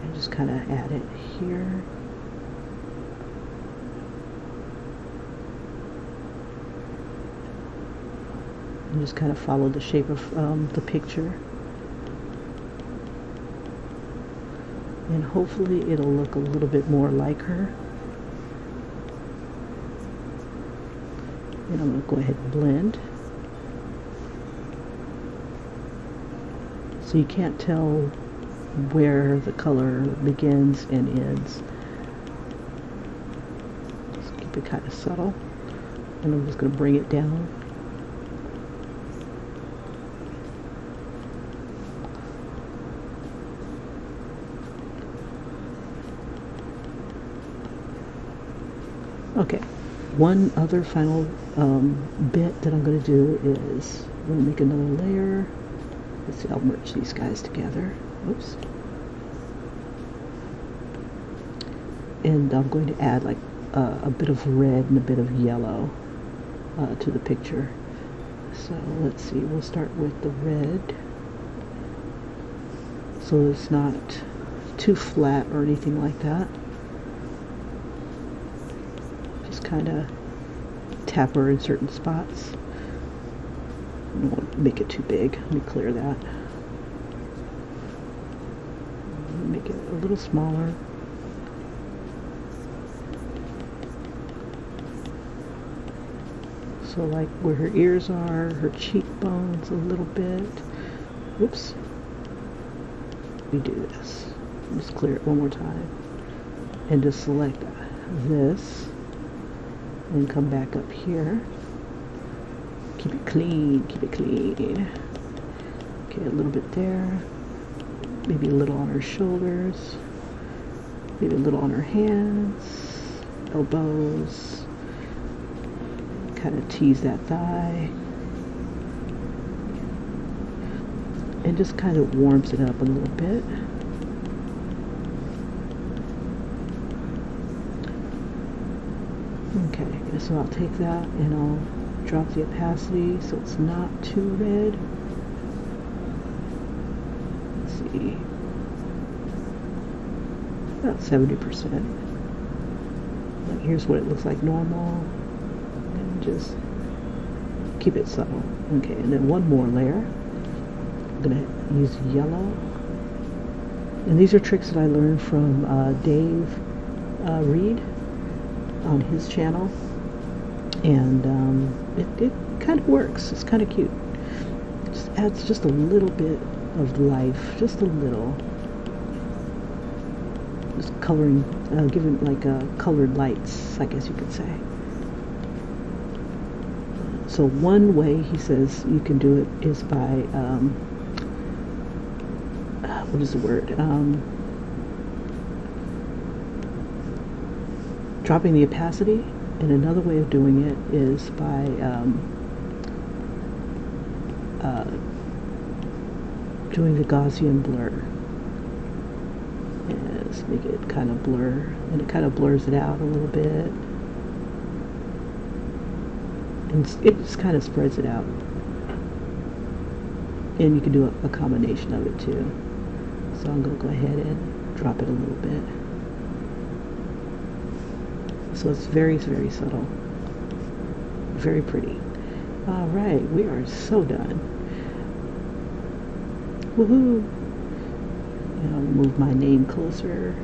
and just kind of add it here. And just kind of follow the shape of the picture. And hopefully it'll look a little bit more like her. And I'm going to go ahead and blend. So you can't tell where the color begins and ends. Just keep it kind of subtle. And I'm just going to bring it down. Okay, one other final bit that I'm going to do is I'm going to make another layer. Let's see, I'll merge these guys together. Oops. And I'm going to add like a bit of red and a bit of yellow to the picture. So let's see, we'll start with the red. So it's not too flat or anything like that. Kind of tap her in certain spots. I don't want to make it too big. Let me clear that. Make it a little smaller. So like where her ears are, her cheekbones a little bit. Whoops. We do this. Just clear it one more time. And just select this. And come back up here. Keep it clean, keep it clean. Okay, a little bit there. Maybe a little on her shoulders. Maybe a little on her hands, elbows. Kind of tease that thigh. And just kind of warms it up a little bit. Okay, so I'll take that and I'll drop the opacity so it's not too red. Let's see, about 70%. And here's what it looks like normal, and just keep it subtle. Okay, and then one more layer. I'm gonna use yellow, and these are tricks that I learned from Dave Reed on his channel, and it kind of works. It's kind of cute. It just adds just a little bit of life, just a little. Just coloring, giving like colored lights, I guess you could say. So one way he says you can do it is by, what is the word? Dropping the opacity. And another way of doing it is by doing the Gaussian blur. And let's make it kind of blur, and it kind of blurs it out a little bit. And it just kind of spreads it out. And you can do a combination of it too. So I'm going to go ahead and drop it a little bit. So it's very, very subtle. Very pretty. All right, we are so done. Woohoo! And I'll move my name closer.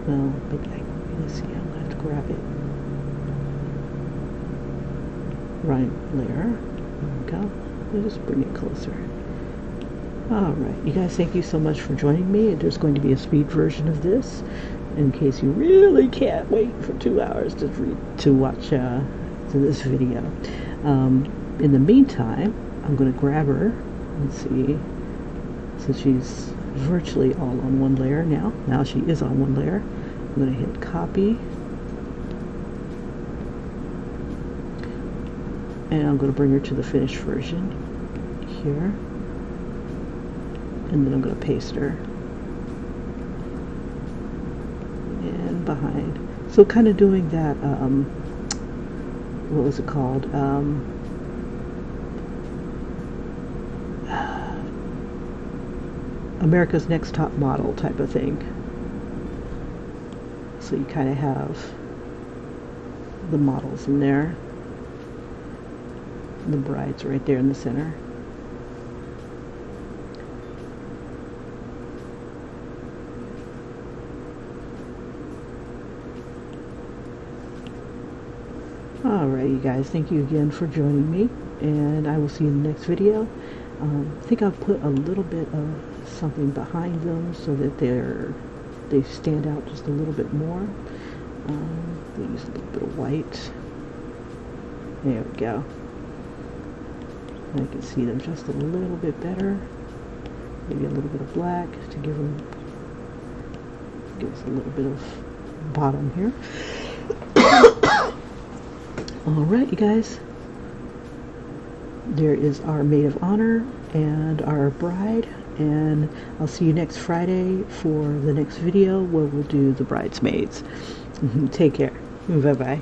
Well, maybe let's see, I'm gonna have to grab it. Right layer. There we go. We'll just bring it closer. Alright, you guys, thank you so much for joining me. There's going to be a speed version of this in case you really can't wait for 2 hours to watch this video. In the meantime, I'm going to grab her. Let's see. So she's virtually all on one layer now. Now she is on one layer. I'm going to hit copy. And I'm going to bring her to the finished version here. And then I'm going to paste her. And behind. So kind of doing that, what was it called? America's Next Top Model type of thing. So you kind of have the models in there. The bride's right there in the center. Alright, you guys, thank you again for joining me, and I will see you in the next video. I think I'll put a little bit of something behind them so that they stand out just a little bit more. We'll use a little bit of white. There we go. I can see them just a little bit better. Maybe a little bit of black to give us a little bit of bottom here. Alright, you guys. There is our maid of honor and our bride, and I'll see you next Friday for the next video where we'll do the bridesmaids. Take care. Bye-bye.